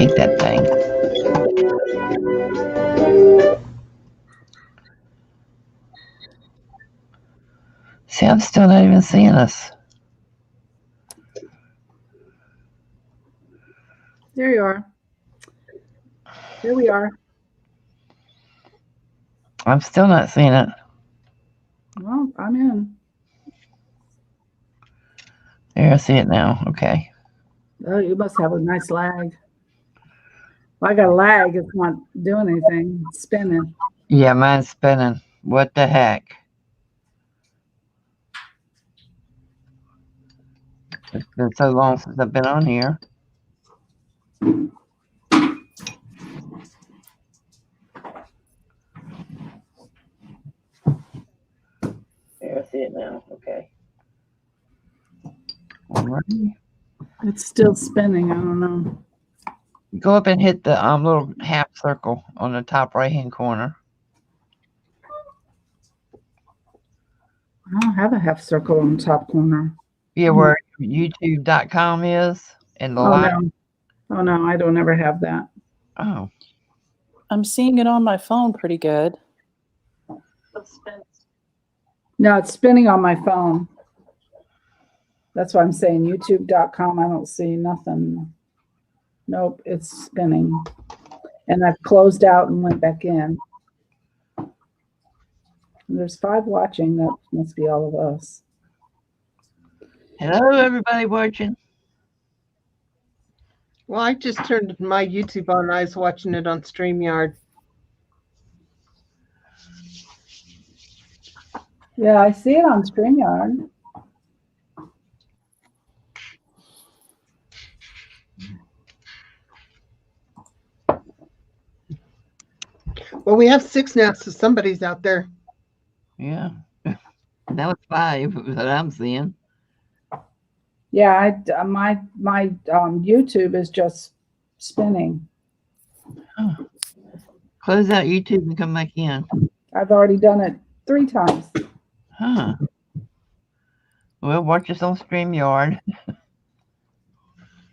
hate that thing. See, I'm still not even seeing us. There you are. Here we are. I'm still not seeing it. Well, I'm in. There, I see it now. Okay. Oh, you must have a nice lag. Well, I got a lag. It's not doing anything. It's spinning. Yeah, mine's spinning. What the heck? It's been so long since I've been on here. There, I see it now. Okay. Alrighty. It's still spinning. I don't know. Go up and hit the little half circle on the top right-hand corner. I don't have a half circle on the top corner. Yeah, where YouTube.com is and the Oh, live. no. Oh, no, I don't ever have that. Oh. I'm seeing it on my phone pretty good. No, it's spinning on my phone. That's why I'm saying YouTube.com. I don't see nothing. Nope, it's spinning. And I've closed out and went back in. And there's 5 watching. That must be all of us. Hello, everybody watching. Well, I just turned my YouTube on. I was watching it on StreamYard. Yeah, I see it on StreamYard. Well, we have 6 now, so somebody's out there. Yeah. That was 5 that I'm seeing. Yeah, my YouTube is just spinning. Oh. Close out YouTube and come back in. I've already done it 3 times. Huh. Well, watch us on StreamYard.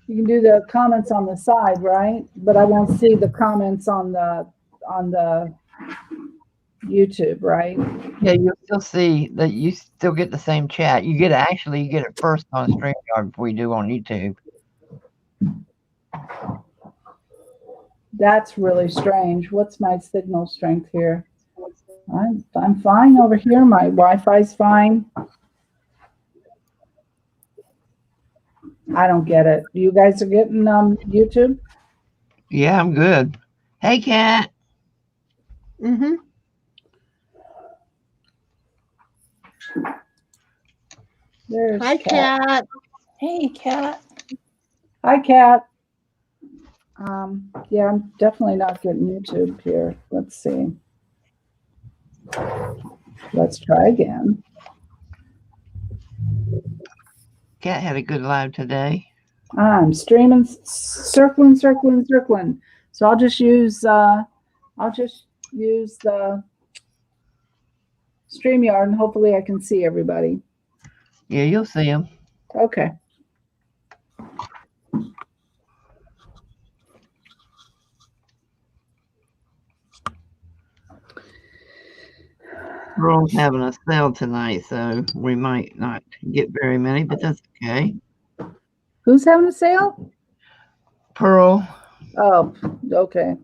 You can do the comments on the side, right? But I won't see the comments on the YouTube, right? Yeah, you'll still see that you still get the same chat. You get it first on StreamYard before you do on YouTube. That's really strange. What's my signal strength here? I'm fine over here. My Wi-Fi's fine. I don't get it. You guys are getting YouTube? Yeah, I'm good. Hey, Kat. Mm-hmm. There's Hi, Kat. Hey, Kat. Hi, Kat. Yeah, I'm definitely not getting YouTube here. Let's see. Let's try again. Kat had a good live today. I'm streaming, circling. So I'll just use the StreamYard, and hopefully I can see everybody. Yeah, you'll see them. Okay. We're all having a sale tonight, so we might not get very many, but that's okay. Who's having a sale? Pearl. Oh, okay.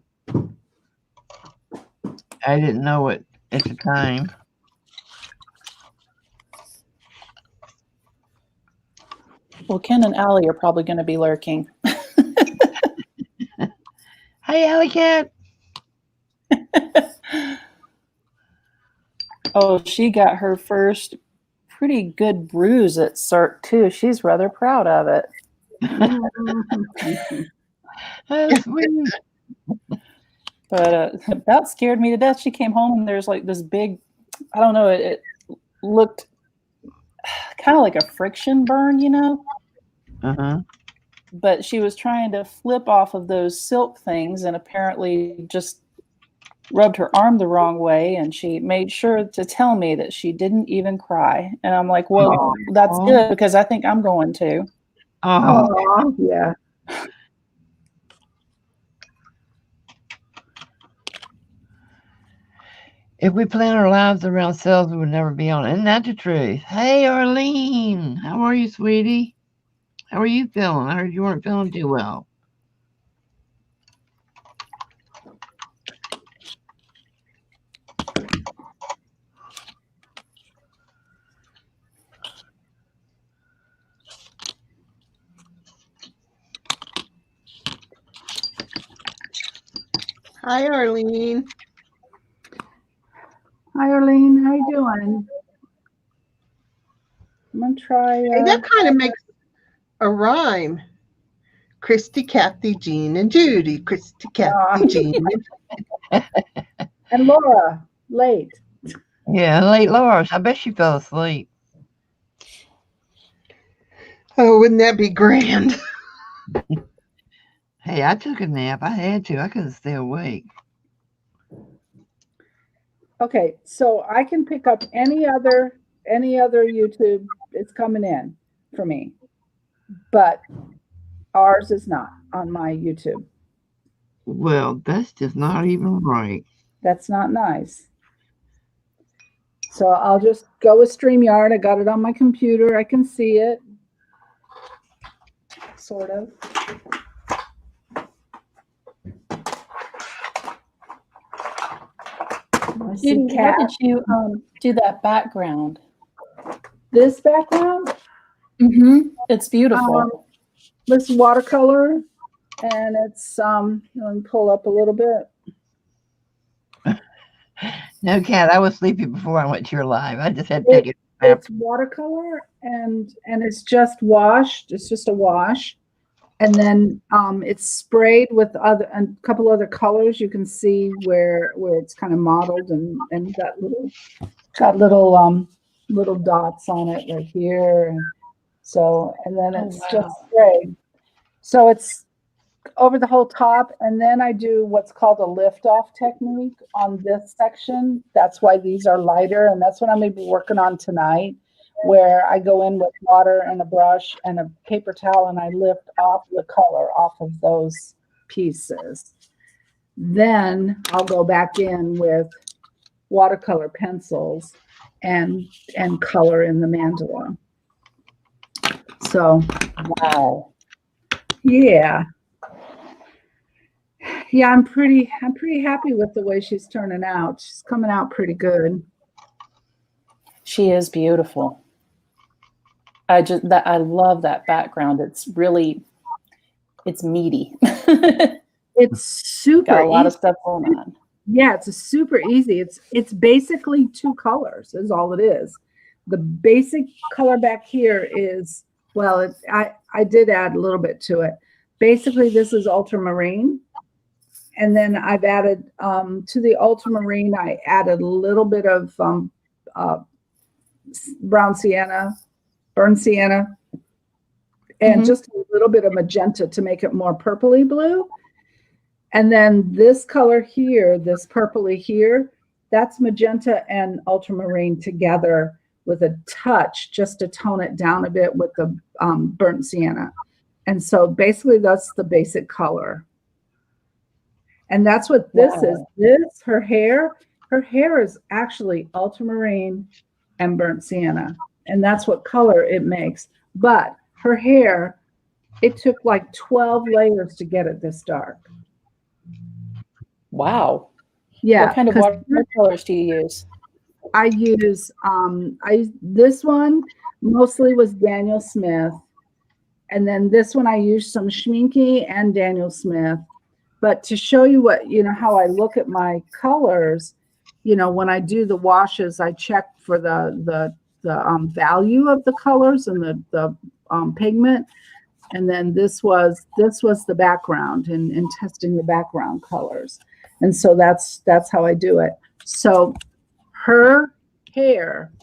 I didn't know it at the time. Well, Ken and Allie are probably going to be lurking. Hey, Alley Cat. Oh, she got her first pretty good bruise at CERT, too. She's rather proud of it. That's sweet. But that scared me to death. She came home and there's like this big, I don't know, it looked kind of like a friction burn, you know? Uh-huh. But she was trying to flip off of those silk things and apparently just rubbed her arm the wrong way, and she made sure to tell me that she didn't even cry. And I'm like, well, that's good, because I think I'm going to. Oh, yeah. If we plan our lives around cells, we would never be on. Isn't that the truth? Hey, Arlene. How are you, sweetie? How are you feeling? I heard you weren't feeling too well. Hi, Arlene. Hi, Arlene. How you doing? I'm gonna try. Hey, that kind of makes a rhyme. Kristie, Kathy, Jean, and Judy. Kristie, Kathy, Jean. And Laura, late. Yeah, late Laura. I bet she fell asleep. Oh, wouldn't that be grand? Hey, I took a nap. I had to. I couldn't stay awake. Okay, so I can pick up any other YouTube. It's coming in for me, but ours is not on my YouTube. Well, that's just not even right. That's not nice. So I'll just go with StreamYard. I got it on my computer. I can see it. Sort of. Judy, how did you do that background? This background? It's beautiful. This watercolor, and it's let me pull up a little bit. No, Kat, I was sleepy before I went to your live. I just had to take it. It's watercolor, and it's just washed. It's just a wash, and then it's sprayed with a couple other colors. You can see where it's kind of modeled and got little dots on it right here. And so, and then it's just sprayed. So it's over the whole top, and then I do what's called a lift off technique on this section. That's why these are lighter, and that's what I'm going to be working on tonight, where I go in with water and a brush and a paper towel, and I lift off the color off of those pieces. Then I'll go back in with watercolor pencils and color in the mandala. So, Wow. yeah. Yeah, I'm pretty happy with the way she's turning out. She's coming out pretty good. She is beautiful. I love that background. It's meaty. It's super Got a lot of easy. stuff going on. Yeah, it's a super easy. It's basically two colors is all it is. The basic color back here is, well, I did add a little bit to it. Basically, this is ultramarine. And then I've added to the ultramarine, I added a little bit of brown sienna, burnt sienna, and just a little bit of magenta to make it more purpley blue. And then this color here, this purpley here, that's magenta and ultramarine together with a touch just to tone it down a bit with the burnt sienna. And so basically that's the basic color. And that's what this is. Her hair is actually ultramarine and burnt sienna. And that's what color it makes. But her hair, it took like 12 layers to get it this dark. Wow. Yeah. What kind of watercolors do you use? I use this one mostly was Daniel Smith. And then this one I used some Schminke and Daniel Smith. But to show you how I look at my colors, when I do the washes, I check for the value of the colors and the pigment. And then this was the background in testing the background colors. And so that's how I do it. So her hair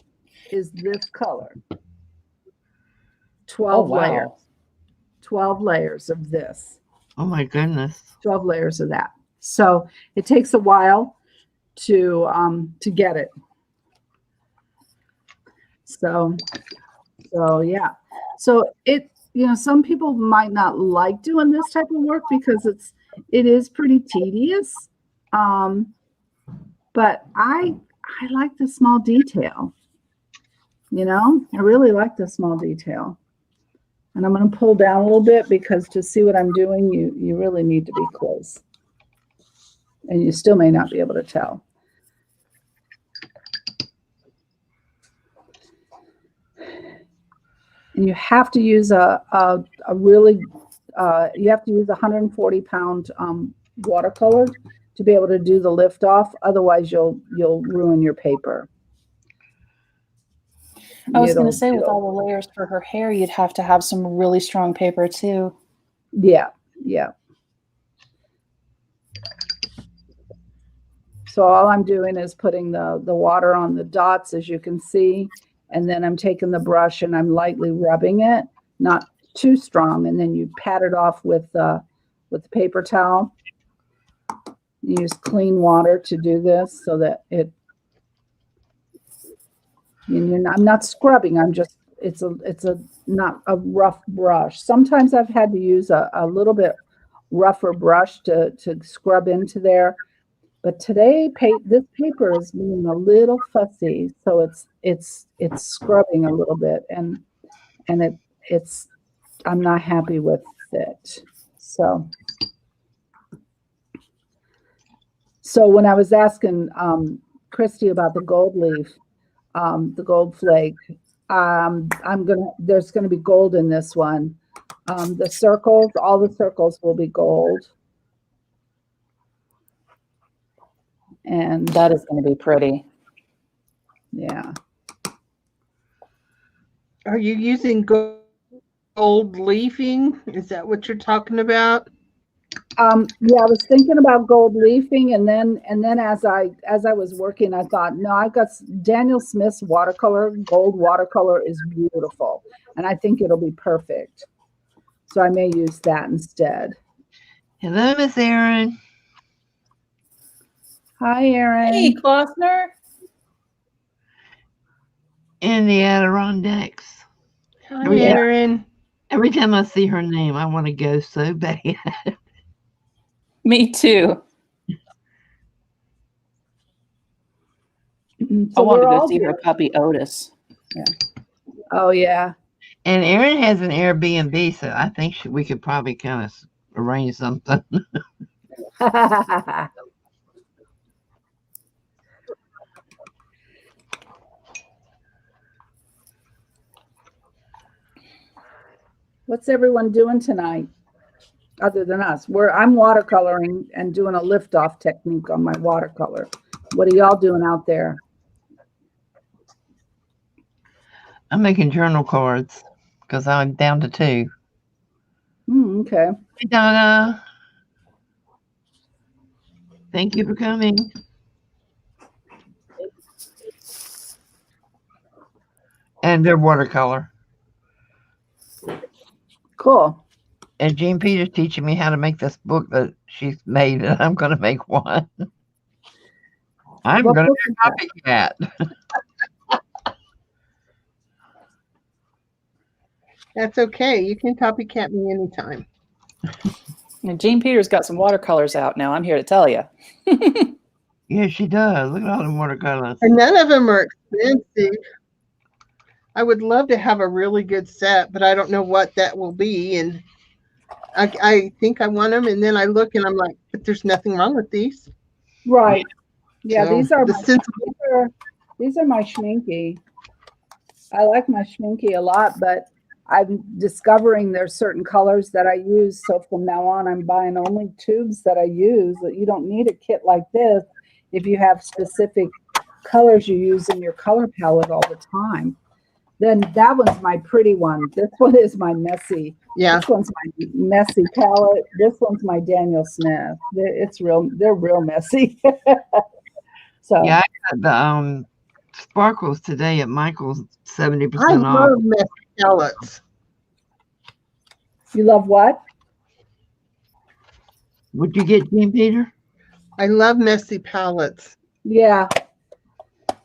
is this color. 12 layers. 12 layers of this. Oh my goodness. 12 layers of that. So it takes a while to get it. So yeah. So some people might not like doing this type of work because it is pretty tedious. But I I like the small detail. You know, I really like the small detail. And I'm going to pull down a little bit because to see what I'm doing, you really need to be close. And you still may not be able to tell. And you have to use a really, you have to use 140-pound watercolor to be able to do the lift off. Otherwise, you'll ruin your paper. I was going to say, with all the layers for her hair, you'd have to have some really strong paper too. Yeah, yeah. So all I'm doing is putting the water on the dots, as you can see, and then I'm taking the brush and I'm lightly rubbing it, not too strong, and then you pat it off with the paper towel. You use clean water to do this so that it. I'm not scrubbing. I'm just. It's a not a rough brush. Sometimes I've had to use a little bit rougher brush to scrub into there. But today, this paper is being a little fussy, so it's scrubbing a little bit, and it's I'm not happy with it. So when I was asking Kristie about the gold leaf, the gold flake, there's gonna be gold in this one. The circles, all the circles will be gold. And that is going to be pretty. Yeah. Are you using gold leafing? Is that what you're talking about? Yeah, I was thinking about gold leafing, and then as I was working, I thought, no, I've got Daniel Smith's watercolor. Gold watercolor is beautiful, and I think it'll be perfect. So I may use that instead. Hello, Miss Erin. Hi, Erin. Hey, Klossner. In the Adirondacks. Hi, Erin. Every time I see her name, I want to go so bad. Me too. So I want to go see her puppy Otis. Yeah. Oh yeah. And Erin has an Airbnb, so I think we could probably kind of arrange something. What's everyone doing tonight, other than us? I'm watercoloring and doing a lift-off technique on my watercolor. What are y'all doing out there? I'm making journal cards because I'm down to 2. Okay. Hey, Donna. Thank you for coming. And they're watercolor. Cool. And Jean Peters teaching me how to make this book that she's made, and I'm going to make one. I'm going to be a copycat. That's okay. You can copycat me anytime. And Jean Peters got some watercolors out now. I'm here to tell you. Yeah, she does. Look at all the watercolors. And none of them are expensive. I would love to have a really good set, but I don't know what that will be. And I think I want them, and then I look and I'm like, but there's nothing wrong with these. Right. Yeah, So these are my Schminky. I like my Schminky a lot, but I'm discovering there's certain colors that I use. So from now on, I'm buying only tubes that I use. That you don't need a kit like this if you have specific colors you use in your color palette all the time. Then that one's my pretty one. This one is my messy. Yeah. This one's my messy palette. This one's my Daniel Smith. They're real messy. So yeah, I got the sparkles today at Michael's 70% I off. love messy palettes. You love what? Would you get Jean Peter? I love messy palettes. Yeah.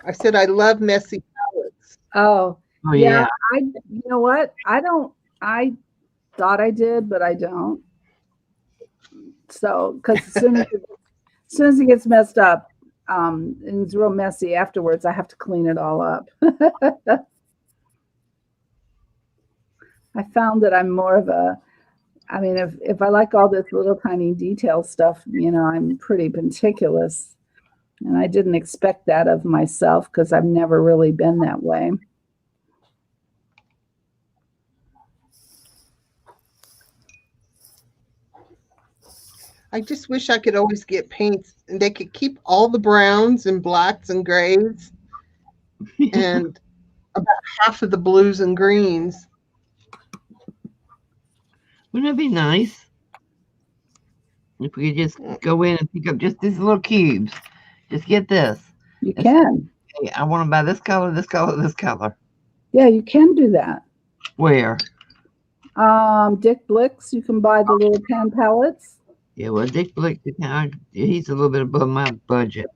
I said I love messy palettes. Oh. Oh yeah. You know what? I thought I did, but I don't. So, because as soon as it gets messed up, and it's real messy afterwards. I have to clean it all up. I found that I'm more of a, I mean, if I like all this little tiny detail stuff, I'm pretty meticulous. And I didn't expect that of myself because I've never really been that way. I just wish I could always get paints and they could keep all the browns and blacks and grays and about half of the blues and greens. Wouldn't it be nice if we could just go in and pick up just these little cubes? Just get this. You can. Hey, I want to buy this color, this color, this color. Yeah, you can do that. Where? Dick Blick's, you can buy the little pen palettes. Yeah, well, Dick Blick, he's a little bit above my budget.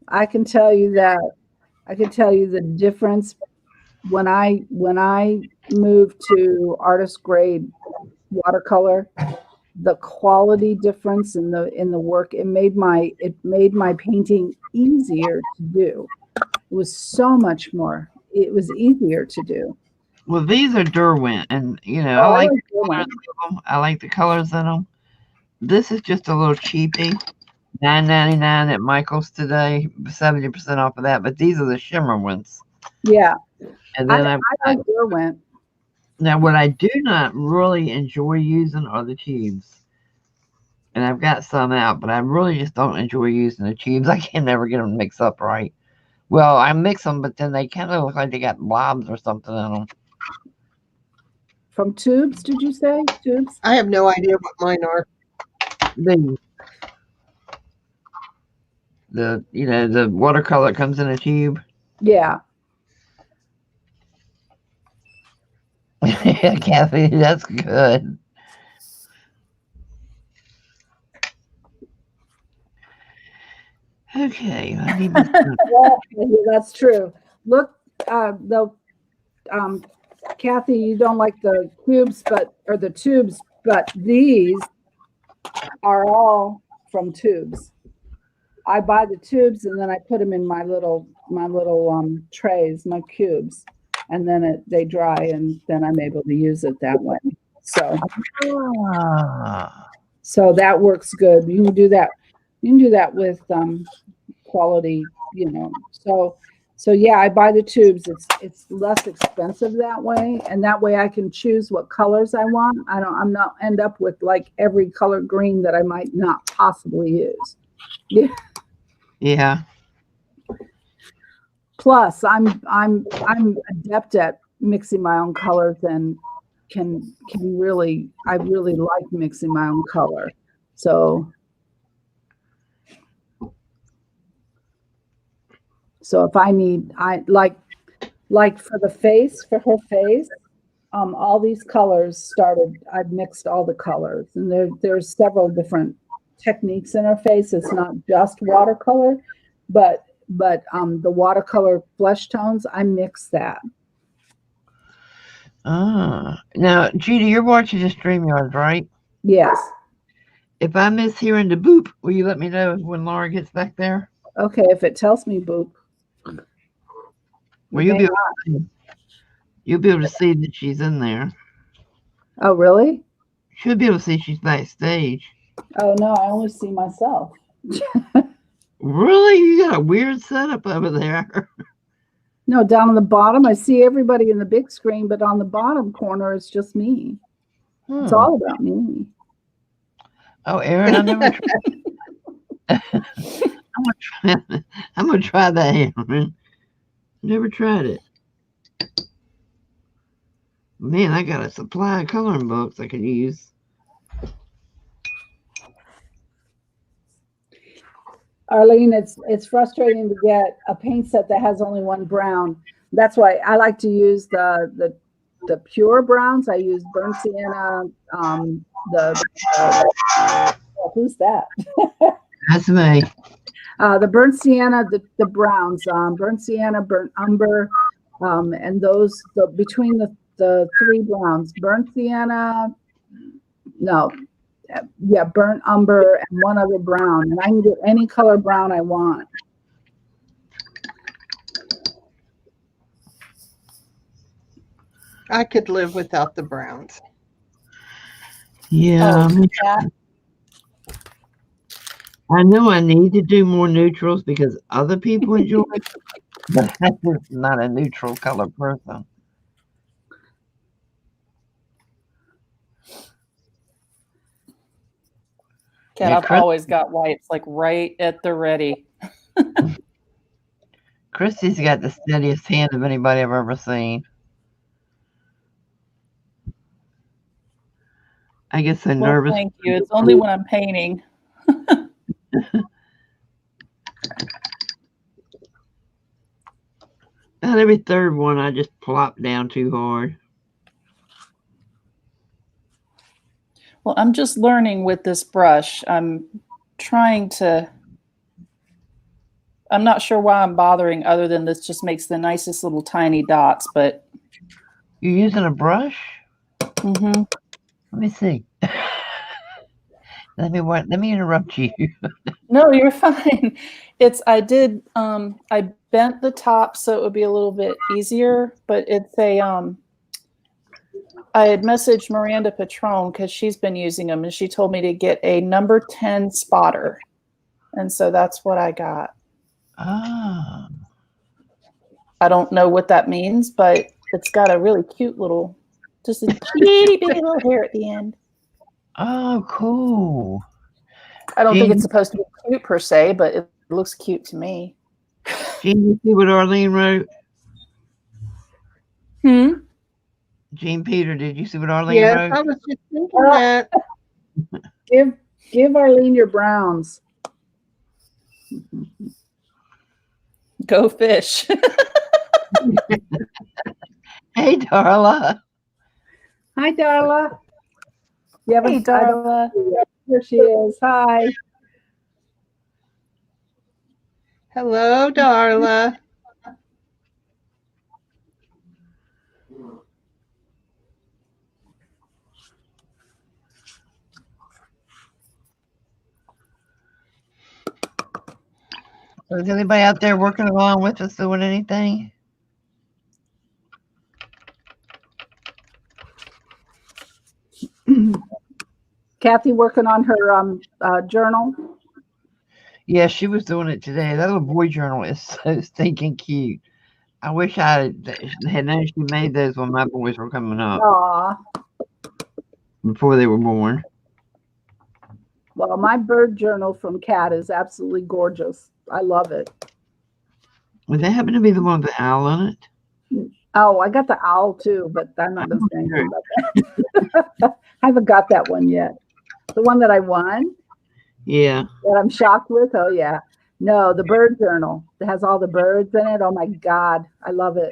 I can tell you the difference when I moved to artist grade watercolor, the quality difference in the work, it made my painting easier to do. It was so much more. It was easier to do. Well, these are Derwent, and I like the colors of them. I like the colors in them. This is just a little cheapie, $9.99 at Michael's today, 70% off of that. But these are the shimmer ones. Yeah, and then I like Derwent. Now, what I do not really enjoy using are the tubes, and I've got some out, but I really just don't enjoy using the tubes. I can never get them mixed up right. Well, I mix them, but then they kind of look like they got blobs or something in them. From tubes, did you say? Tubes? I have no idea what mine are. The watercolor comes in a tube. Yeah. Yeah, Kathy, that's good. Okay, I need yeah, that's true. Look, Kathy, you don't like the cubes, or the tubes, but these are all from tubes. I buy the tubes and then I put them in my little trays, my cubes, and then they dry, and then I'm able to use it that way. So that works good. You can do that. You can do that with quality, So yeah, I buy the tubes. It's less expensive that way, and that way I can choose what colors I want. I'm not end up with like every color green that I might not possibly use. Yeah. Yeah. Plus, I'm adept at mixing my own colors and I really like mixing my own color. So if I like for her face, all these colors started, I've mixed all the colors, and there's several different techniques in her face. It's not just watercolor, but the watercolor flesh tones, I mix that. Now, Judy, you're watching the StreamYard, right? Yes. If I miss hearing the boop, will you let me know when Laura gets back there? Okay, if it tells me boop. Well, you'll be able to see that she's in there. Oh, really? She'll be able to see she's backstage. Oh, no, I only see myself. Really? You got a weird setup over there. No, down on the bottom, I see everybody in the big screen, but on the bottom corner, it's just me. It's all about me. Oh, Erin, I never tried. I'm gonna try that, Erin. Never tried it. Man, I got a supply of coloring books I could use. Arlene, it's frustrating to get a paint set that has only one brown. That's why I like to use the pure browns. I use burnt sienna. Who's that? That's me. The burnt sienna, the browns, burnt sienna, burnt umber, and those between the three browns, burnt sienna, no, yeah, burnt umber and one other brown. And I can get any color brown I want. I could live without the browns. Yeah, Cat. I know I need to do more neutrals because other people enjoy it, but I'm just not a neutral color person. Cat, Yeah, I've always got whites like right at the ready. Kristie's got the steadiest hand of anybody I've ever seen. I get so Well, nervous. thank you. It's only when I'm painting. Not every third one I just plop down too hard. Well, I'm just learning with this brush. I'm not sure why I'm bothering other than this just makes the nicest little tiny dots, but. You're using a brush? Mm-hmm. Let me see. Let me interrupt you. No, you're fine. I bent the top so it would be a little bit easier, but I had messaged Miranda Patron because she's been using them and she told me to get a number 10 spotter. And so that's what I got. Ah. I don't know what that means, but it's got a really cute little, just a teeny bitty little hair at the end. Oh, cool. I don't think Jean, it's supposed to be cute per se, but it looks cute to me. Jean, you see what Arlene wrote? Jean Peter, did you see what Arlene Yes, wrote? I was just thinking that. Give Arlene your browns. Go fish. Hey, Darla. Hi, Darla. You haven't, Hey, Darla. Here she is. Hi. Hello, Darla. So is anybody out there working along with us doing anything? Kathy working on her journal. Yeah, she was doing it today. That little boy journal is so stinking cute. I wish I had known she made those when my boys were coming up Aw. before they were born. Well, my bird journal from Kat is absolutely gorgeous. I love it. Would that happen to be the one with the owl in it? Oh, I got the owl too, but I'm not going to say anything about that. I haven't got that one yet. The one that I won? Yeah. That I'm shocked with? Oh, yeah. No, the bird journal that has all the birds in it. Oh, my God. I love it.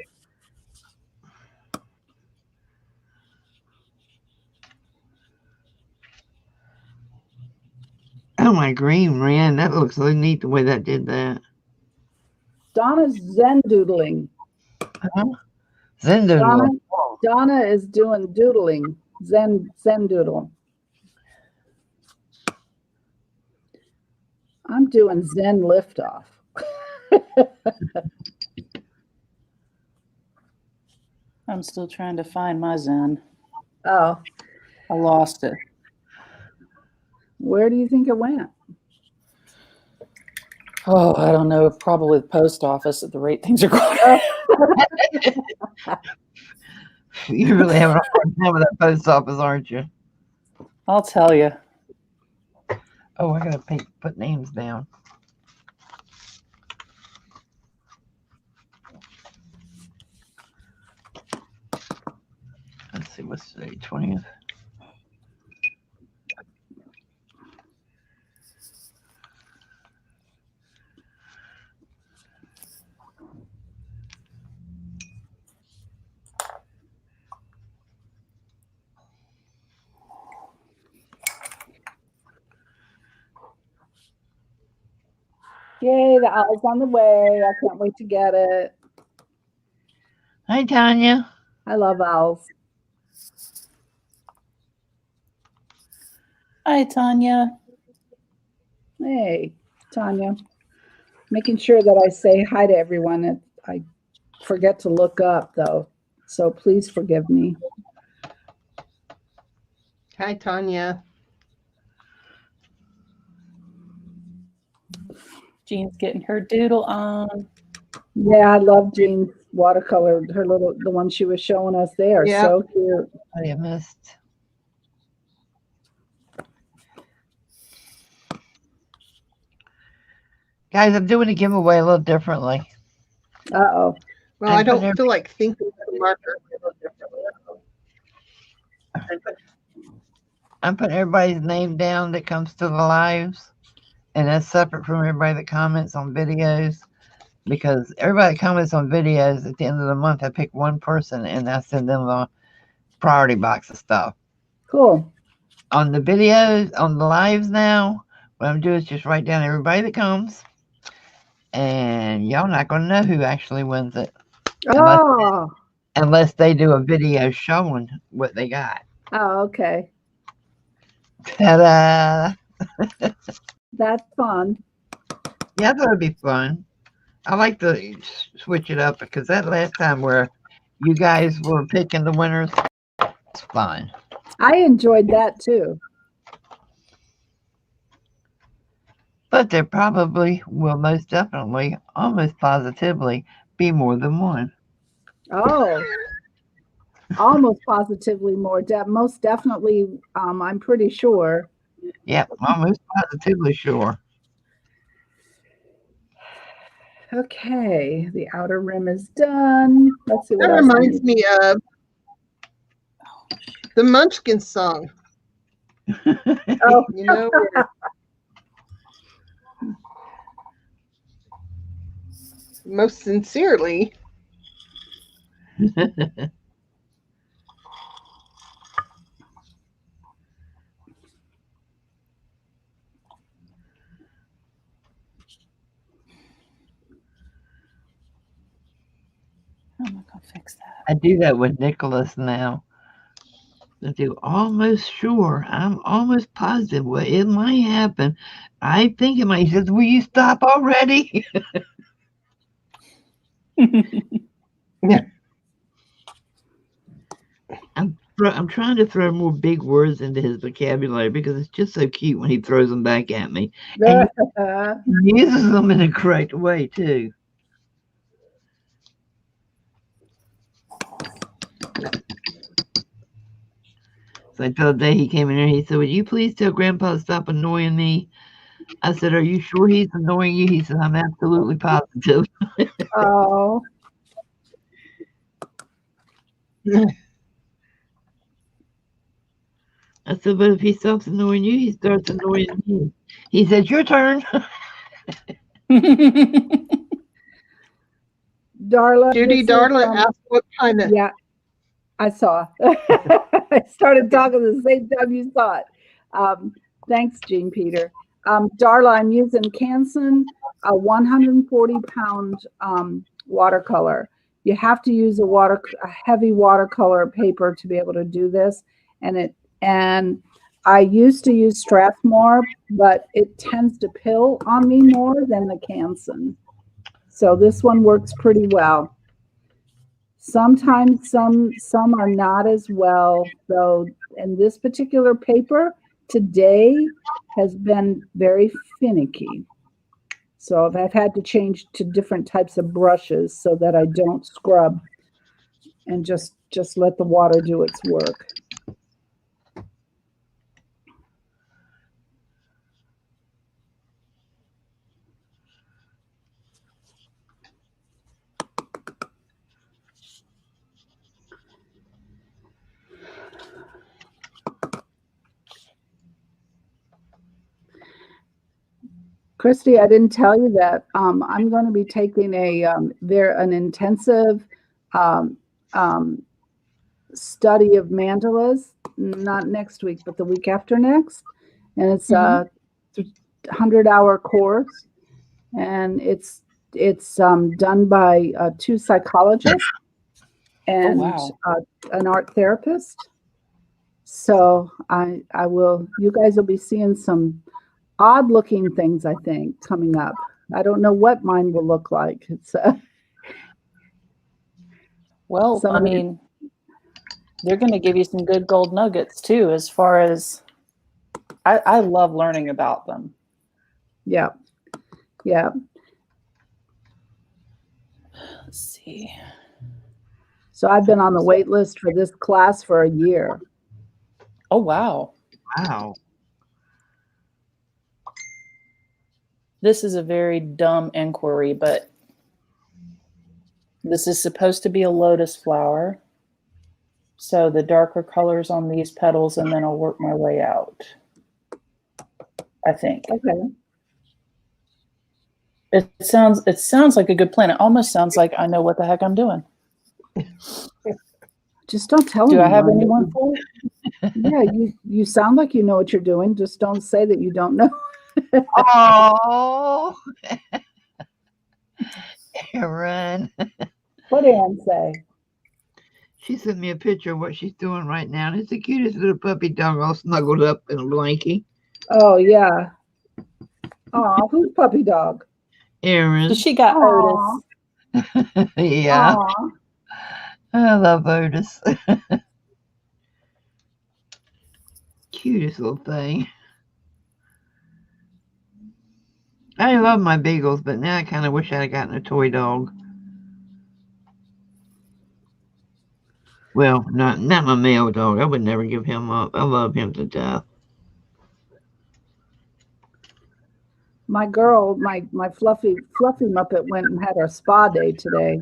Oh, my green ran. That looks so neat the way that did that. Donna's Zen doodling. Huh? Zen doodle. Donna is doing doodling. Zen doodle. I'm doing Zen liftoff. I'm still trying to find my Zen. Oh, I lost it. where do you think it went? Oh, I don't know. Probably the post office at the rate things are going. You're really having a hard time with that post office, aren't you? I'll tell you. Oh, I gotta put names down. Let's see, what's today? 20th. Yay, the owl's on the way. I can't wait to get it. Hi, Tanya. I love owls. Hi, Tanya. Hey, Tanya. Making sure that I say hi to everyone. I forget to look up, though, so please forgive me. Hi, Tanya. Jean's getting her doodle on. Yeah, I love Jean's watercolor. The one she was showing us there. Yeah. So cute. Oh, you missed. Guys, I'm doing a giveaway a little differently. Uh-oh. Well, I don't feel like thinking of the marker. I'm putting everybody's name down that comes to the lives, and that's separate from everybody that comments on videos, because everybody that comments on videos at the end of the month, I pick one person and I send them a priority box of stuff. Cool. On the videos, on the lives now, what I'm doing is just write down everybody that comes, and y'all not going to know who actually wins it. Oh. Unless they do a video showing what they got. Oh, okay. Ta-da! That's fun. Yeah, I thought it'd be fun. I like to switch it up, because that last time where you guys were picking the winners, it's fun. I enjoyed that too. But there probably will most definitely, almost positively, be more than one. Oh. Almost positively more. Most definitely, I'm pretty sure. Yep, almost positively sure. Okay, the outer rim is done. Let's see what That else. reminds me of the Munchkin song. Oh, You know, where most sincerely. I'm not gonna fix that. I do that with Nicholas now. I do almost sure. I'm almost positive. Well, it might happen. I think it might. He says, "Will you stop already?" I'm trying to throw more big words into his vocabulary, because it's just so cute when he throws them back at me. And he uses them in a correct way, too. So the other day he came in here, he said, "Would you please tell Grandpa to stop annoying me?" I said, "Are you sure he's annoying you?" He said, "I'm absolutely positive." Oh. I said, "But if he stops annoying you, he starts annoying me." He said, "Your turn." Darla. Judy, Darla asked what kind of. Yeah, I saw. I started talking the same time you saw it. Thanks, Jean Peter. Darla, I'm using Canson, a 140-pound watercolor. You have to use a heavy watercolor paper to be able to do this, and I used to use Strathmore, but it tends to pill on me more than the Canson. So this one works pretty well. Sometimes some are not as well, though. And this particular paper today has been very finicky. So I've had to change to different types of brushes so that I don't scrub and just let the water do its work. Kristie, I didn't tell you that I'm going to be taking an intensive study of mandalas, not next week, but the week after next, and it's a 100-hour course, and it's done by 2 psychologists and an art therapist. So I will, you guys will be seeing some odd looking things, I think, coming up. I don't know what mine will look like. It's Well, I somebody- mean, they're going to give you some good gold nuggets too, as far as I love learning about them. yeah. Yeah. Let's see. So I've been on the wait list for this class for a year. Oh, wow. Wow. This is a very dumb inquiry, but this is supposed to be a lotus flower. So the darker colors on these petals, and then I'll work my way out, I think. Okay. It sounds like a good plan. It almost sounds like I know what the heck I'm doing. Just don't tell Do I anyone. have anyone for it? Yeah, you sound like you know what you're doing. Just don't say that you don't know. Oh, Erin. What did Ann say? She sent me a picture of what she's doing right now. And it's the cutest little puppy dog all snuggled up in a blankie. Oh, yeah. Oh, who's puppy dog? Erin. So she got Aw. Otis. Yeah, Aw. I love Otis. Cutest little thing. I love my beagles, but now I kind of wish I'd have gotten a toy dog. Well, not my male dog. I would never give him up. I love him to death. My girl, my fluffy Muppet went and had her spa day today.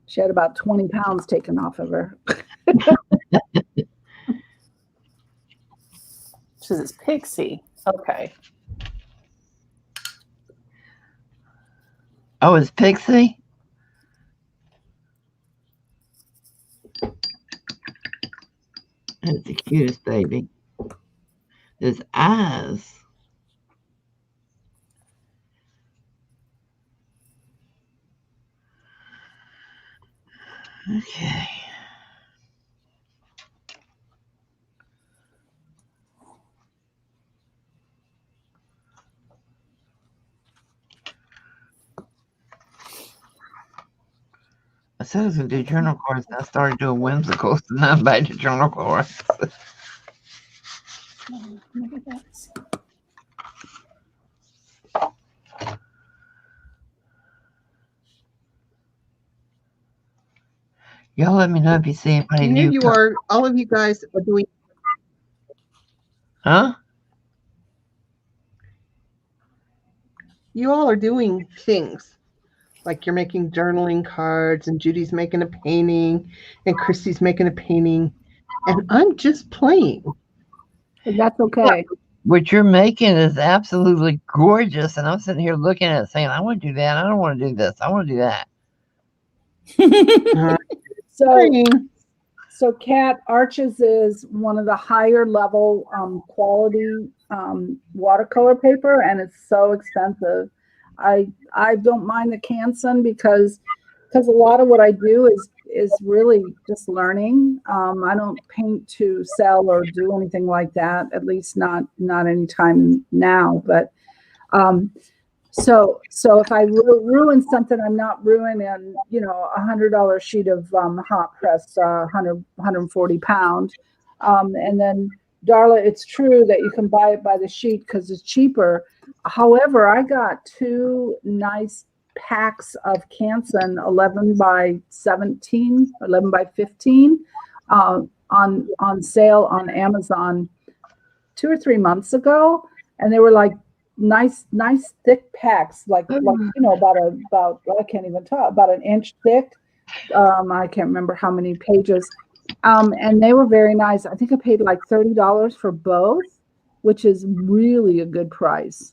She had about 20 pounds taken off of her. This is Pixie. Okay. Oh, it's Pixie? That's the cutest baby. His eyes. Okay. I said I was going to do journal cards, and I started doing whimsicals, and now I'm back to journal cards. Maybe that's. Y'all let me know if you see anybody And here new. you are, all of you guys are doing, Huh? you all are doing things. Like you're making journaling cards, and Judy's making a painting, and Kristie's making a painting, and I'm just playing. But that's okay. What you're making is absolutely gorgeous, and I'm sitting here looking at it saying, I want to do that. I don't want to do this. I want to do that. So, Playing. so Cat Arches is one of the higher level quality watercolor paper, and it's so expensive. I don't mind the Canson because a lot of what I do is really just learning. I don't paint to sell or do anything like that, at least not anytime now. But so if I ruin something, I'm not ruining, $100 sheet of hot press, 140 pound. And then, Darla, it's true that you can buy it by the sheet because it's cheaper. However, I got 2 nice packs of Canson 11 by 17, 11 by 15 on sale on Amazon 2 or 3 months ago, and they were like nice thick packs, like about I can't even talk, about an inch thick. I can't remember how many pages, and they were very nice. I think I paid like $30 for both, which is really a good price.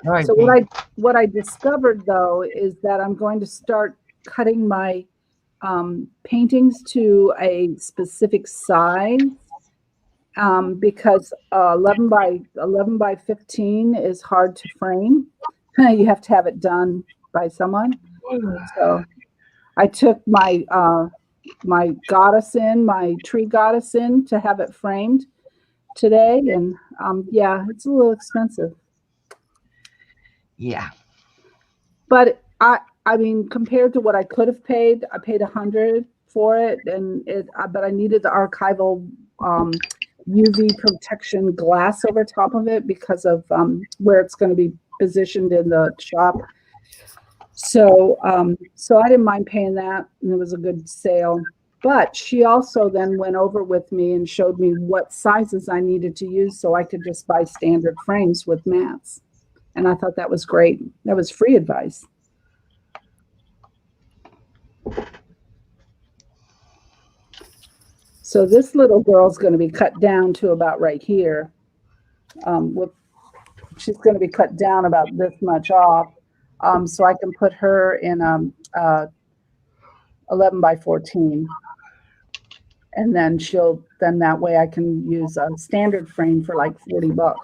Right. So what I discovered though is that I'm going to start cutting my paintings to a specific size, because 11 by 15 is hard to frame. You have to have it done by someone. So I took my goddess in, my tree goddess in, to have it framed today. And yeah, it's a little expensive. Yeah. But I mean, compared to what I could have paid, I paid $100 for it, but I needed the archival UV protection glass over top of it because of where it's going to be positioned in the shop. So so I didn't mind paying that, and it was a good sale. But she also then went over with me and showed me what sizes I needed to use so I could just buy standard frames with mats. And I thought that was great. That was free advice. So this little girl's going to be cut down to about right here. She's going to be cut down about this much off. So I can put her in 11 by 14. And then then that way I can use a standard frame for like $40.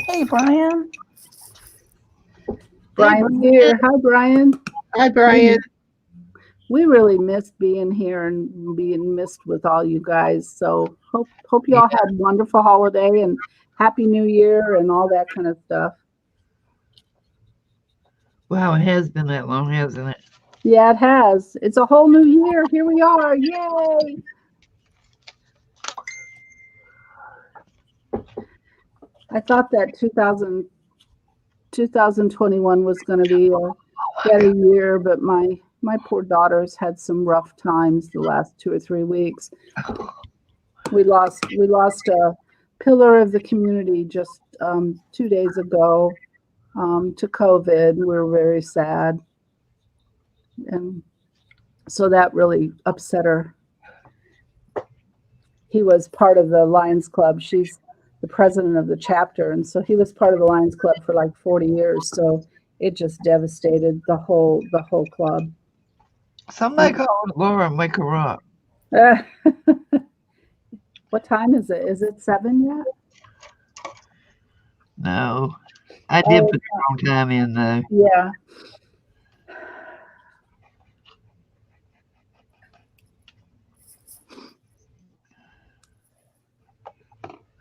Hey, Brian. Brian's here. Hi, Brian. Hi, Brian. We really missed being here and being missed with all you guys. So hope you all had a wonderful holiday and Happy New Year and all that kind of stuff. Wow, it has been that long, hasn't it? Yeah, it has. It's a whole new year. Here we are. Yay! I thought that 2021 was going to be a better year, but my poor daughter's had some rough times the last 2 or 3 weeks. We lost a pillar of the community just 2 days ago to COVID. We were very sad. And so that really upset her. He was part of the Lions Club. She's the president of the chapter. And so he was part of the Lions Club for like 40 years. So it just devastated the whole club. Somebody call Laura and wake her up. What time is it? Is it 7 yet? No. I did put the wrong time in, though. Yeah.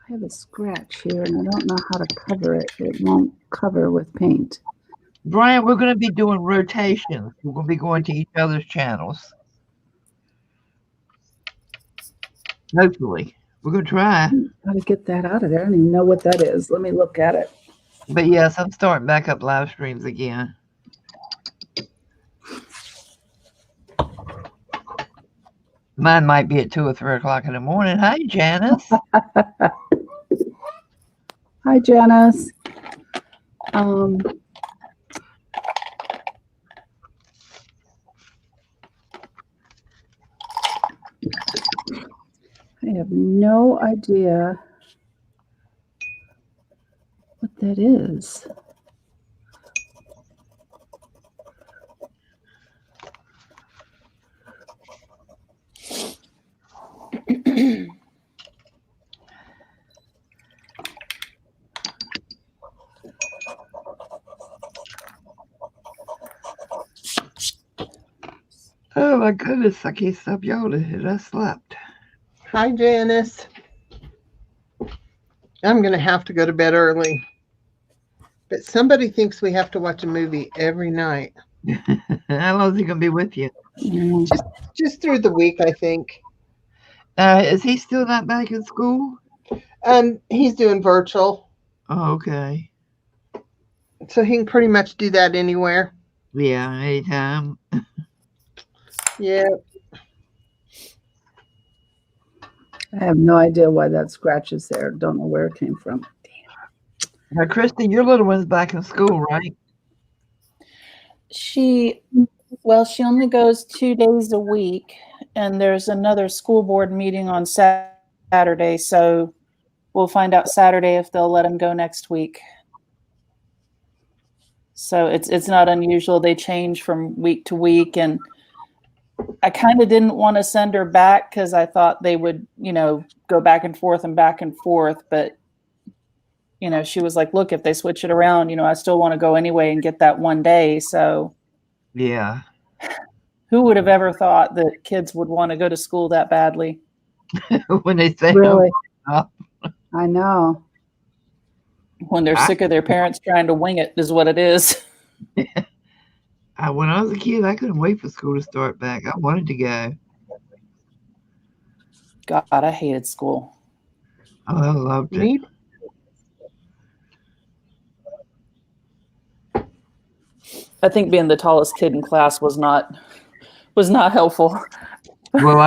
I have a scratch here, and I don't know how to cover it. It won't cover with paint. Brian, we're going to be doing rotations. We're going to be going to each other's channels. Hopefully. We're going to try. How to get that out of there. I don't even know what that is. Let me look at it. But yes, I'm starting back up live streams again. Mine might be at 2 or 3 o'clock in the morning. Hi, Janice. Hi, Janice. I have no idea what that is. Oh my goodness, I can't stop yawning. I slept. Hi, Janice. I'm going to have to go to bed early. But somebody thinks we have to watch a movie every night. How long is he going to be with you? Just through the week, I think. Is he still not back in school? He's doing virtual. Oh, okay. So he can pretty much do that anywhere. Yeah, anytime. Yeah. I have no idea why that scratch is there. Don't know where it came from. Now, Kristie, your little one's back in school, right? She only goes 2 days a week, and there's another school board meeting on Saturday, so we'll find out Saturday if they'll let him go next week. So it's not unusual. They change from week to week, and I kind of didn't want to send her back because I thought they would, go back and forth, but she was like, look, if they switch it around, I still want to go anyway and get that one day. So Yeah. Who would have ever thought that kids would want to go to school that badly? When they say Really, up, I know. When they're I, sick of their parents trying to wing it, is what it is. when I was a kid, I couldn't wait for school to start back. I wanted to go. God, I hated school. Oh, I loved it. Me, I think being the tallest kid in class was not helpful. Well,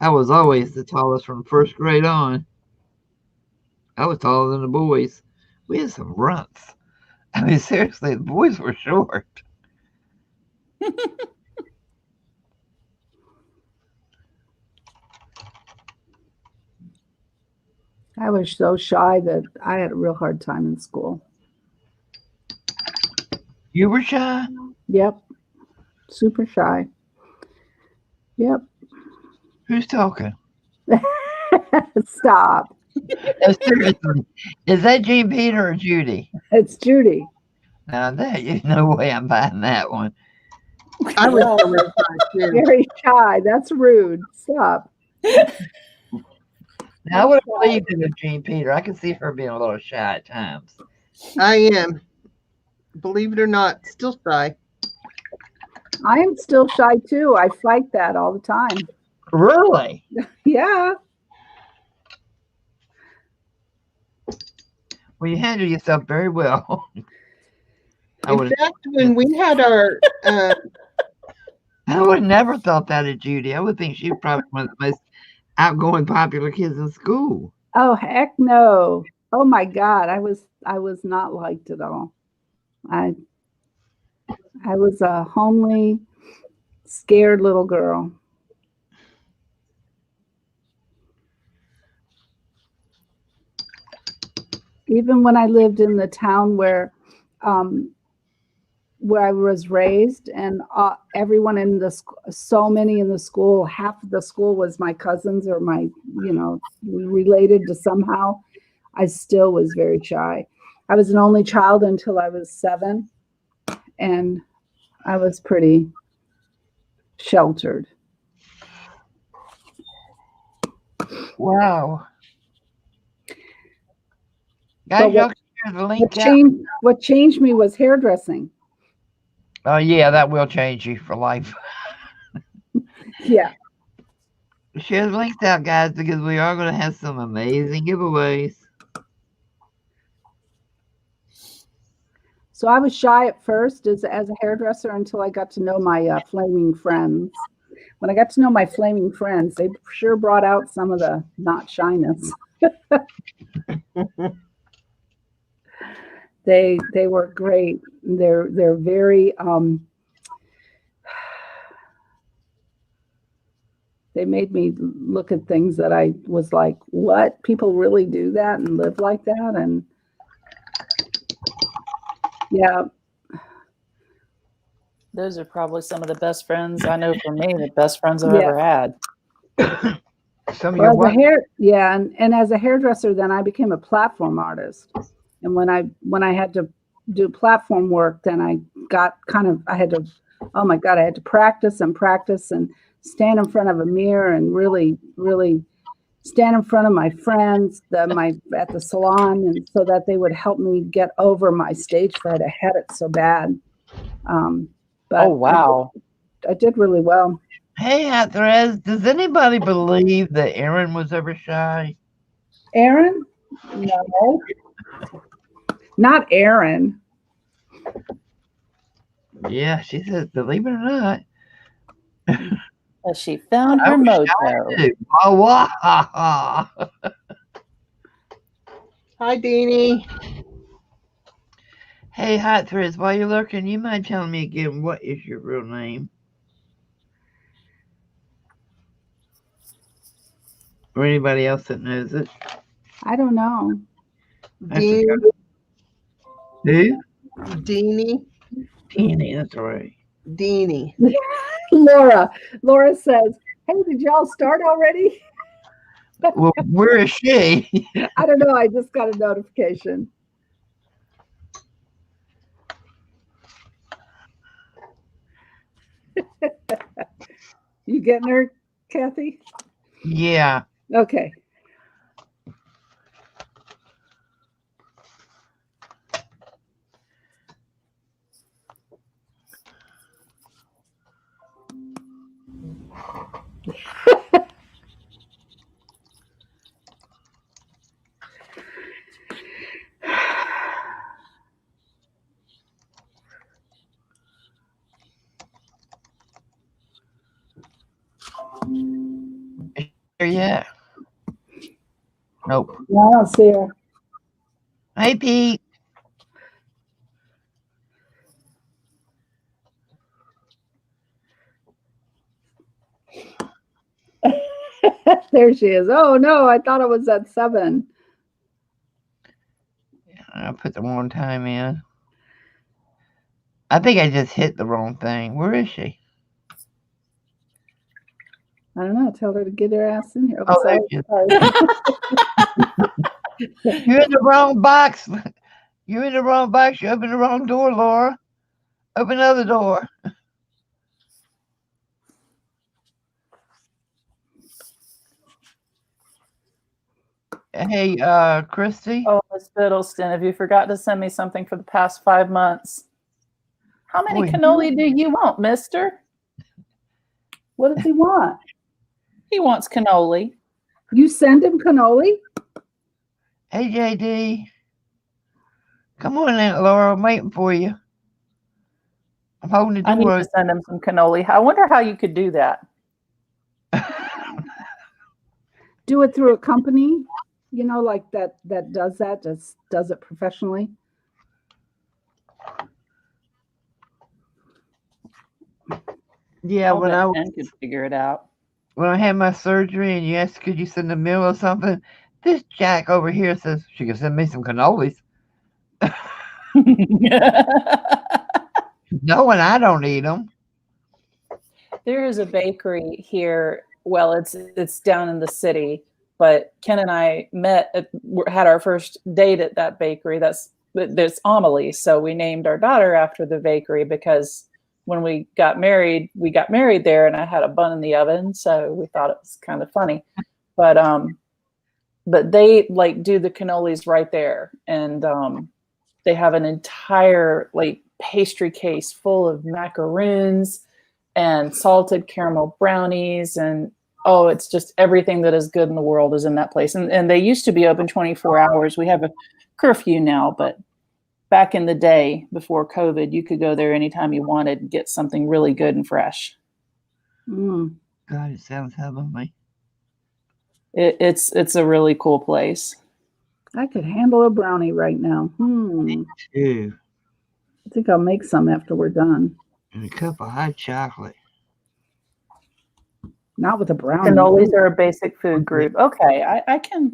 I was always the tallest from first grade on. I was taller than the boys. We had some runts. I mean, seriously, the boys were short. I was so shy that I had a real hard time in school. You were shy? Yep. Super shy. Yep. Who's talking? Stop. No, seriously. Is that Jean Peter or Judy? It's Judy. Now, there's no way I'm buying that one. I was Well, so shy too. very shy. That's rude. Stop. Now, I would have believed it with Jean Peter. I could see her being a little shy at times. I am, believe it or not, still shy. I am still shy too. I fight that all the time. Really? Yeah. Well, you handle yourself very well. I In would fact, when we had our, I would have never thought that of Judy. I would think she was probably one of the most outgoing, popular kids in school. Oh, heck no. Oh my God. I was not liked at all. I was a homely, scared little girl. Even when I lived in the town where I was raised, and everyone in the so many in the school, half of the school was my cousins or my, related to somehow. I still was very shy. I was an only child until I was 7, and I was pretty sheltered. Wow. But Guys, y'all can share the link out. What changed me was hairdressing. Oh, yeah, that will change you for life. Yeah. Share the links out, guys, because we are going to have some amazing giveaways. So I was shy at first as a hairdresser until I got to know my flaming friends. When I got to know my flaming friends, they sure brought out some of the not shyness. They were great. They're very they made me look at things that I was like, what? People really do that and live like that? And yeah. Those are probably some of the best friends I know. For me, the best friends I've ever had. Some of Well, your and as a hairdresser, then I became a platform artist. And when I had to do platform work, then I had to practice and stand in front of a mirror and really, really stand in front of my friends at the salon, and so that they would help me get over my stage fright. I had it so bad. But oh, wow. I did really well. Hey, Therese, does anybody believe that Erin was ever shy? Erin? No. Not Erin. Yeah, she says, believe it or not. She found her mojo. Oh, wow. Hi, Deanie. Hey, Hot Threads, while you're looking, you mind telling me again, what is your real name? Or anybody else that knows it? I don't know. Deanie. Who? Deanie. Teeny, that's right. Deanie. Laura says, hey, did y'all start already? Well, where is she? I don't know. I just got a notification. You getting her, Kathy? Yeah. Okay. Yeah. Nope. No, I don't see her. Hey, Pete. There she is. Oh no, I thought it was at 7. I put the wrong time in. I think I just hit the wrong thing. Where is she? I don't know. Tell her to get her ass in here. Oh, there sorry. she is. Sorry. You're in the wrong box. You're in the wrong box. You opened the wrong door, Laura. Open another door. Hey, Kristie. Oh, Miss Biddleston, have you forgot to send me something for the past 5 months? How many Boy. cannoli do you want, mister? What does he want? He wants cannoli. You send him cannoli? Hey, JD. Come on out, Laura. I'm waiting for you. I'm holding the I need door. to send him some cannoli. I wonder how you could do that. Do it through a company, you know, like that does that, just does it professionally. Yeah, I'll bet Jen could figure it out. when I had my surgery and you asked, could you send a meal or something? This Jack over here says she can send me some cannolis. No, and I don't eat them. There is a bakery here. Well, it's down in the city, but Ken and I had our first date at that bakery. There's Amelie, so we named our daughter after the bakery because when we got married there, and I had a bun in the oven, so we thought it was kind of funny. But they like do the cannolis right there, and they have an entire like pastry case full of macaroons and salted caramel brownies, and oh, it's just everything that is good in the world is in that place. And they used to be open 24 hours. We have a curfew now, but back in the day before COVID, you could go there anytime you wanted and get something really good and fresh. Mm. God, it sounds heavenly. It's a really cool place. I could handle a brownie right now. Ew. I think I'll make some after we're done. And a cup of hot chocolate. Not with a brownie. Cannolis are a basic food group. Okay, I can.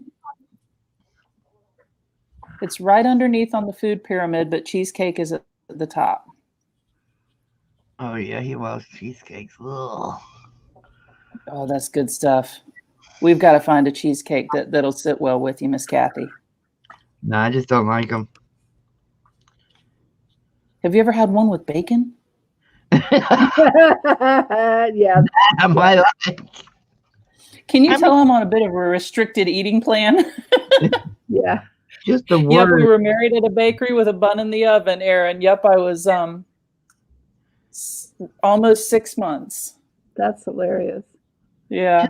It's right underneath on the food pyramid, but cheesecake is at the top. Oh, yeah, he loves cheesecakes. Ugh. Oh, that's good stuff. We've got to find a cheesecake that'll sit well with you, Miss Kathy. No, I just don't like them. Have you ever had one with bacon? Yeah. I might like. Can you tell I'm on a bit of a restricted eating plan? Yeah. Just the word. Yep, we were married at a bakery with a bun in the oven, Aaron. Yep, I was almost 6 months. That's hilarious. Yeah.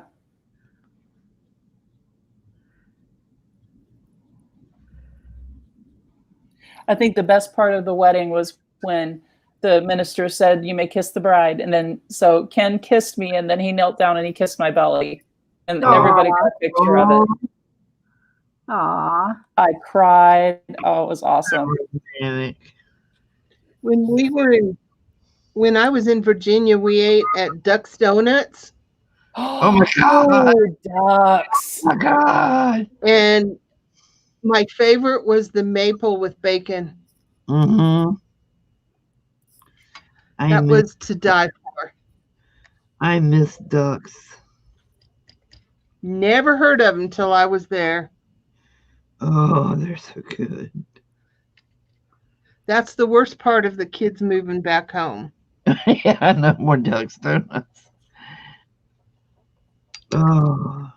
I think the best part of the wedding was when the minister said, "You may kiss the bride." And then, so Ken kissed me, and then he knelt down and he kissed my belly. And everybody got a picture of it. Aw. I cried. Oh, it was awesome. When I was in Virginia, we ate at Duck's Donuts. Oh my God. Oh, ducks. Oh my God. And my favorite was the maple with bacon. Mm-hmm. That was to die for. I miss ducks. Never heard of them until I was there. Oh, they're so good. That's the worst part of the kids moving back home. Yeah, no more Ducks Donuts. Oh,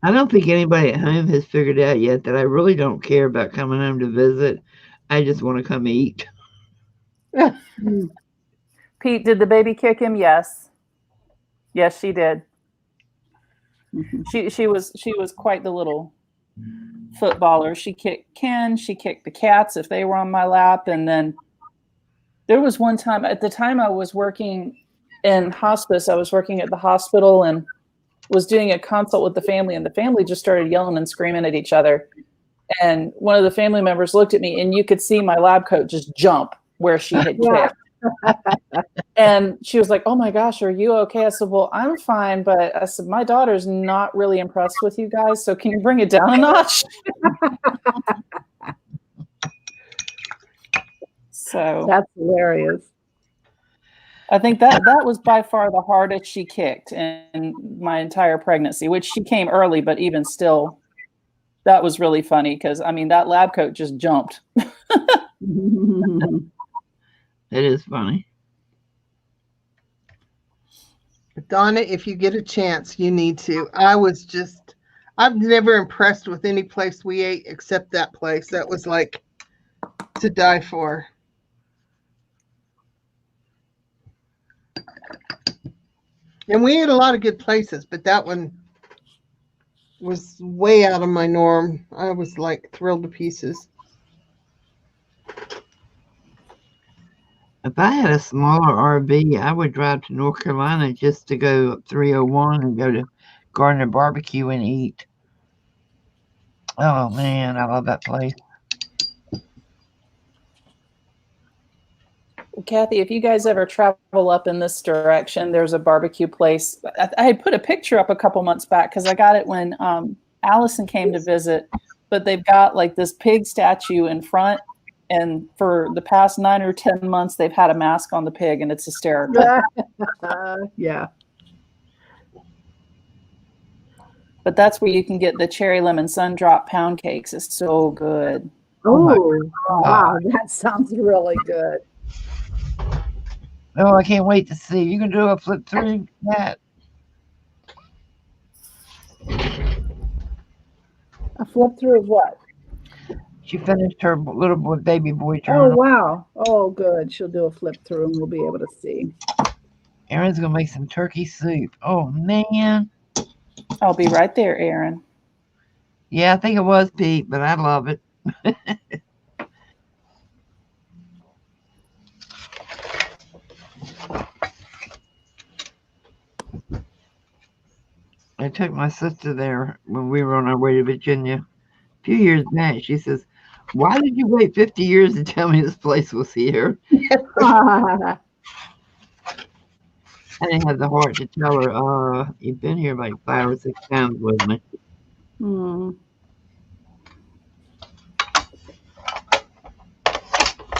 I don't think anybody at home has figured out yet that I really don't care about coming home to visit. I just want to come eat. Pete, did the baby kick him? Yes. Yes, she did. She was quite the little footballer. She kicked Ken, she kicked the cats if they were on my lap, and then there was one time at the time I was working in hospice. I was working at the hospital and was doing a consult with the family, and the family just started yelling and screaming at each other. And one of the family members looked at me, and you could see my lab coat just jump where she had kicked. And she was like, "Oh my gosh, are you okay?" I said, "Well, I'm fine, but I said, my daughter's not really impressed with you guys, so can you bring it down a notch?" So That's hilarious. I think that was by far the hardest she kicked in my entire pregnancy, which she came early, but even still, that was really funny because, I mean, that lab coat just jumped. It is funny. Donna, if you get a chance, you need to. I've never impressed with any place we ate except that place. That was like to die for. And we ate a lot of good places, but that one was way out of my norm. I was like thrilled to pieces. If I had a smaller RV, I would drive to North Carolina just to go up 301 and go to Gardner Barbecue and eat. Oh man, I love that place. Kathy, if you guys ever travel up in this direction, there's a barbecue place. I had put a picture up a couple months back because I got it when Allison came to visit, but they've got like this pig statue in front. And for the past 9 or 10 months, they've had a mask on the pig, and it's hysterical. Yeah. But that's where you can get the cherry lemon sun drop pound cakes. It's so good. Oh, wow. That sounds really good. Oh, I can't wait to see. You can do a flip through that. A flip through of what? She finished her little boy, baby boy Oh, journal. wow. Oh, good. She'll do a flip through and we'll be able to see. Erin's gonna make some turkey soup. Oh man. I'll be right there, Erin. Yeah, I think it was Pete, but I love it. I took my sister there when we were on our way to Virginia a few years back. She says, "Why did you wait 50 years to tell me this place was here?" I didn't have the heart to tell her, you've been here like 5 or 6 times with me.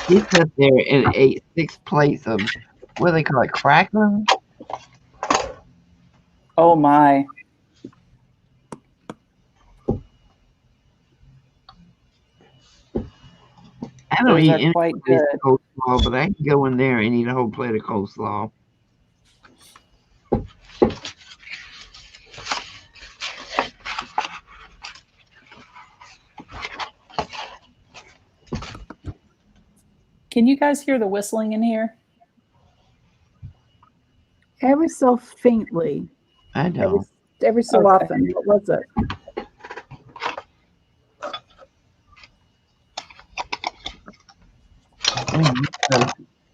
She sat there and ate 6 plates of, what do they call it, crackling? Oh, my. I don't Those eat are any quite place good. coleslaw, but I can go in there and eat a whole plate of coleslaw. Can you guys hear the whistling in here? Every so faintly. I don't. Every so Okay. often. What was it?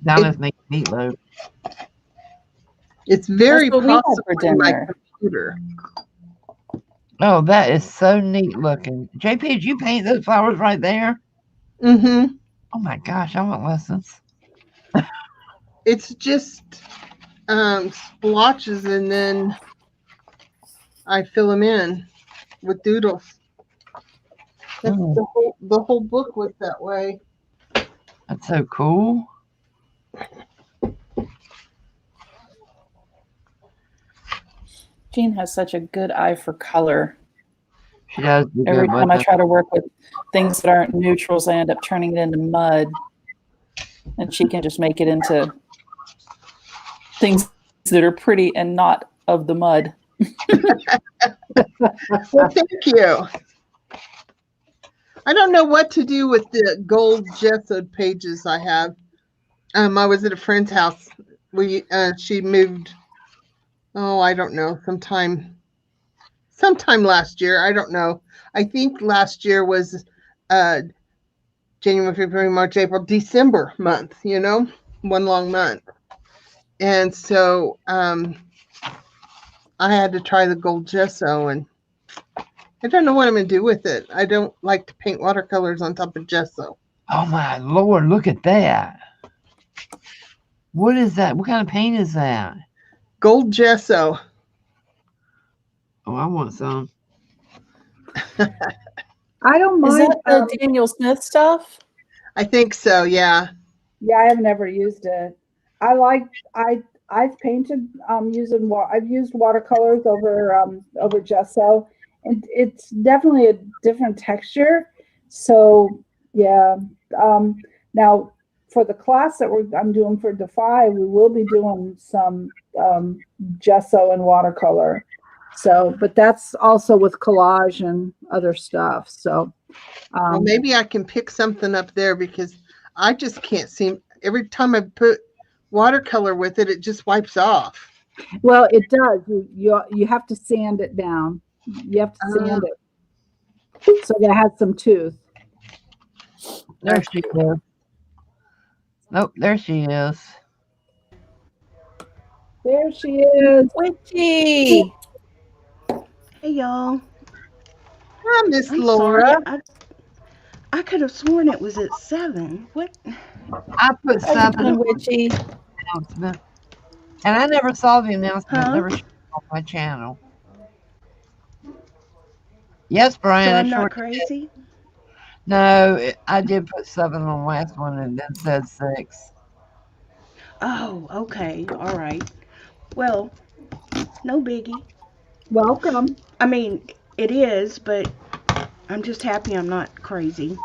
Donna's making meatloaf. It's very That's what we had possible for in my dinner. computer. Oh, that is so neat looking. JP, did you paint those flowers right there? Mm-hmm. Oh my gosh, I want lessons. It's just splotches, and then I fill them in with doodles. That's the whole book was that way. That's so cool. Jean has such a good eye for color. She does. Every time I try to work with things that aren't neutrals, I end up turning it into mud. and she can just make it into things that are pretty and not of the mud. Well, thank you. I don't know what to do with the gold gessoed pages I have. I was at a friend's house. She moved. Oh, I don't know. Sometime last year. I don't know. I think last year was January, February, March, April, December month. One long month. And so I had to try the gold gesso, and I don't know what I'm going to do with it. I don't like to paint watercolors on top of gesso. Oh my Lord, look at that. What is that? What kind of paint is that? Gold gesso. Oh, I want some. I don't Is mind. that the Daniel Smith stuff? I think so, yeah. Yeah, I have never used it. I've painted I've used watercolors over gesso, and it's definitely a different texture. So yeah. Now for the class that I'm doing for Defy, we will be doing some gesso and watercolor. So, but that's also with collage and other stuff. So Well, maybe I can pick something up there, because I just can't seem, every time I put watercolor with it, it just wipes off. well, it does. You have to sand it down. You have to sand it so that it has some tooth. There she is. Nope, there she is. There she is. Witchy! Hey y'all. Hi, Miss I'm Laura. sorry. I could have sworn it was at 7. What? I put How you something doing, on Witchy? the announcement, and I never saw the announcement. Huh? Never showed on my channel. Yes, Brian, So I I'm sure not did. crazy? No, I did put 7 on the last one and then said 6. Oh, okay. All right. Well, no biggie. Welcome. I mean, it is, but I'm just happy I'm not crazy.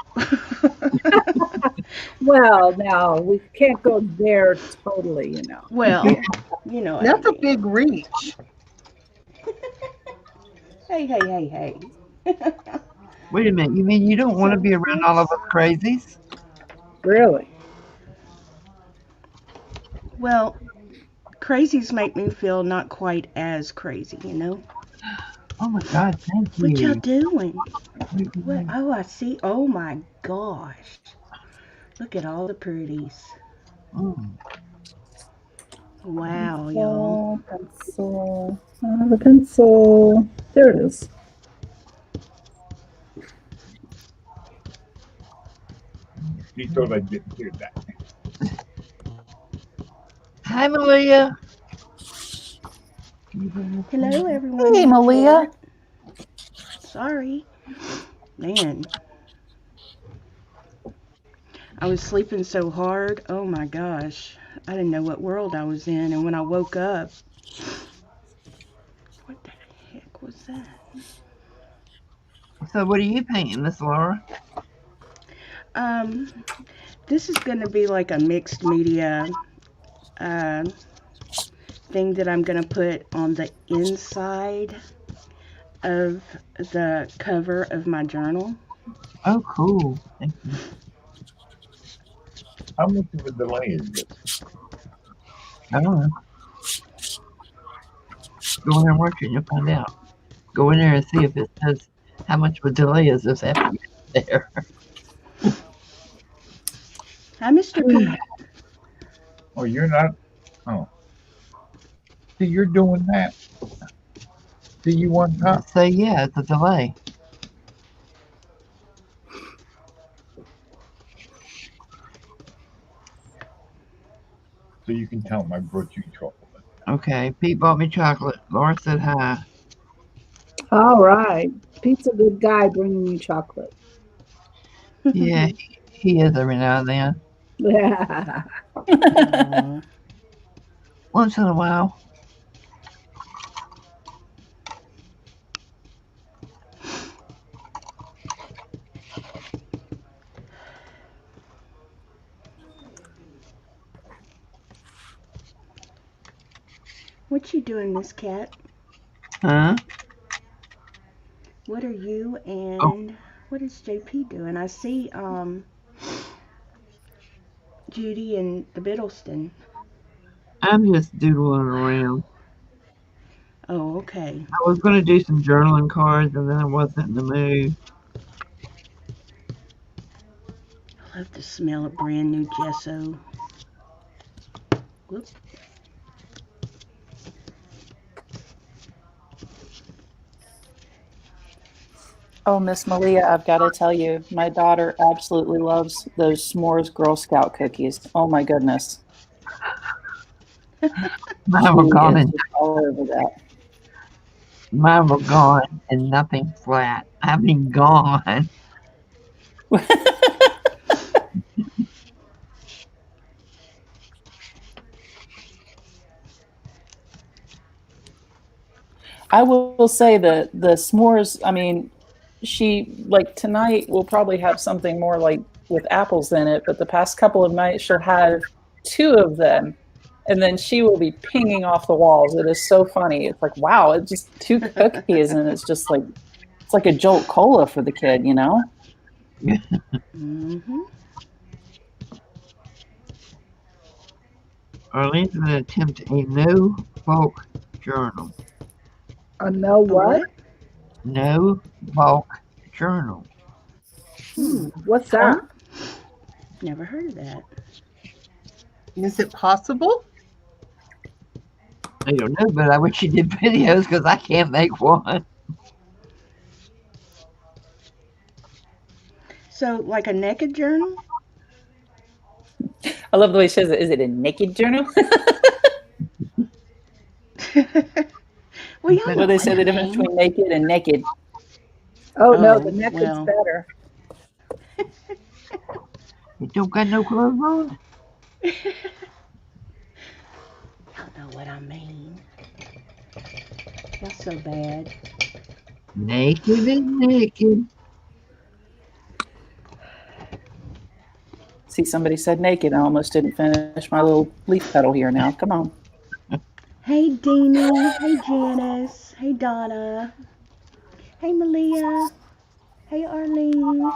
Well, now we can't go there totally. Well, you know what I That's a mean. big reach. Hey, hey, hey, hey. Wait a minute, you mean you don't want to So, be around all of us crazies? Really? well, crazies make me feel not quite as crazy. Oh my God, thank What y'all you. doing? What? Oh, I see. Oh my gosh. Look at all the pretties. Mm. Wow, y'all. Pencil. The pencil. There it is. He thought I didn't hear that. Hi, Malia. Hello, everyone Hey, in the Malia. chat. Sorry. Man, I was sleeping so hard. Oh my gosh. I didn't know what world I was in. And when I woke up, what the heck was that? So, what are you painting, Miss Laura? Um, this is going to be like a mixed media uh, thing that I'm going to put on the inside of the cover of my journal. Oh, cool. Thank you. How much of a delay is this? I don't know. Go in there and watch it and you'll find out. Go in there and see if it says how much of a delay is this after you get there. Hi, Mr. P. Oh, you're not. Oh, see, you're doing that. See, you want top. So, yeah, it's a delay. So you can tell him I brought you chocolate. Okay, Pete bought me chocolate. Laura said hi. All right. Pete's a good guy bringing you chocolate. Yeah, he is every now and then. Yeah. Aw. Once in a while. What you doing, Miss Cat? Huh? What are you Oh, and what is JP doing? I see Judy and the Biddleston. I'm just doodling around. Oh, okay. I was going to do some journaling cards, and then I wasn't in the mood. I love the smell of brand new gesso. Whoop. Oh, Miss Malia, I've got to tell you, my daughter absolutely loves those s'mores Girl Scout cookies. Oh my goodness. Mine were She gone is and just all over that. mine were gone and nothing flat. I mean, gone. I will say that the s'mores, I mean, she like tonight we'll probably have something more like with apples in it, but the past couple of nights she'll have two of them and then she will be pinging off the walls. It is so funny. It's like, wow, it's just two cookies and it's just like it's like a Jolt Cola for the kid, you know? Mm-hmm. Arlene's going to attempt a no bulk journal. A no A what? what? No bulk journal. What's Huh? that? Never heard of that. Is it possible? I don't know, but I wish you did videos because I can't make one. So, like a naked journal? I love the way she says it. Is it a naked journal? Well, y'all What know they what say I the difference mean. between naked and naked. Oh no, the Oh, naked's well. better. You don't got no clothes on? Y'all know what I mean. That's so bad. Naked is naked. See, somebody said naked. I almost didn't finish my little leaf petal here now. Come on. Hey, Deanie. Hey, Janice. Hey, Donna. Hey, Malia. Hey, Arlene.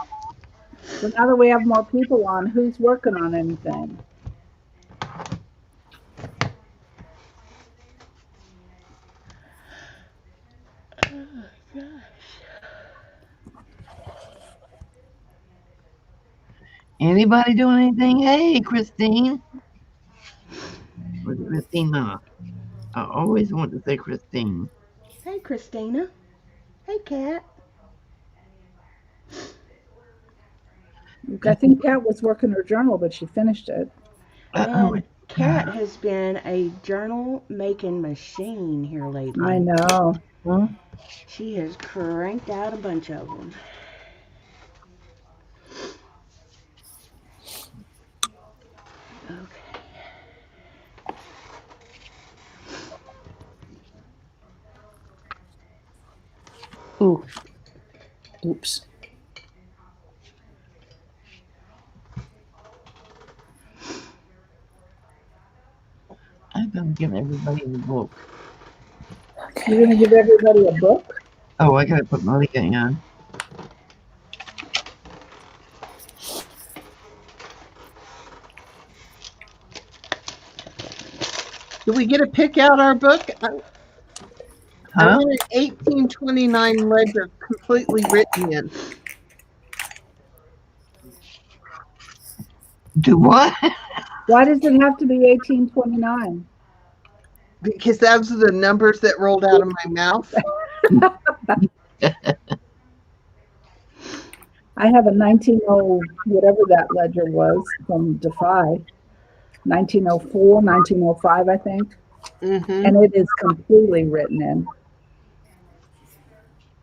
So now that we have more people on, who's working on anything? Oh, gosh. Anybody doing anything? Hey, Christine. Where's Christina? I always want to say Christine. Hey, Christina. Hey, Kat. I think Kat was working her journal, but she finished it. Man, Kat has been a journal making machine here lately. I know. Huh? She has cranked out a bunch of them. Okay. Ooh. Oops. I'm gonna give everybody the book. You're gonna give everybody a book? Oh, I gotta put Malika in. Do we get to pick out our book? I Huh? want an 1829 ledger completely written in. Do what? Why does it have to be 1829? Because those are the numbers that rolled out of my mouth. I have a 190 whatever that ledger was from Defy. 1904, 1905, I think. Mm-hmm. And it is completely written in.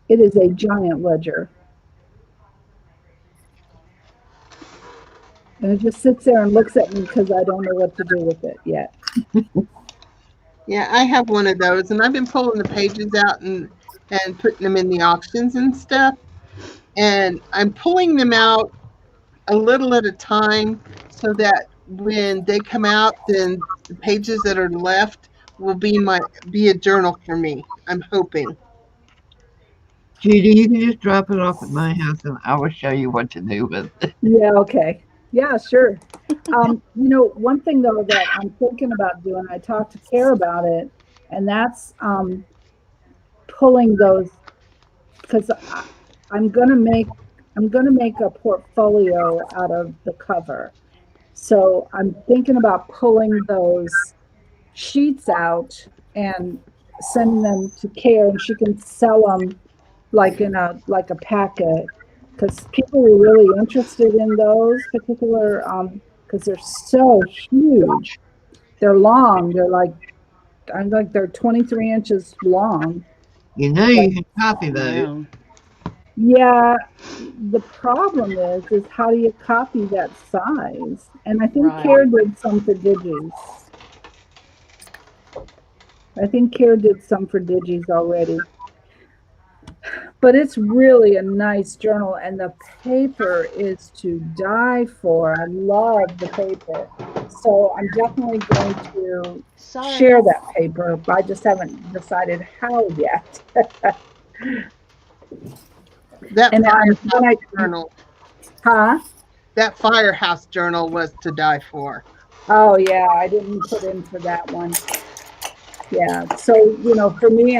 It is a giant ledger. And it just sits there and looks at me because I don't know what to do with it yet. Yeah, I have one of those, and I've been pulling the pages out and putting them in the auctions and stuff. And I'm pulling them out a little at a time so that when they come out, then the pages that are left will be a journal for me. I'm hoping. Judy, you can just drop it off at my house and I will show you what to do with it. Yeah, okay. Yeah, sure. One thing though that I'm thinking about doing, I talked to Care about it, and that's pulling those, because I'm gonna make a portfolio out of the cover. So I'm thinking about pulling those sheets out and sending them to Care, and she can sell them like in a packet, because people were really interested in those particular, because they're so huge. They're long. They're 23 inches long. You know you can copy those. Wow. Yeah, the problem is how do you copy that size? And I think Right. Care did some for Digis. I think Care did some for Digis already. But it's really a nice journal, and the paper is to die for. I love the paper. So I'm definitely going to share that paper, but I just haven't decided how yet. That And Firehouse journal. Huh? That Firehouse journal was to die for. Oh yeah, I didn't put in for that one. Yeah, so for me,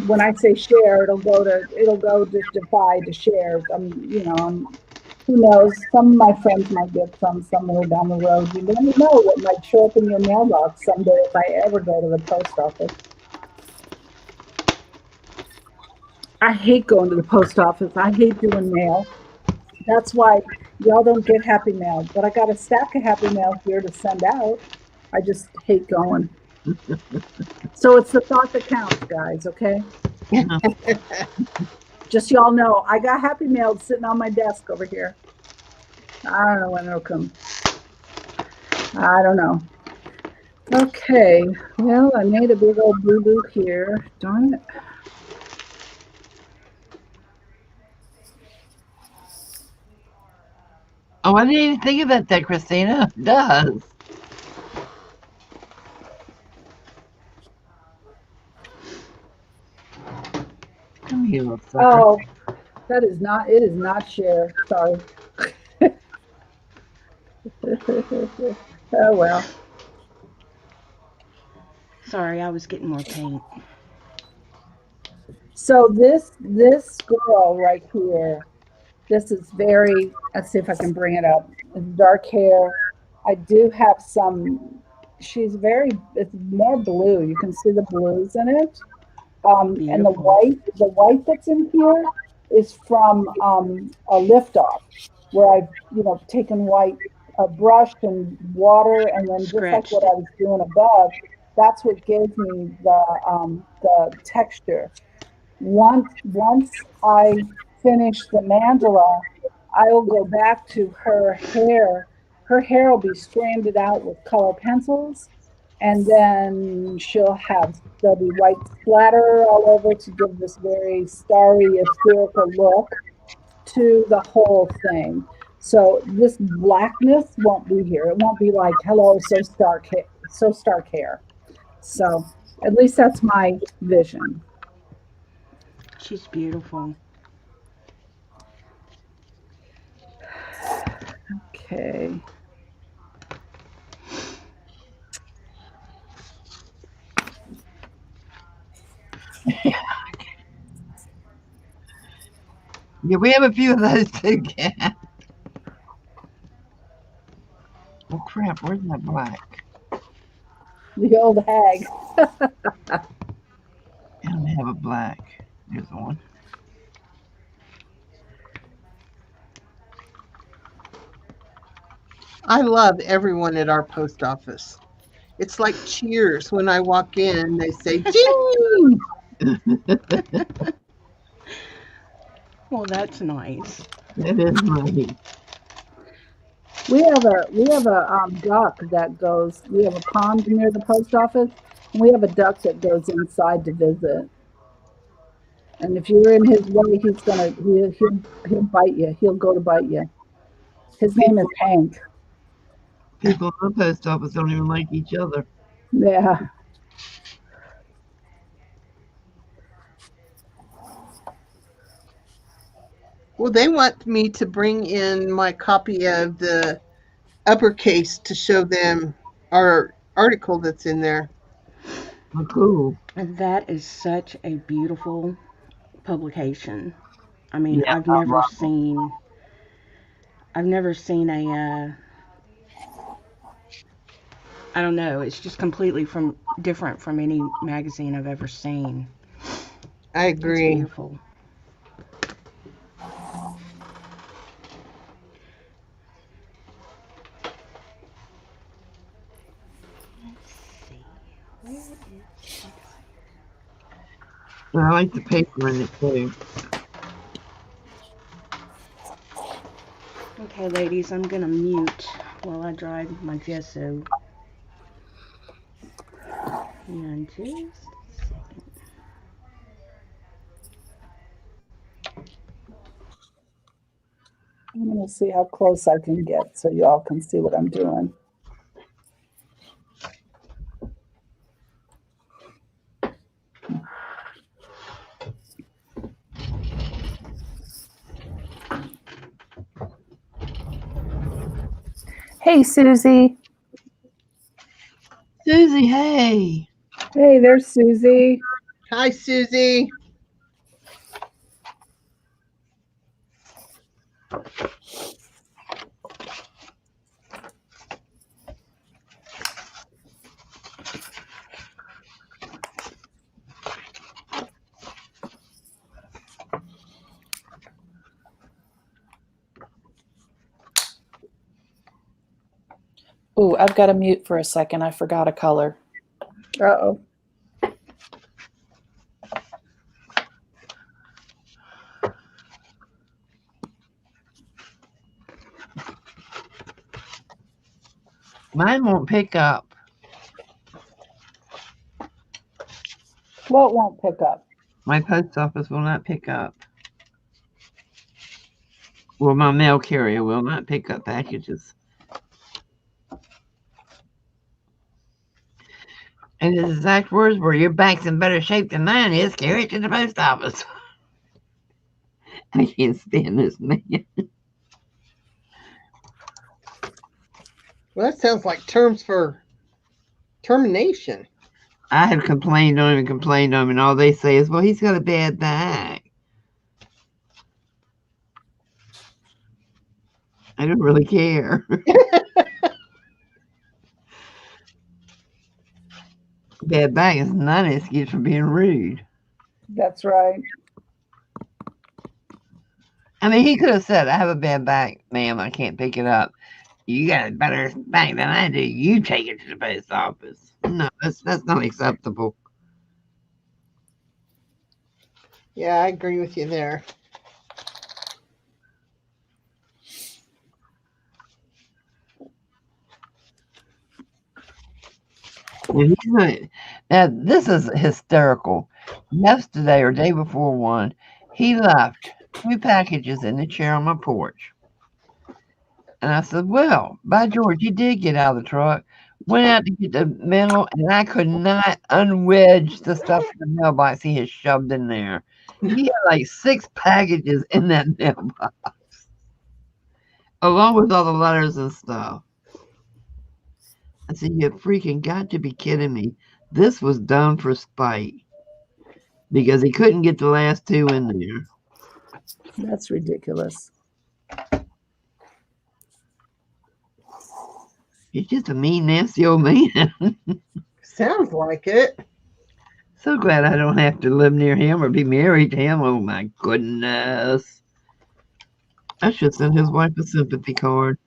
when I say share, it'll go to defy to share. Who knows? Some of my friends might get some somewhere down the road. You never know what might show up in your mailbox someday if I ever go to the post office. I hate going to the post office. I hate doing mail. That's why y'all don't get Happy Mail. But I got a stack of Happy Mail here to send out. I just hate going. So it's the thought that counts, guys, okay? Just y'all know, I got Happy Mail sitting on my desk over here. I don't know when it'll come. I don't know. Okay, well, I made a big old boo-boo here. Darn it. Oh, I didn't even think about that, Christina. It does. Come here, little sucker. Oh, it is not share. Sorry. Oh, well. Sorry, I was getting more paint. So this girl right here, this is very, let's see if I can bring it up. It's dark hair. I do have some, it's more blue. You can see the blues in it. And the white that's in here is from a lift off, where I've taken a brush and water, and then just like what I was doing above, that's what gives me the texture. Once I finish the mandala, I will go back to her hair. Her hair will be stranded out with color pencils, and then there'll be white splatter all over to give this very starry, spherical look to the whole thing. So this blackness won't be here. It won't be like, hello, so stark hair. So at least that's my vision. She's beautiful. Okay. Yeah, we have a few of those too, Cat. Oh crap, where's my black? The old hag. I don't have a black. There's one. I love everyone at our post office. It's like Cheers when I walk in. They say, Jean! Well, that's nice. That is nice. We have a duck that goes. We have a pond near the post office, and we have a duck that goes inside to visit. And if you're in his way, he'll bite you. He'll go to bite you. His name is Hank. People in the post office don't even like each other. Yeah. Well, they want me to bring in my copy of the uppercase to show them our article that's in there. Oh, cool. And that is such a beautiful publication. I mean, Yeah, I love I've never seen a, I don't know, it's just completely different from any magazine I've ever seen. I It's agree. beautiful. Let's see. Where is my I like the paper in it too. Okay, ladies, I'm gonna mute while I dry my gesso. Hang on just a second. I'm going to see how close I can get so you all can see what I'm doing. Hey, Susie. Susie, hey. Hey, there's Susie. Hi, Susie. Ooh, I've got to mute for a second. I forgot a color. Uh-oh. Mine won't pick up. What won't pick up? My post office will not pick up. Well, my mail carrier will not pick up packages. And his exact words were, "Your bank's in better shape than mine is. Carry it to the post office." I can't stand this man. Well, that sounds like terms for termination. I have complained on him and complained on him, and all they say is, "Well, he's got a bad back." I don't really care. Bad back is not an excuse for being rude. That's right. I mean, he could have said, "I have a bad back, ma'am. I can't pick it up. You got a better back than I do. You take it to the post office." No, that's not acceptable. Yeah, I agree with you there. And he's not, now, this is hysterical. Yesterday or day before one, he left 2 packages in the chair on my porch. And I said, "Well, by George, he did get out of the truck, went out to get the mail, and I could not unwedge the stuff from the mailbox he had shoved in there." He had like 6 packages in that mailbox, along with all the letters and stuff. I said, "You freaking got to be kidding me. This was done for spite." Because he couldn't get the last 2 in there. That's ridiculous. He's just a mean, nasty old man. Sounds like it. So glad I don't have to live near him or be married to him. Oh my goodness. I should send his wife a sympathy card.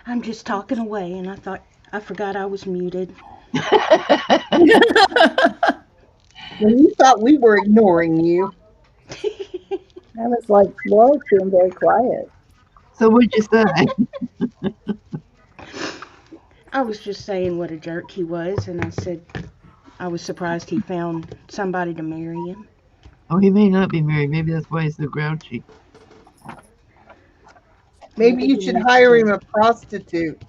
I'm just talking away, and I forgot I was muted. When you thought we were ignoring you. I was like, Laura's being very quiet. So what'd you say? I was just saying what a jerk he was, and I said I was surprised he found somebody to marry him. Oh, he may not be married. Maybe that's why he's so grouchy. Maybe you should hire him a prostitute.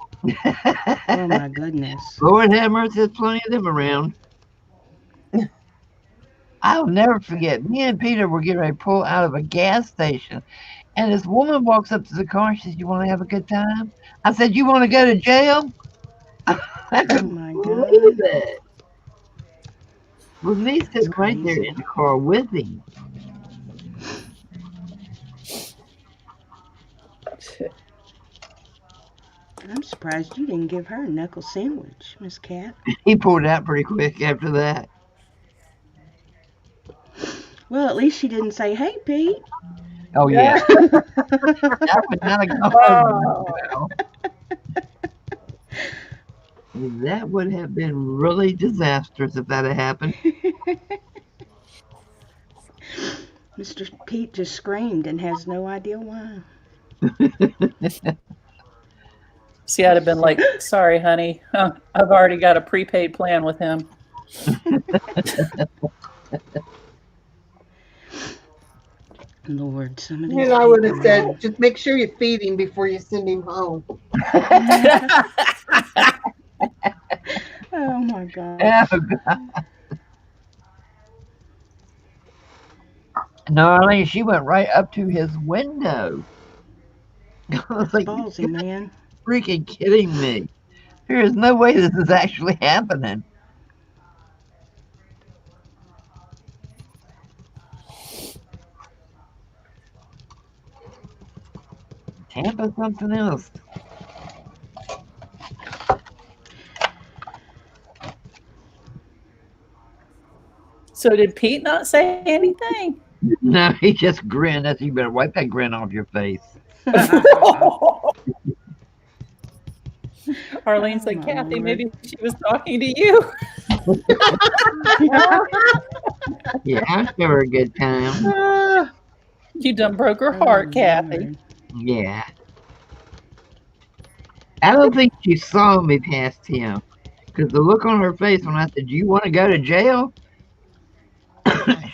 Oh my goodness. Lord have mercy, there's plenty of them around. I'll never forget, me and Peter were getting ready to pull out of a gas station, and this woman walks up to the car and she says, "You want to have a good time?" I said, "You want to go to jail?" I Oh couldn't my believe God. it. With me sitting right there crazy. in the car with him. I'm surprised you didn't give her a knuckle sandwich, Miss Cat. He pulled out pretty quick after that. Well, at least she didn't say, "Hey, Pete." Oh, yeah. That would not have gone over Oh, well. That would have been really disastrous if that had happened. Mr. Pete just screamed and has no idea why. See, I'd have been like, sorry, honey. I've already got a prepaid plan with him. Lord, some of these And I would have people, said, man. just make sure you feed him before you send him home. Oh my God. Oh, God. No, Arlene, she went right up to his window. I was That's like, ballsy, man. freaking kidding me. There is no way this is actually happening. Tampa something else. So did Pete not say anything? No, he just grinned. That's you better wipe that grin off your face. Arlene Oh, said, my Kathy, Lord. maybe she was talking to you. Yeah, I gave her a good time. Ah, You done broke her Oh, heart, Kathy. Lord. Yeah. I don't think she saw me past him. Because the look on her face when I said, "Do you want to go to jail?"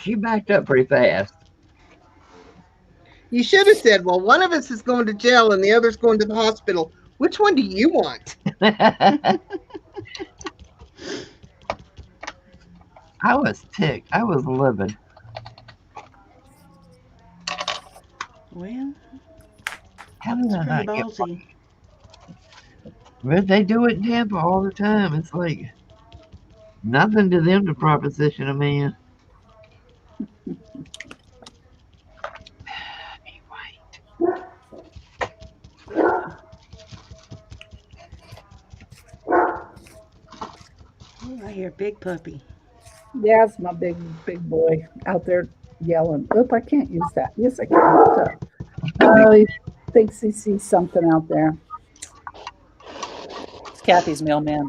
She backed up pretty fast. you should have said, well, one of us is going to jail and the other's going to the hospital. Which one do you want? I was ticked. I was livid. Well, How did it's I pretty not get ballsy. But they do it in Tampa all the time. It's like nothing to them to proposition a man. Be white. Oh, I hear Big Puppy. yeah, it's my big boy out there yelling. Oop, I can't use that. Yes, I can. Oh, he thinks he sees something out there. It's Kathy's mailman.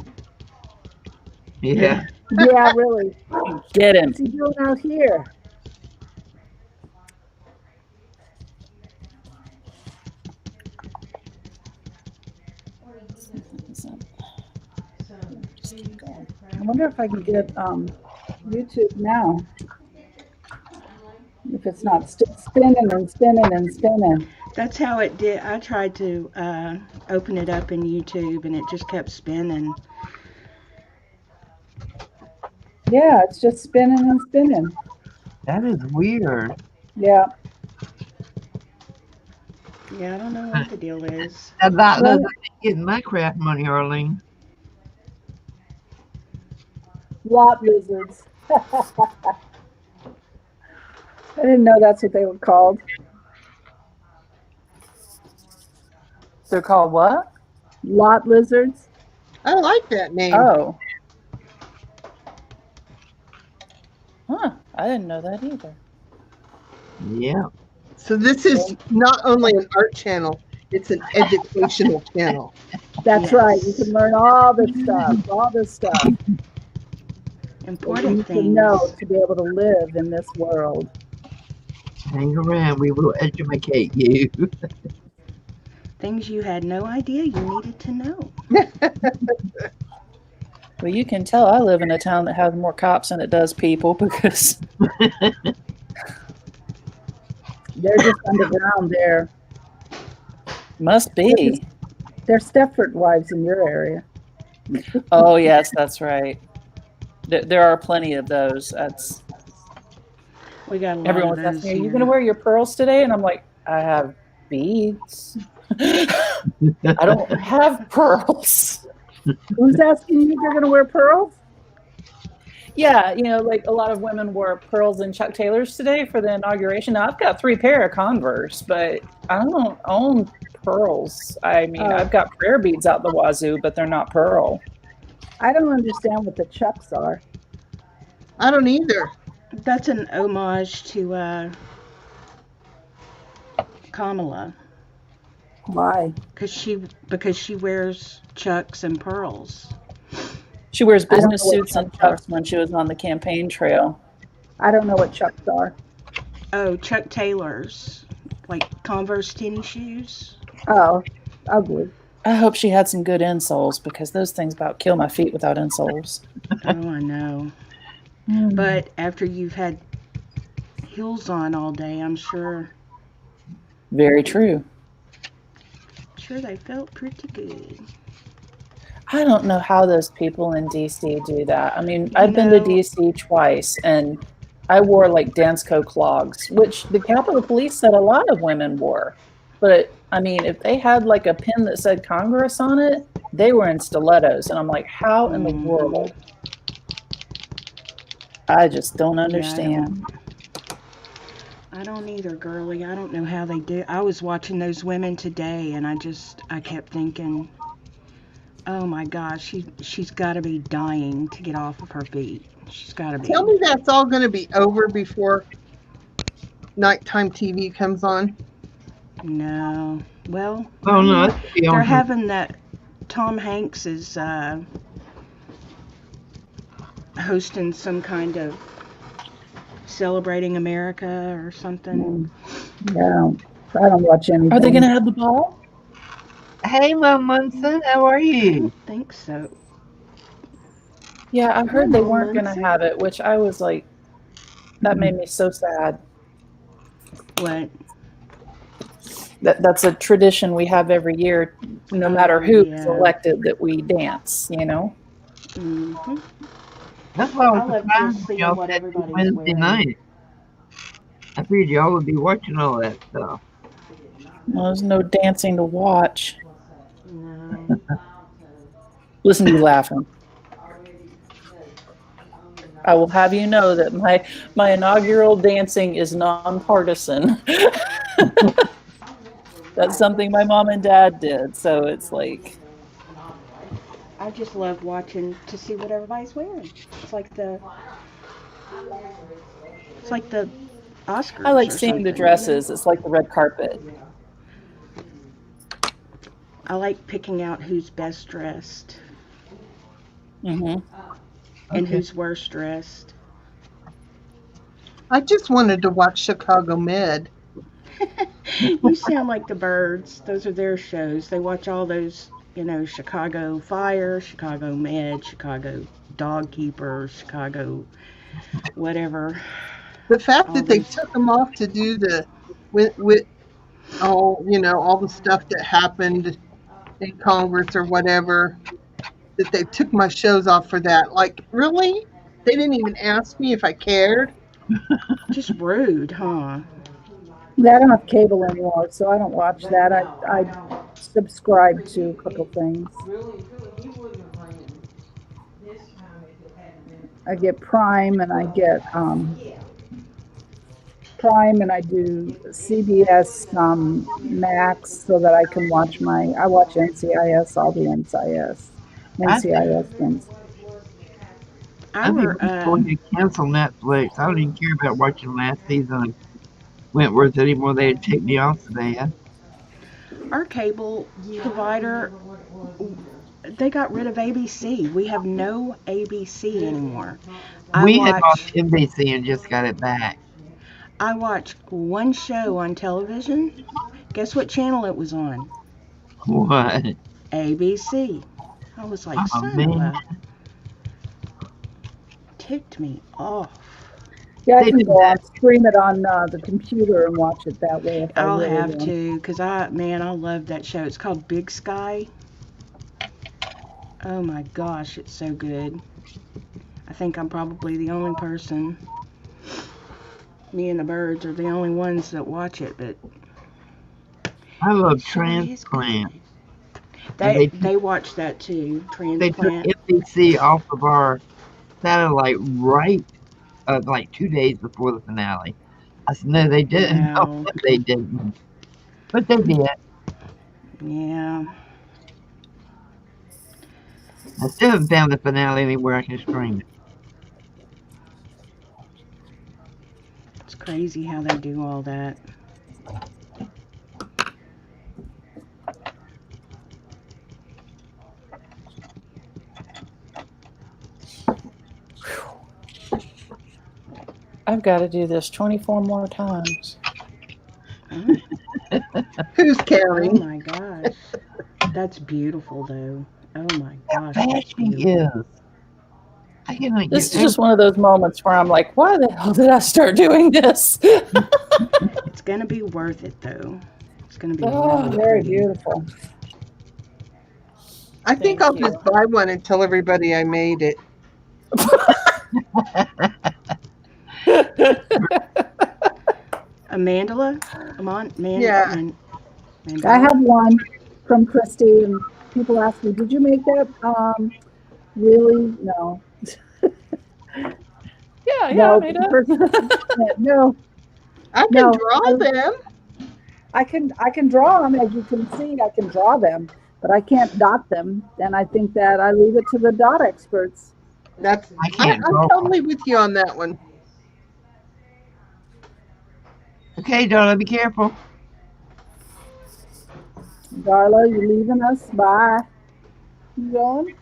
Yeah. Yeah, really. Get him. What's he doing out here? I wonder if I can get YouTube now. If it's not spinning and spinning and spinning. That's how it did. I tried to open it up in YouTube and it just kept spinning. Yeah, it's just spinning and spinning. That is weird. Yeah. Yeah, I don't know what the deal is. I'm not Well, getting my crap money, Arlene. lot lizards. I didn't know that's what they were called. They're called what? Lot lizards. I like that name. Oh. Huh. I didn't know that either. Yeah. So this is not only an art channel, it's an educational channel. That's Yes. right. You can learn all this stuff that you Important need to things. know to be able to live in this world. Hang around. We will educate you. Things you had no idea you needed to know. Well, you can tell I live in a town that has more cops than it does people because They're just underground there. Must be. They're Stepford wives in your area. Oh, yes, that's right. There are plenty of those. That's We got a lot everyone of was those asking me, "Are you here. going to wear your pearls today?" And I'm like, "I have beads. I don't have pearls." Who's asking you if you're going to wear pearls? Yeah, like a lot of women wore pearls and Chuck Taylors today for the inauguration. Now, I've got 3 pair of Converse, but I don't own pearls. I mean, Oh. I've got prayer beads out the wazoo, but they're not pearl. I don't understand what the Chucks are. I don't either. That's an homage to Kamala Why? because she wears Chucks and pearls. She wears I don't business know what suits and Chucks are. Chucks when she was on the campaign trail. I don't know what Chucks are. Oh, Chuck Taylors, like Converse tennis shoes. Oh, ugly. I hope she had some good insoles because those things about kill my feet without insoles. Oh, I know. But after you've had heels on all day, I'm sure Very true. they felt pretty good. I don't know how those people in DC do that. I mean, I've been to DC twice and I wore like Dansko clogs, which the Capitol Police said a lot of women wore. But I mean, if they had like a pin that said Congress on it, they were in stilettos. And I'm like, how in the world? I just don't understand. I don't either, girlie. I don't know how they do. I was watching those women today and I kept thinking, oh my gosh, she's got to be dying to get off of her feet. She's got to be. Tell me that's all going to be over before nighttime TV comes on. No. Well, Oh no, they're having that. Tom Hanks is hosting some kind of celebrating America or something. Yeah, I don't watch anything. Are they going to have the ball? Hey, Mom Munson, how are I you? don't think so. Yeah, I heard they weren't going to have it, which I was like, that made me so sad. What? That's a tradition we have every year, no matter who's elected, that we dance, Mm-hmm. That's why I I was love surprised just when seeing y'all what said everybody's Wednesday wearing. night. I figured y'all would be watching all that stuff. Well, there's no dancing to watch. No. Listen to you laughing. I will have you know that my inaugural dancing is nonpartisan. That's something my mom and dad did, so it's like. I just love watching to see what everybody's wearing. It's like the Oscars. I like or seeing the something. dresses. It's like the red carpet. I like picking out who's best dressed Mm-hmm. and who's worst dressed. I just wanted to watch Chicago Med. You sound like the Birds. Those are their shows. They watch all those, Chicago Fire, Chicago Med, Chicago Dog Keeper, Chicago whatever. The fact All that they those- took them off to do the with all the stuff that happened in Congress or whatever, that they took my shows off for that. Like, really? They didn't even ask me if I cared. Just rude, huh? I don't have cable anymore, so I don't watch that. I subscribe to a couple things. I get Prime and I get Prime and I do CBS Max so that I can watch I watch NCIS, all the NCIS things. I think we're going to cancel Netflix. I don't even care about watching last season of Wentworth anymore. They'd take me off today. Our cable provider, they got rid of ABC. We have no ABC anymore. We had lost NBC and just got it back. I watched one show on television. Guess what channel it was on? What? ABC. I was like, Oh, man. ticked me off. Yeah, I They can do go on, that. stream it on the computer and watch it that way if I I'll really have want. to, because I love that show. It's called Big Sky. Oh my gosh, it's so good. I think I'm probably the only person. Me and the birds are the only ones that watch it, but I it love sure is Transplant. good. And They watch that too, they took Transplant. NBC off of our satellite right like 2 days before the finale. I said, no, they didn't. No, Wow. they didn't. But they did. Yeah. I still haven't found the finale anywhere I can stream it. It's crazy how they do all that. I've got to do this 24 more times. Oh, Who's oh counting? my gosh. That's beautiful though. Oh my gosh, that's Fast she beautiful. is. I cannot This get is over. just one of those moments where I'm like, why the hell did I start doing this? It's gonna be worth it though. It's gonna be Oh, really Very pretty. beautiful. I think thank I'll you. just buy one and tell everybody I made it. A mandala? Yeah. I Mandala? have one from Kristie, and people ask me, "Did you make that?" Really? No, yeah, I no. made The person, it. no, I can no. draw them. I can draw them, as you can see. I can draw them, but I can't dot them. And I think that I leave it to the dot experts. I can't I'm draw. totally with you on that one. Okay, Darla, be careful. Darla, you leaving us? Bye. You going?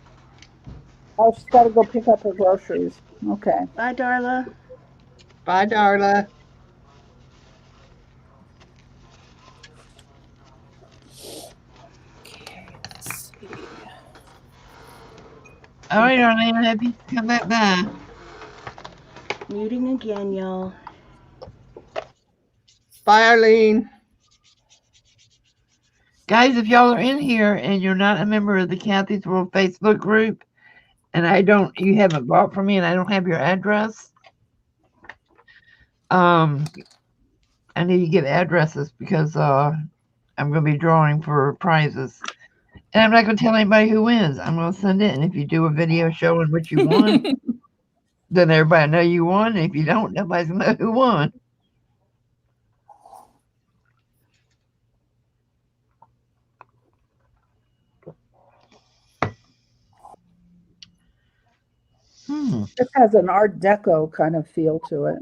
Oh, she's got to go pick up her groceries. Okay. Bye, Darla. Bye, Darla. Okay, let's see. All right, Darlene, I have you come back by. Muting again, y'all. Bye, Arlene. Guys, if y'all are in here and you're not a member of the Kathy's World Facebook group, and you haven't bought from me, and I don't have your address, I need to get addresses because I'm going to be drawing for prizes. And I'm not going to tell anybody who wins. I'm going to send it, and if you do a video showing what you won, then everybody know you won. And if you don't, nobody's going to know who won. This has an Art Deco kind of feel to it.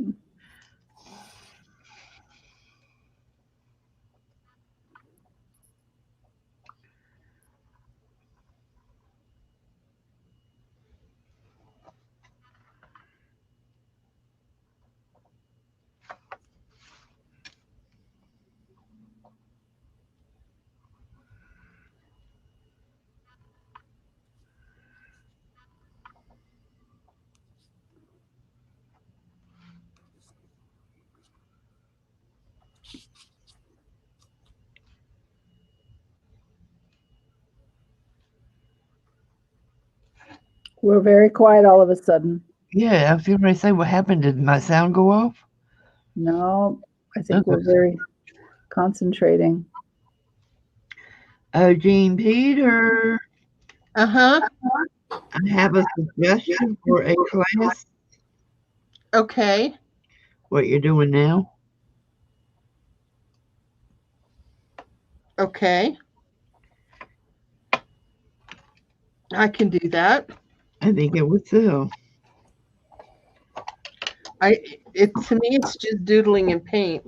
We're very quiet all of a sudden. Yeah, I was going to say, what happened? Did my sound go off? No, I think Okay. we're very concentrating. Oh, Jean Peter, Uh-huh. I have a suggestion for a class. Okay. What you're doing now? Okay. I can do that. I think it would sell. To me it's just doodling in paint.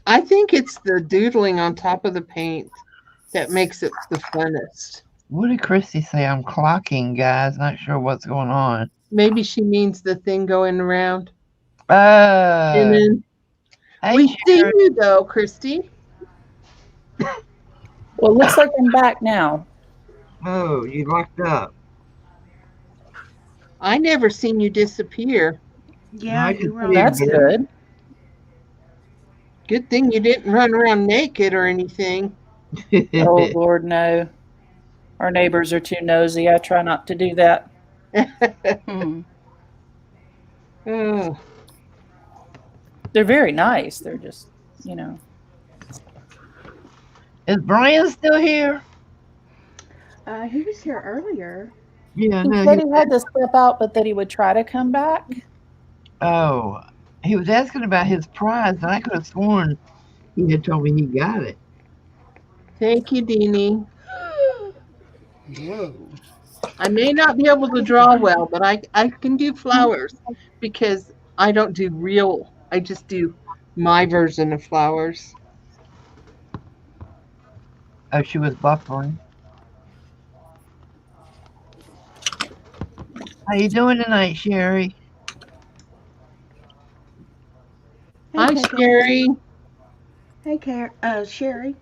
I think it's the doodling on top of the paint that makes it the funnest. What did Kristie say? I'm clocking, guys. Not sure what's going on. Maybe she means the thing going around. Oh, And then hey, we see Sharon. you though, Kristie. Well, it looks like I'm back now. Oh, you locked up. I never seen you disappear. Yeah, I you can were see on you That's again. good. Good thing you didn't run around naked or anything. Oh, Lord, no. Our neighbors are too nosy. I try not to do that. Hmm. Oh, They're very nice. They're just, you know. Is Brian still here? He was here earlier. Yeah, He no. said he had to step out, but that he would try to come back. Oh, he was asking about his prize, and I could have sworn he had told me he got it. thank you, Deanie. Whoa. I may not be able to draw well, but I can do flowers because I don't do real. I just do my version of flowers. Oh, she was buffering. How you doing tonight, Sherry? Hey, Hi, KK. Sherry. Hey, Sherry.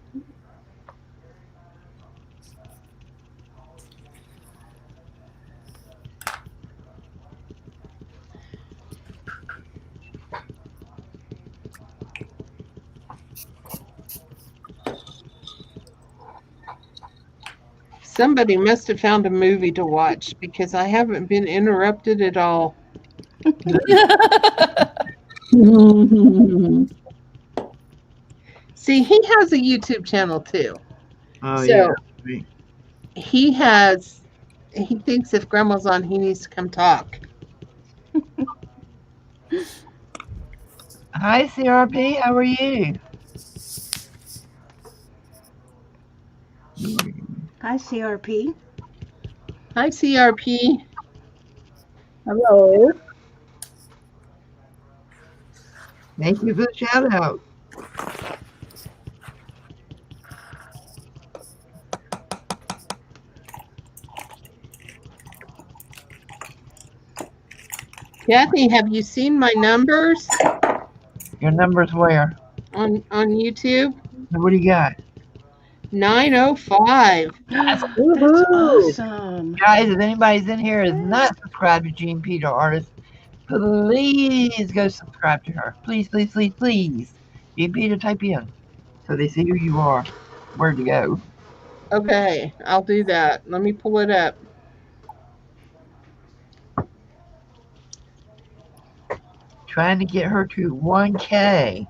Somebody must have found a movie to watch because I haven't been interrupted at all. See, he has a YouTube channel too. Oh, yeah. So he thinks if Grandma's on, he needs to come talk. Hi, CRP. How are you? Hi, CRP. Hi, CRP. Hello. Thank you for the shout out. Kathy, have you seen my numbers Your number's where? on YouTube? What do you got? 905. That's Woohoo. awesome. Guys, if anybody's in here is not subscribed to Jean Peter Artist, please go subscribe to her. Please, please, please, please. Jean Peter, type in so they see who you are. Where to go? Okay, I'll do that. Let me pull it up. Trying to get her to 1K.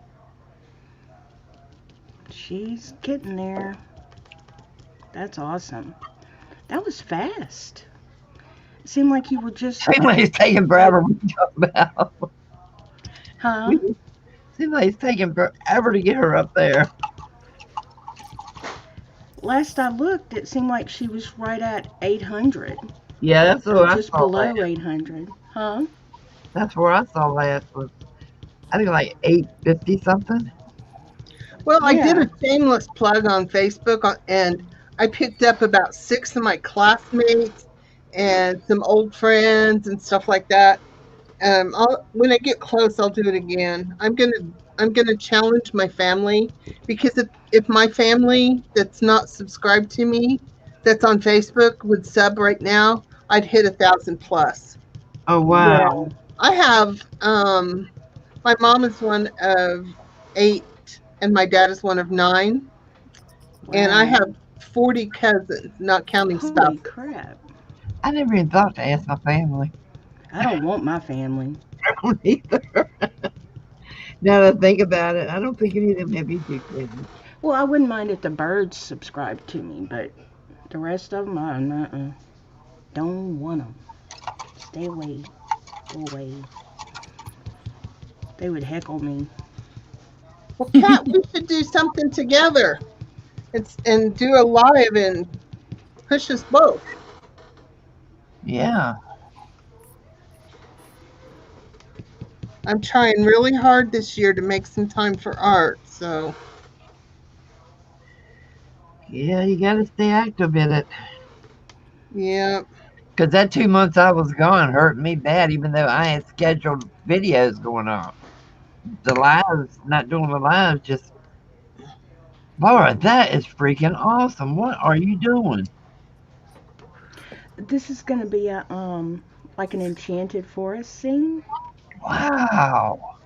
She's getting there. That's awesome. That was fast. It seemed like you were just. Seems like it's taking forever. What you talking about? Huh? Seems like it's taking forever to get her up there. Last I looked, it seemed like she was right at 800. Yeah, that's what Or I just saw below last. 800. Huh? That's where I saw last was I think like 850 something. Well, I did Yeah. a shameless plug on Facebook, and I picked up about 6 of my classmates and some old friends and stuff like that. When I get close, I'll do it again. I'm gonna challenge my family because if my family that's not subscribed to me, that's on Facebook, would sub right now, I'd hit 1,000 plus. Oh wow. Wow. I have my mom is one of 8 and my dad is one of 9, and I Wow. have 40 cousins, not counting Holy spouses. crap. I never even thought to ask my family. I don't want my family. I don't either. Now that I think about it, I don't think any of them have YouTube channels. Well, I wouldn't mind if the birds subscribed to me, but the rest of them, don't want them. Stay away. Go away. They would heckle me. Well, Kat, we should do something together. And do a live and push us both. Yeah. I'm trying really hard this year to make some time for art. So Yeah, you gotta stay active in it. Yeah. Because that 2 months I was gone hurt me bad, even though I had scheduled videos going on. The lives, not doing the lives, just, Laura, that is freaking awesome. What are you doing? This is gonna be a like an enchanted forest scene. Wow.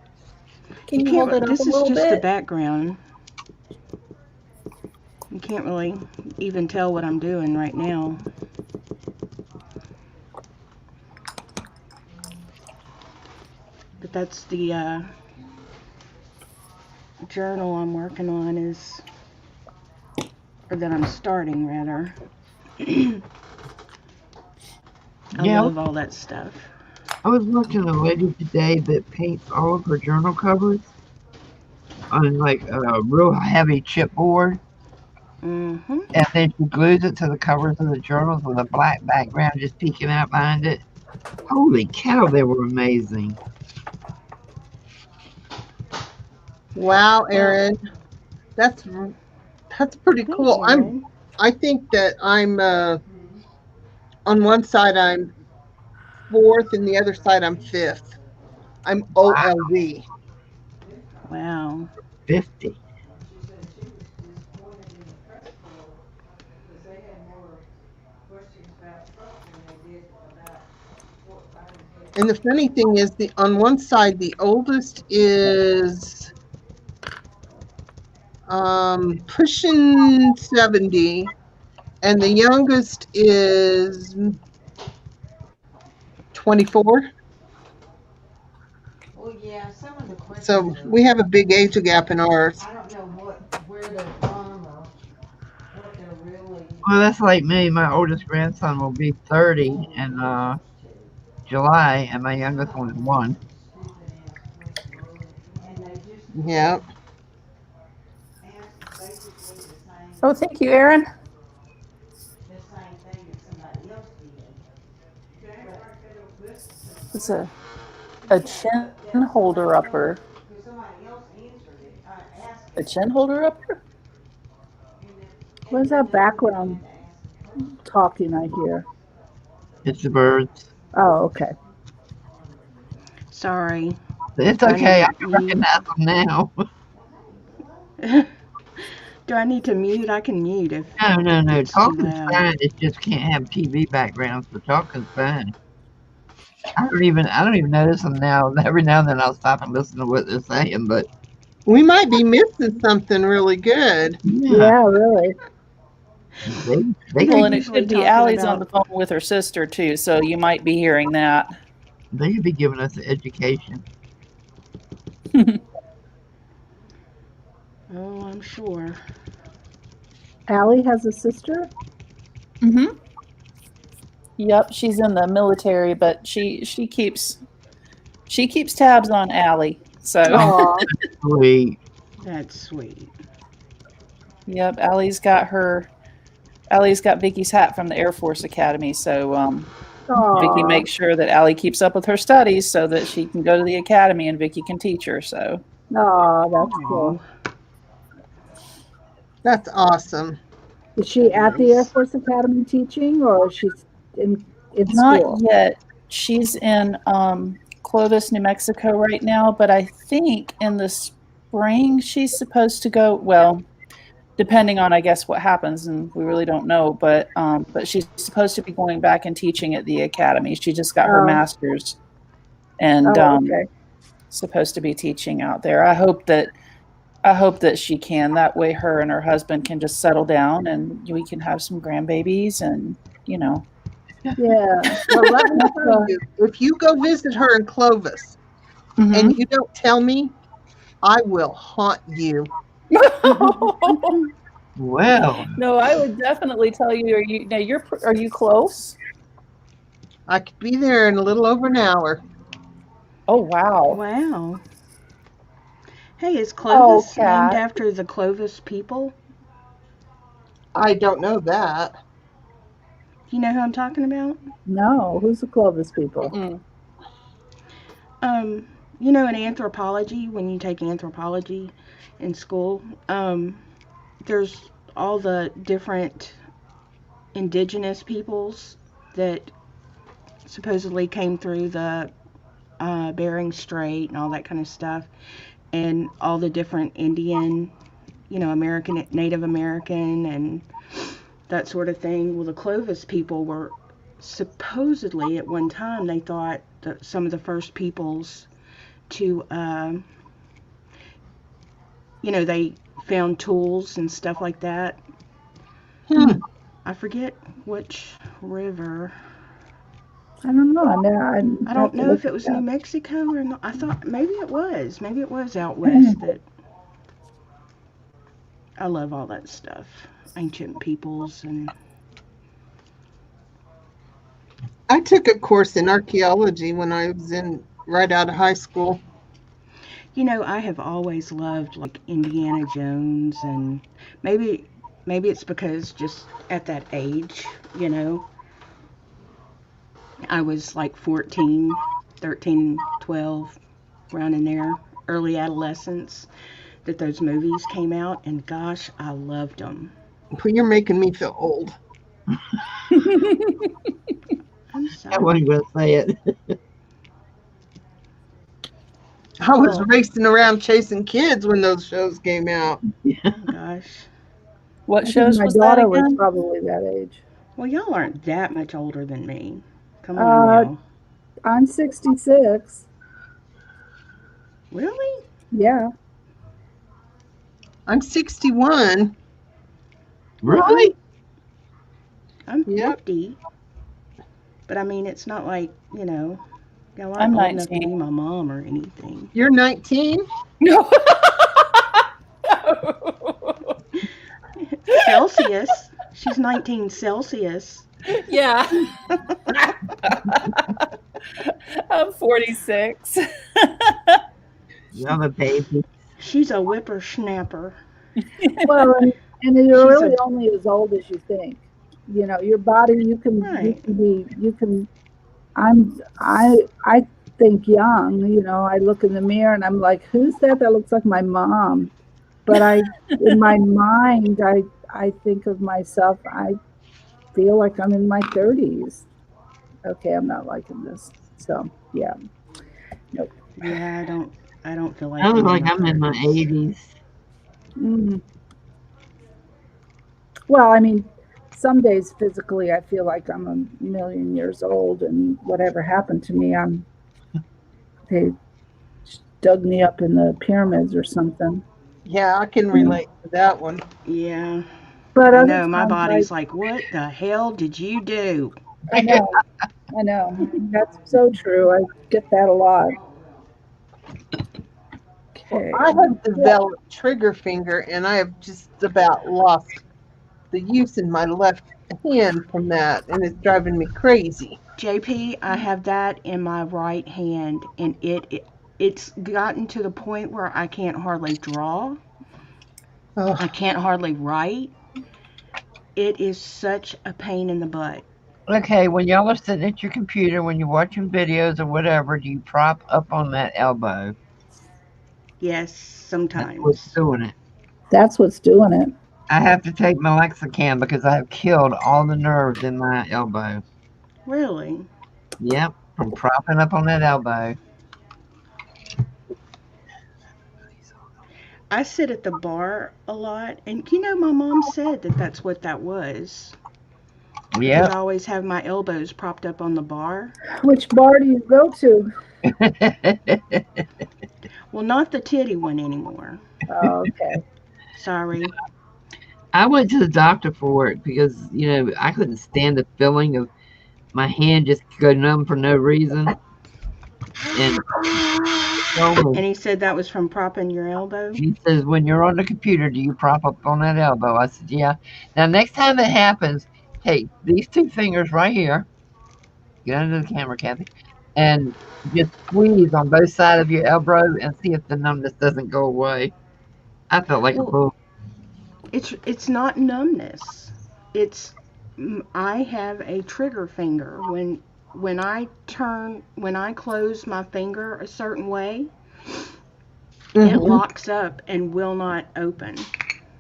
Can you hold it up This a is little just the bit? background. You can't really even tell what I'm doing right now. But that's the journal I'm working on or that I'm starting rather. I Yeah, love all that stuff. I was watching a lady today that paints all of her journal covers on like a real heavy chipboard, Mm-hmm. and then she glues it to the covers of the journals with a black background just peeking out behind it. Holy cow, they were amazing. Wow, Well, Erin, that's pretty thanks, cool. Erin. I think that I'm on one side I'm fourth and the other side I'm fifth. I'm Wow, OLD. Wow. 50. And the funny thing is, the on one side the oldest is pushing 70, and the youngest is 24. Well, yeah, some of the So questions are, we have a big age gap in ours. I don't know where they're from or what they're really Well, that's like me. My oldest grandson will be 30 holding in answers to. July, and my Some youngest of one is them are 1. just stupid ass questions, and they just Yeah. ask basically Oh, thank you, Erin. the same thing that somebody else did. It's a chin holder upper. Because somebody else answered it, asked A it, chin holder upper? What is then that they wouldn't have background to ask the person. talking I hear? It's the birds. Oh, okay. Sorry. It's Do I need okay. I to can mute? recognize them now. Do I need to mute? I can mute No, no, if no. it's too Talking's loud. fine. It just can't have TV backgrounds, but talking's fine. I don't even notice them now. Every now and then I'll stop and listen to what they're saying, but We might be missing something really good. yeah, Yeah, really. they They're Well, could and it usually could be talking Allie's on the about, phone with her sister too, so you might be hearing that. they could be giving us an education. oh, I'm sure. Allie has a sister? Mm-hmm. Yep, she's in the military, but she keeps tabs on Allie. So Oh, Sweet. That's sweet. yep, Allie's got Vicky's hat from the Air Force Academy. So Vicky oh, makes sure that Allie keeps up with her studies so that she can go to the academy and Vicky can teach her. So oh, that's Oh, cool. That's awesome. Is she that at the Air is. Force Academy teaching, or she's in not school? yet. She's in Clovis, New Mexico right now, but I think in the spring she's supposed to go. Well, depending on I guess what happens, and we really don't know. But she's supposed to be going back and teaching at the academy. She just got her Oh, master's and oh, okay. supposed to be teaching out there. I hope that she can. That way, her and her husband can just settle down, and we can have some grandbabies, and you know. Yeah, Well, let me that's tell you, if you go visit her in Clovis and you don't tell me, I will haunt you. Well, No, I would definitely tell you. Are you close? I could be there in a little over an hour. Oh wow. Wow. Hey, is Oh, Clovis named Kat. after the Clovis people? I don't know that. Do you know who I'm talking about? no. Who's the Clovis people? Mm-mm. Um, you know, in anthropology, when you take anthropology in school, there's all the different indigenous peoples that supposedly came through the Bering Strait and all that kind of stuff, and all the different Indian, American, Native American, and that sort of thing. Well, the Clovis people were supposedly at one time, they thought that some of the first peoples to, they found tools and stuff like that. I forget which river. I don't know. I don't know if it was New Mexico or not. I thought maybe it was. Maybe it was out west. That I love all that stuff. Ancient peoples and. I took a course in archaeology when I was right out of high school. I have always loved like Indiana Jones, and maybe it's because just at that age, I was like 14, 13, 12, around in there, early adolescence, that those movies came out, and gosh, I loved them. Well, you're making me feel old. I'm sorry. I wasn't going to say it. I was racing around chasing kids when those shows came out. Oh, gosh. What shows my was daughter that was again? probably that age. Well, y'all aren't that much older than me. Come on now. I'm 66. Really? Yeah. I'm 61. Really? I'm Yep. 50. But I mean, it's not like, y'all aren't I'm old enough to 19. be my mom or anything. You're 19? No. Celsius. She's 19 Celsius. Yeah. I'm 46. You're a baby. She's a whippersnapper. Well, and you're really only as old as you think. Your body, you can I think young, I look in the mirror and I'm like, who's that looks like my mom? But in my mind, I think of myself, I feel like I'm in my 30s. Okay, I'm not liking this. So, yeah. Nope. Yeah, I don't feel like I look like I'm in my 80s. Mm. Well, I mean, some days physically I feel like I'm a million years old, and whatever happened to me, they dug me up in the pyramids or something. Yeah, I can relate to that one. Yeah. But I other know, my times body's like, what the hell did you do? I know. That's so true. I get that a lot. Okay. I have developed trigger finger, and I have just about lost the use in my left hand from that, and it's driving me crazy. JP, I have that in my right hand, and it's gotten to the point where I can't hardly draw. Oh, I can't hardly write. It is such a pain in the butt. Okay, when y'all are sitting at your computer, when you're watching videos or whatever, do you prop up on that elbow? Yes, That's what's sometimes. doing it. That's what's doing it. I have to take my Lexicam because I have killed all the nerves in my elbow. Really? Yep, from propping up on that elbow. I sit at the bar a lot, and my mom said that that's what that was. Because Yep. I always have my elbows propped up on the bar. Which bar do you go to? Well, not the titty one anymore. Oh, okay. Sorry. I went to the doctor for it because, I couldn't stand the feeling of my hand just go numb for no reason. And And he said that was from propping your elbow? he says, when you're on the computer, do you prop up on that elbow? I said, yeah. Now, next time that happens, take these two fingers right here. Get under the camera, Kathy. And just squeeze on both sides of your elbow and see if the numbness doesn't go away. I felt like a fool. It's not numbness. I have a trigger finger. When I close my finger a certain way, it locks up and will not open.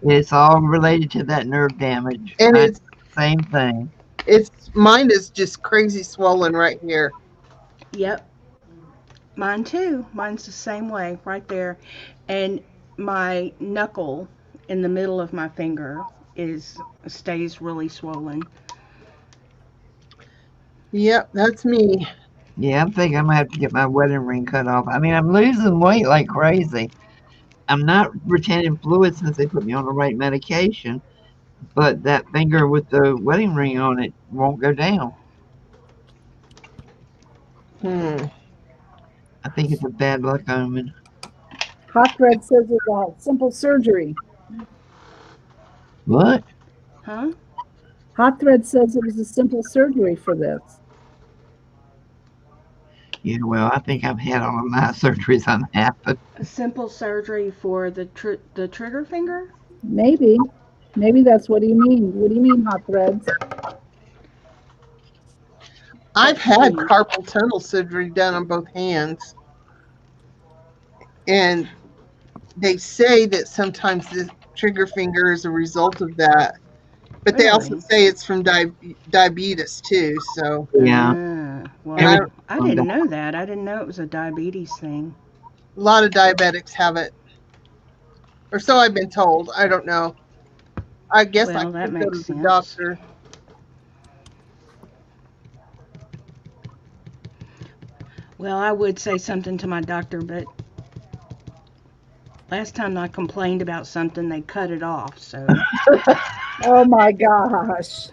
It's all related to that nerve damage. And Same thing. Mine is just crazy swollen right here. Yep, mine too. Mine's the same way, right there. And my knuckle in the middle of my finger stays really swollen. Yep, that's me. Yeah, I'm thinking I'm gonna have to get my wedding ring cut off. I mean, I'm losing weight like crazy. I'm not retaining fluid since they put me on the right medication, but that finger with the wedding ring on it won't go down. Hmm. I think it's a bad luck omen. Hot Thread says it's a simple surgery. What? Huh? Hot Thread says it was a simple surgery for this. Yeah, well, I think I've had all of my surgeries on happen. A simple surgery for the trigger finger? Maybe. Maybe that's what you mean. What do you mean, Hot Threads? I've Let's had see. carpal tunnel surgery done on both hands. And they say that sometimes the trigger finger is a result of that. But they also Really? say it's from diabetes too. So, Yeah. Well, Everything I from didn't that. know that. I didn't know it was a diabetes thing. a lot of diabetics have it. Or so I've been told. I don't know. I guess I Well, that could go to makes the sense. doctor. Well, I would say something to my doctor, but last time I complained about something, they cut it off. So. Oh my gosh.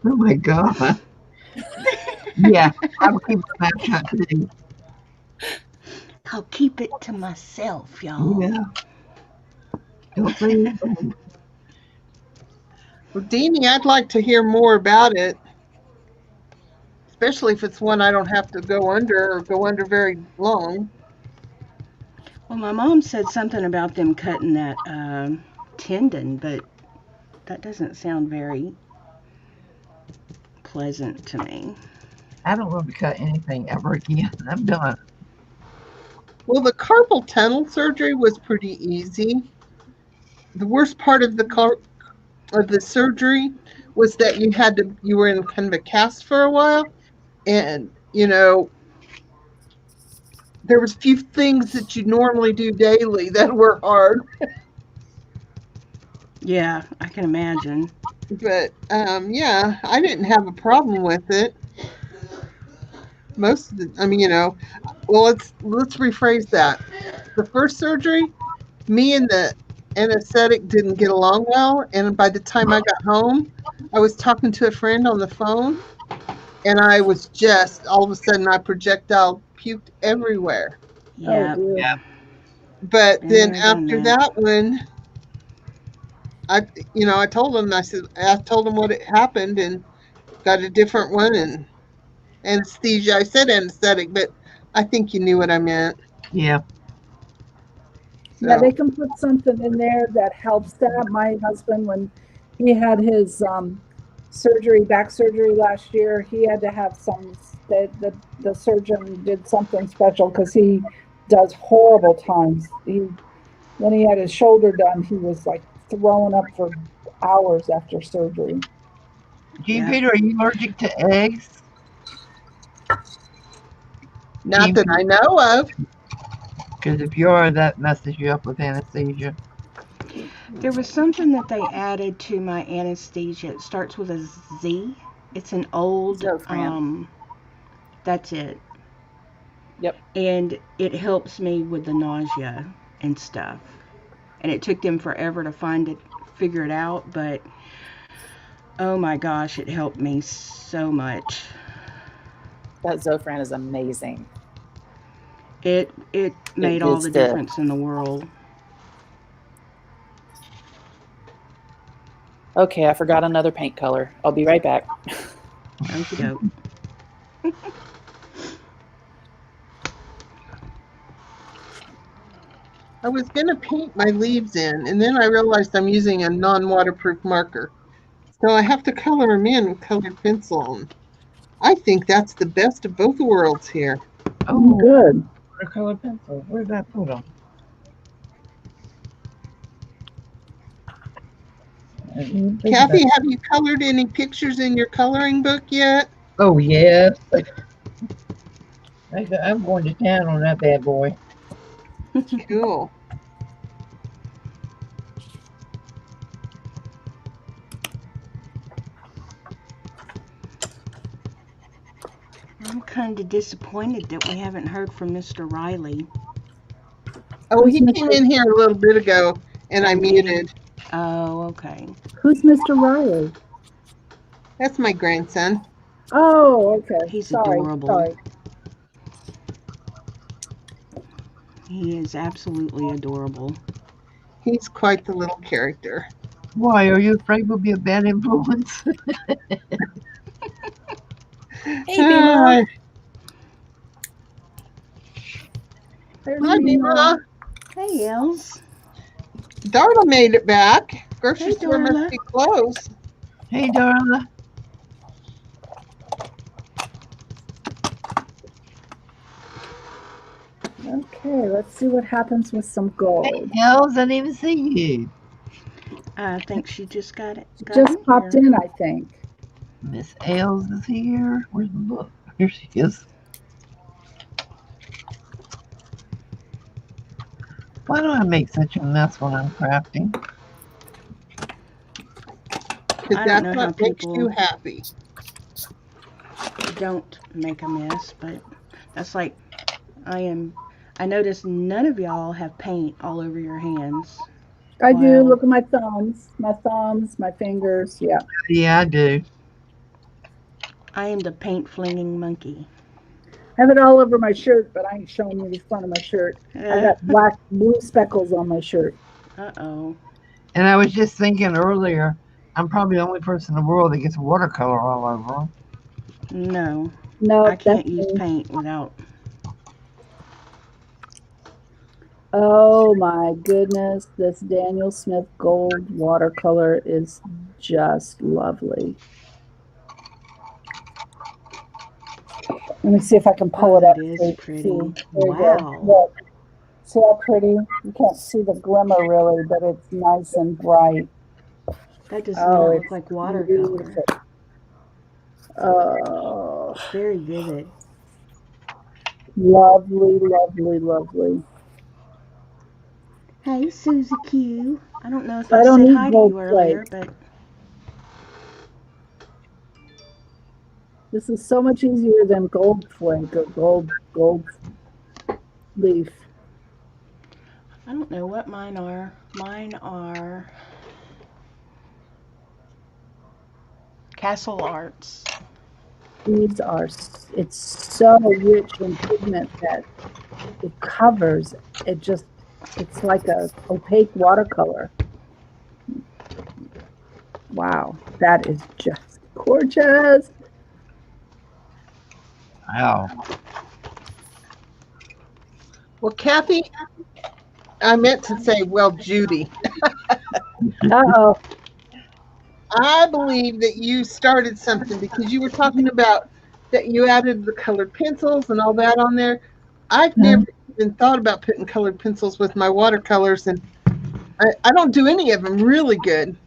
Oh my God. Yeah, I'll keep my mouth shut today. I'll keep it to myself, y'all. Yeah. Don't say anything. Well, Deanie, I'd like to hear more about it, especially if it's one I don't have to go under or go under very long. Well, my mom said something about them cutting that tendon, but that doesn't sound very pleasant to me. I don't want to cut anything ever again. I'm done. Well, the carpal tunnel surgery was pretty easy. The worst part of the surgery was that you were in kind of a cast for a while, and there was few things that you normally do daily that were hard. Yeah, I can imagine. But yeah, I didn't have a problem with it. Most of the, I mean, well, let's rephrase that. The first surgery, me and the anesthetic didn't get along well, and by the time I got home, I was talking to a friend on the phone, and I was just all of a sudden I projectile puked everywhere. Yeah, Oh dear. But been then there, done after that. that one, I told him, I told him what had happened and got a different one and anesthesia. I said anesthetic, but I think you knew what I meant. Yeah. Yeah, So they can put something in there that helps that. My husband, when he had his back surgery last year, he had to have the surgeon did something special because he does horrible times. When he had his shoulder done, he was like throwing up for hours after surgery. Jean Yeah. Peter, are you allergic to eggs? not that I know of. Because if you are, that messes you up with anesthesia. There was something that they added to my anesthesia. It starts with a Z. It's an old, Zofran. That's it. Yep. And it helps me with the nausea and stuff. And it took them forever to figure it out, but oh my gosh, it helped me so much. That Zofran is amazing. It made all It's the the difference in the world. Okay, I forgot another paint color. I'll be right back. Okie doke. I was going to paint my leaves in, and then I realized I'm using a non-waterproof marker. So I have to color them in with colored pencil. And I think that's the best of both worlds here. Oh, Good. watercolor pencil. Where's that put on? Think about Kathy, it. have you colored any pictures in your coloring book yet? Oh, yes. I'm going to town on that bad boy. Cool. I'm kind of disappointed that we haven't heard from Mr. Riley. Oh, Who's he came in here a little bit ago, and I muted. Oh, okay. Who's Mr. Riley? That's my grandson. Oh, okay. He's Sorry. adorable. He is absolutely adorable. He's quite the little character. Why, are you afraid we'll be a bad influence? Hey, Bima. There's Hi, Bima. Hey, Els. Darla made it back. Grocery Hey, store must Darla. be closed. Hey, Darla. Okay, let's see what happens with some gold. Els, I didn't even see you. I think she just got it. Just popped in, I think. Miss Els is here. Where's the book? Here she is. Why do I make such a mess when I'm crafting? Because I don't that's know how what makes people- you happy. Don't make a mess, but that's like I noticed none of y'all have paint all over your hands. I do. Wow. Look at my thumbs, my fingers. Yeah. Yeah, I do. I am the paint flinging monkey. I have it all over my shirt, but I ain't showing you the front of my shirt. I got blue speckles on my shirt. Uh-oh. And I was just thinking earlier, I'm probably the only person in the world that gets watercolor all over them. No, No, I can't that's use me. paint without. Oh my goodness, this Daniel Smith gold watercolor is just lovely. Let me see if I can pull it Oh, up. that is so you can pretty. see. There you go. Wow. Look. See how pretty? You can't see the glimmer really, but it's nice and bright. That does Oh, not look it's like watercolor. beautiful. Oh, Very vivid. lovely, lovely, lovely. Hey, Susie Q. I don't know if I I don't said need hi to gold you earlier, flake. but This is so much easier than gold flake or gold leaf. I don't know what mine are. Mine are Castle Arts. These are, it's so rich in pigment that it covers, it's like a opaque watercolor. Wow, that is just gorgeous. Wow. Well, Kathy, I meant to say, well, Judy, Uh-oh. I believe that you started something because you were talking about that you added the colored pencils and all that on there. I've never even thought about putting colored pencils with my watercolors, and I don't do any of them really good,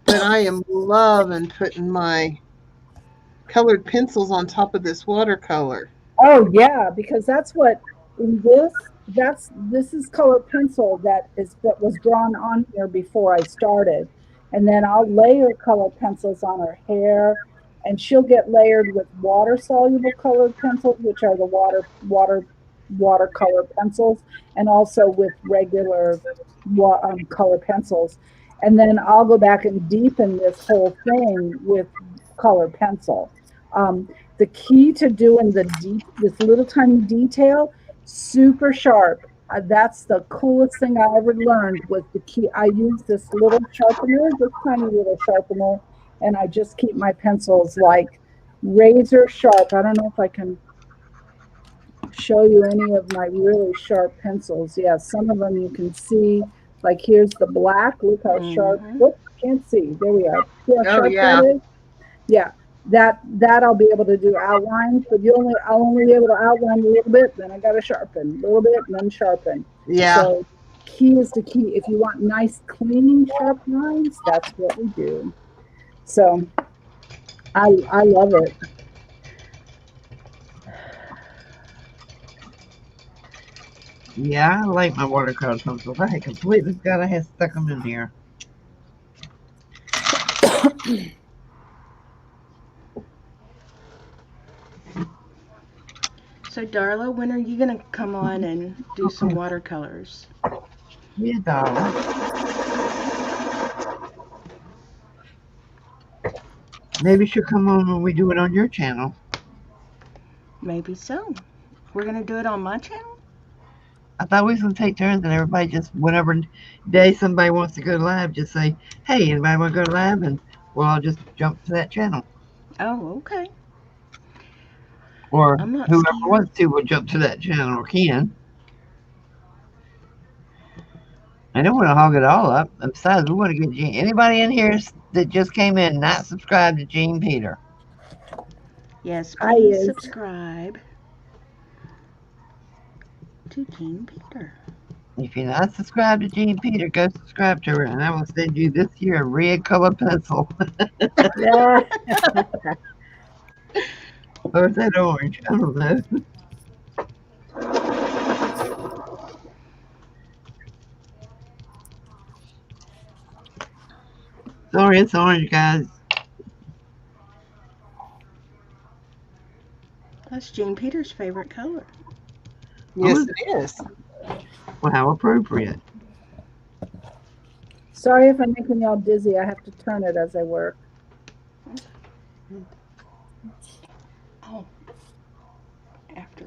but I am loving putting my colored pencils on top of this watercolor. Oh yeah, because that's what in this is color pencil that was drawn on here before I started. And then I'll layer color pencils on her hair, and she'll get layered with water soluble colored pencils, which are the watercolor pencils, and also with regular color pencils. And then I'll go back and deepen this whole thing with color pencil. The key to doing this little tiny detail, super sharp. That's the coolest thing I ever learned was the key. I use this little sharpener, this tiny little sharpener, and I just keep my pencils like razor sharp. I don't know if I can show you any of my really sharp pencils. Yeah, some of them you can see. Like here's the black. Look how sharp. Whoops, can't see. There we are. See how sharp that is? Yeah, that I'll be able to do outlines, but I'll only be able to outline a little bit. Then I got to sharpen a little bit, and then sharpen. Yeah. So key is the key. If you want nice, cleaning, sharp lines, that's what we do. So I love it. Yeah, I like my watercolor pencils. I had completely forgot I had stuck them in here. So, Darla, when are you going to come on and do some watercolors? Yeah, darling. Maybe she'll come on when we do it on your channel. Maybe so. We're going to do it on my channel? I thought we was gonna take turns and everybody just whenever day somebody wants to go live, just say, "Hey, anybody want to go live?" And we'll all just jump to that channel. Oh, okay. Or I'm not whoever scared. wants to will jump to that channel or can. I don't want to hog it all up. And besides, we want to get Jean. Anybody in here that just came in not subscribed to Jean Peter? Yes, I please is. subscribe to Jean Peter. If you're not subscribed to Jean Peter, go subscribe to her, and I will send you this year a red colored pencil. Yeah. Or is that orange? I don't know. Sorry, it's orange, guys. That's Jean Peter's favorite color. Yes, Oh, it is. well, how appropriate. Sorry if I'm making y'all dizzy. I have to turn it as I work. Oh, after.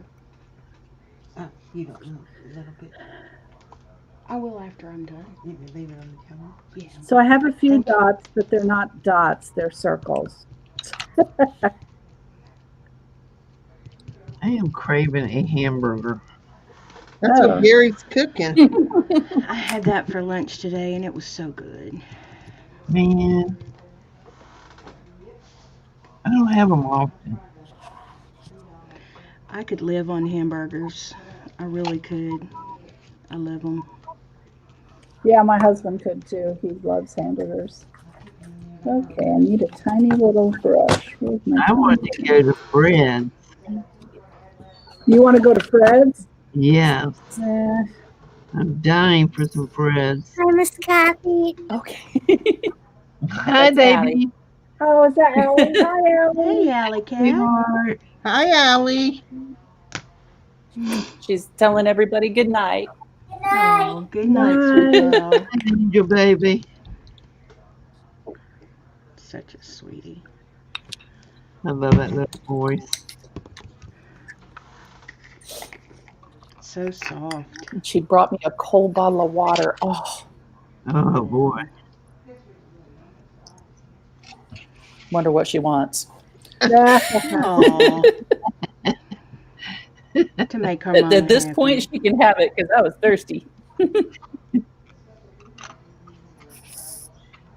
Oh, you don't know a little bit. I will after I'm done. You can leave it on the camera. Yeah. So I have a few Thank you. dots, but they're not dots. They're circles. I am craving a hamburger. That's Oh. what Gary's cooking. I had that for lunch today and it was so good. Man, I don't have them often. I could live on hamburgers. I really could. I love them. Yeah, my husband could too. He loves hamburgers. Okay, I need a tiny little brush. Where's my I wanted to go to Fred's. You want to go to Fred's? Yes, Eh, I'm dying for some Fred's. Hi, Miss Kathy. Okay. Hi, That's Allie. baby. oh, is that Allie? Hi, Allie. Hey, Alley Cat. Sweetheart. Hi, Allie. She's telling everybody good night. Good night. Oh, good night, sweet girl. Hi, Angel baby. Such a sweetie. I love that little voice. So soft. She brought me a cold bottle of water. Oh, Oh boy. wonder what she wants. Aw. To make her mom At this happy. point, she can have it because I was thirsty.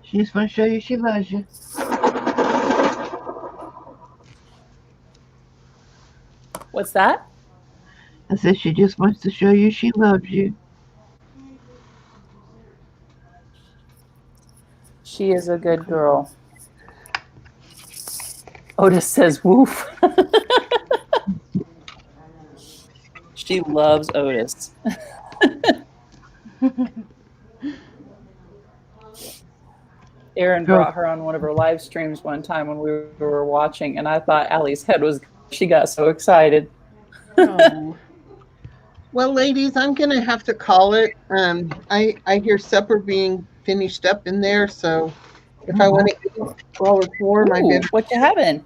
She's gonna show you she loves you. What's that? I said she just wants to show you she loves you. She is a good girl. Otis says woof. She loves Otis. Erin brought her on one of her live streams one time when we were watching, and I thought Allie's head was, she got so excited. Oh. Well, ladies, I'm gonna have to call it. I hear supper being finished up in there, so if I want to eat while it's warm, I Ooh, better. what you having?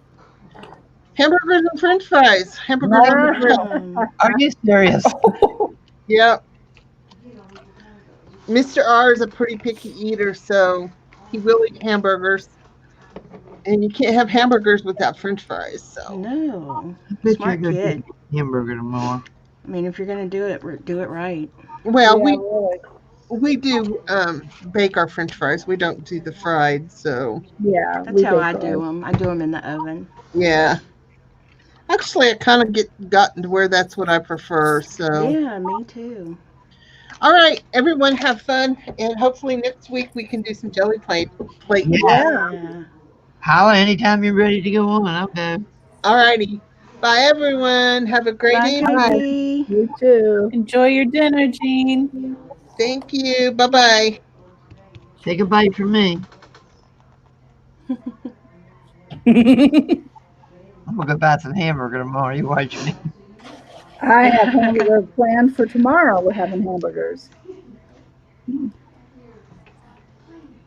Hamburgers and French fries. Hamburgers on the grill. Are you serious? Yep. Mr. R is a pretty picky eater, so he will eat hamburgers. And you can't have hamburgers without French fries. So No. I bet Smart you're gonna kid. get a hamburger tomorrow. I mean, if you're going to do it right. well, Yeah, really. we do bake our French fries. We don't do the fried. So Yeah, That's we how I bake do them. I do them in the oven. yeah. Actually, I kind of gotten to where that's what I prefer. So Yeah, me too. All right, everyone have fun, and hopefully next week we can do some jelly plate. Yeah. Yeah. Holla anytime you're ready to go on. I'll go. All righty. Bye, everyone. Have a great Bye, evening. Katie. You too. Enjoy your dinner, Jean. Thank you. Bye bye. Take a bite from me. I'm gonna go buy some hamburger tomorrow. You watch me. I have hamburger planned for tomorrow. We're having hamburgers.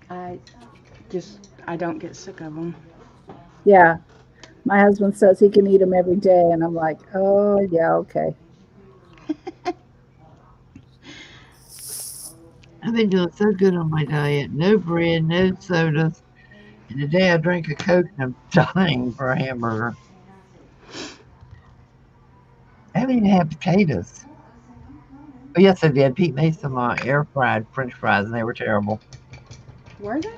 I don't get sick of them. Yeah. My husband says he can eat them every day, and I'm like, oh, yeah, okay. I've been doing so good on my diet. No bread, no sodas. And today I drank a Coke and I'm dying for a hamburger. I haven't even had potatoes. Oh, yes, I did. Pete made some air fried French fries and they were terrible. Were they?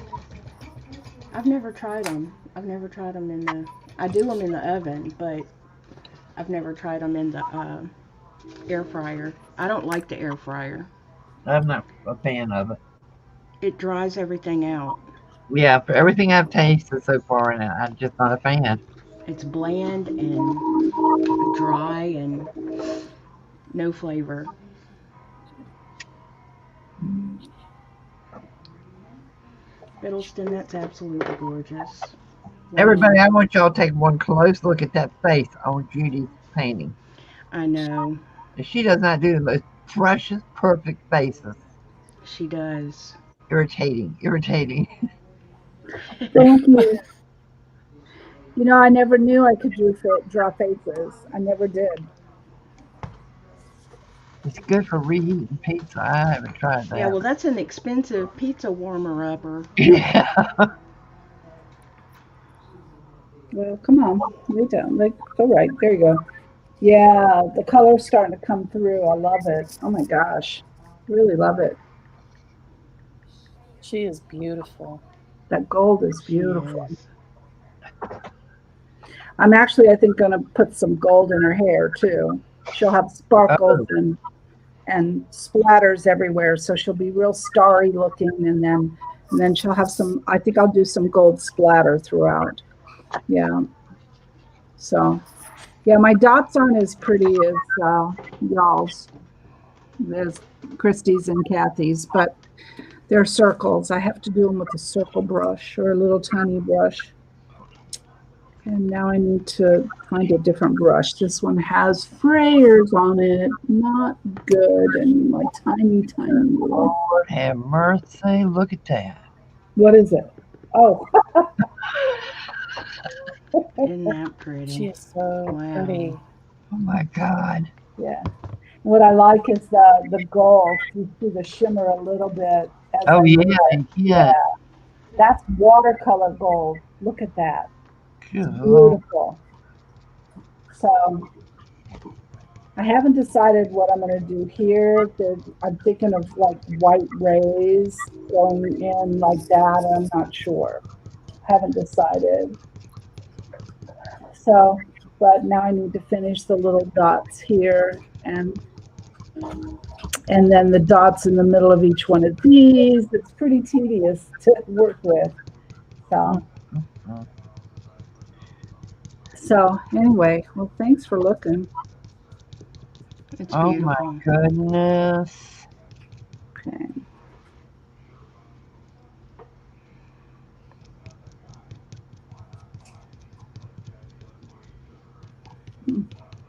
I've never tried them. I've never tried them in the. I do them in the oven, but I've never tried them in the air fryer. I don't like the air fryer. I'm not a fan of it. It dries everything out. Yeah, for everything I've tasted so far, and I'm just not a fan. It's bland and dry and no flavor. Biddleston, that's absolutely gorgeous. Everybody, I want y'all to take one close look at that face on Judy's painting. I know. And she does not do the most precious, perfect faces. She does. Irritating. Thank you. You know, I never knew I could draw faces. I never did. It's good for reheating pizza. I haven't tried that. Yeah, well, that's an expensive pizza warmer-upper. Yeah. Well, come on. Lay down. Go right. There you go. Yeah, the color's starting to come through. I love it. Oh, my gosh. Really love it. She is beautiful. That gold is beautiful. Yes. I'm actually, I think, going to put some gold in her hair, too. She'll have sparkles and splatters everywhere, so she'll be real starry looking, and then she'll have some, I think I'll do some gold splatter throughout. Yeah. So, yeah, my dots aren't as pretty as y'all's, as Kristie's and Kathy's, but they're circles. I have to do them with a circle brush or a little tiny brush. And now I need to find a different brush. This one has frayers on it. Not good. And like tiny little. Lord have mercy. Look at that. What is it? Oh. Isn't that pretty? She is so pretty. Oh my God. Yeah. What I like is the gold. You see the shimmer a little bit. Oh, yeah. That's watercolor gold. Look at that. Good. Beautiful. So I haven't decided what I'm going to do here. I'm thinking of like white rays going in like that. I'm not sure. Haven't decided. So, but now I need to finish the little dots here and then the dots in the middle of each one of these. It's pretty tedious to work with. So anyway, well, thanks for looking. It's Oh beautiful. my goodness. Okay.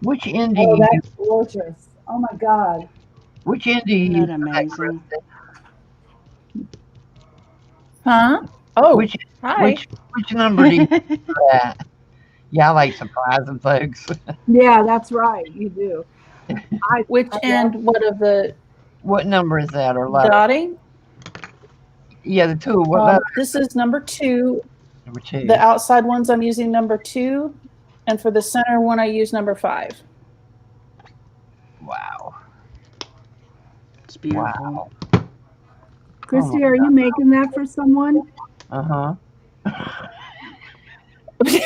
Which end do Oh, you that's gorgeous. Oh my God. Which end do you Isn't use? that for that, amazing? Kristie? Huh? Oh, Which hi. which number do you use for that? Yeah, I like surprising folks. Yeah, that's right. You do. Which end? What of the What number is that or letter? dotting? Yeah, the two. What letter? This is number 2. Number 2. The outside ones I'm using number 2, and for the center one I use number 5. Wow. It's beautiful. Wow. Kristie, are you making that for someone? Uh-huh.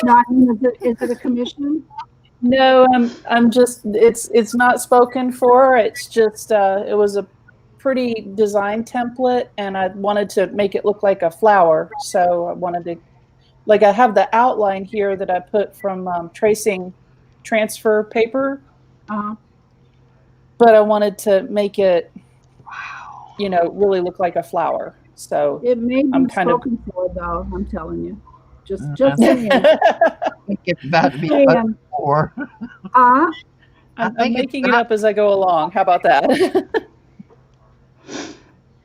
Not, is it a commission? No, I'm just it's not spoken for. It's just it was a pretty design template, and I wanted to make it look like a flower. So I wanted to, like, I have the outline here that I put from tracing transfer paper, but I wanted to make it, you know, really look like a flower. So It may be I'm kind of spoken for, though. I'm telling you. Just I saying. I think it's about to be Saying. spoken for. I'm think it's making it up as I go along. How about that?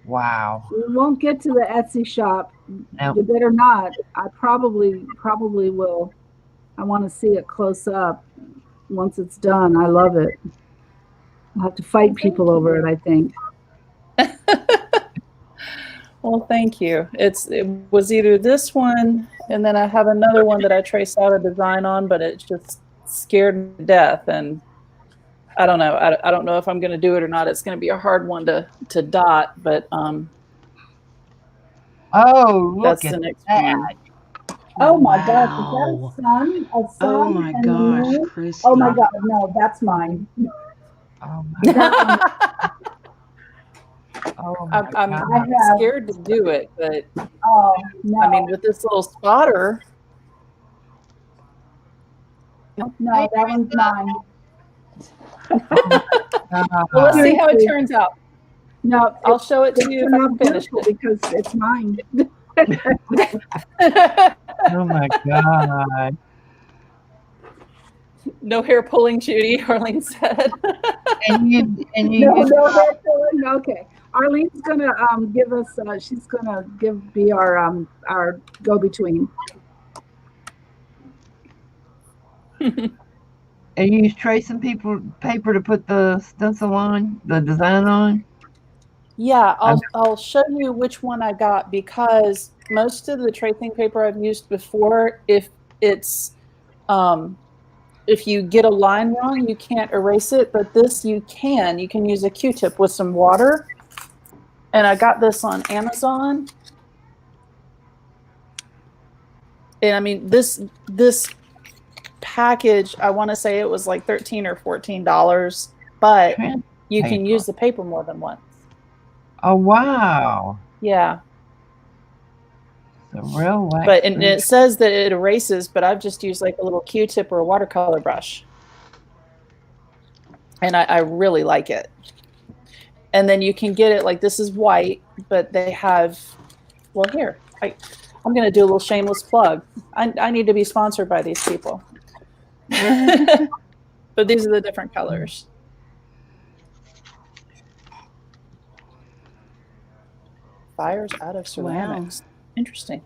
Wow. We won't get to the Etsy shop. Now, You better not. I probably will. I want to see it close up once it's done. I love it. I'll have to fight people over it, I think. Well, thank you. It was either this one, and then I have another one that I traced out a design on, but it just scared me to death. And I don't know. I don't know if I'm going to do it or not. It's going to be a hard one to dot, but oh, that's look the at next that. one. Oh my gosh, is Wow. that a sun? A sun Oh my and the gosh, moon? Kristie. Oh my God, no, that's mine. Oh my, That oh my I'm God. scared to do it, but Oh no, I mean, with this little spotter, no, that one's mine. well, let's see how it Seriously. turns out. No, I'll show it to you if I can finish it. because it's mine. Oh my God. No hair pulling, Judy, Arlene said. And you No, hair pulling. Okay, Arlene's gonna give us. She's gonna be our go between. and you use tracing paper to put the stencil on, the design on. Yeah, I'll show you which one I got, because most of the tracing paper I've used before, if it's if you get a line wrong, you can't erase it, but this you can. You can use a Q-tip with some water. And I got this on Amazon. And I mean, this package, I want to say it was like $13 or $14, but you can use the paper more than once. Oh wow. Yeah. The real wax. But and it says that it erases, but I've just used like a little Q-tip or a watercolor brush. And I really like it. And then you can get it, like, this is white, but they have, well, here, I'm going to do a little shameless plug. I need to be sponsored by these people. But these are the different colors. Fires out of ceramics. Wow. Interesting.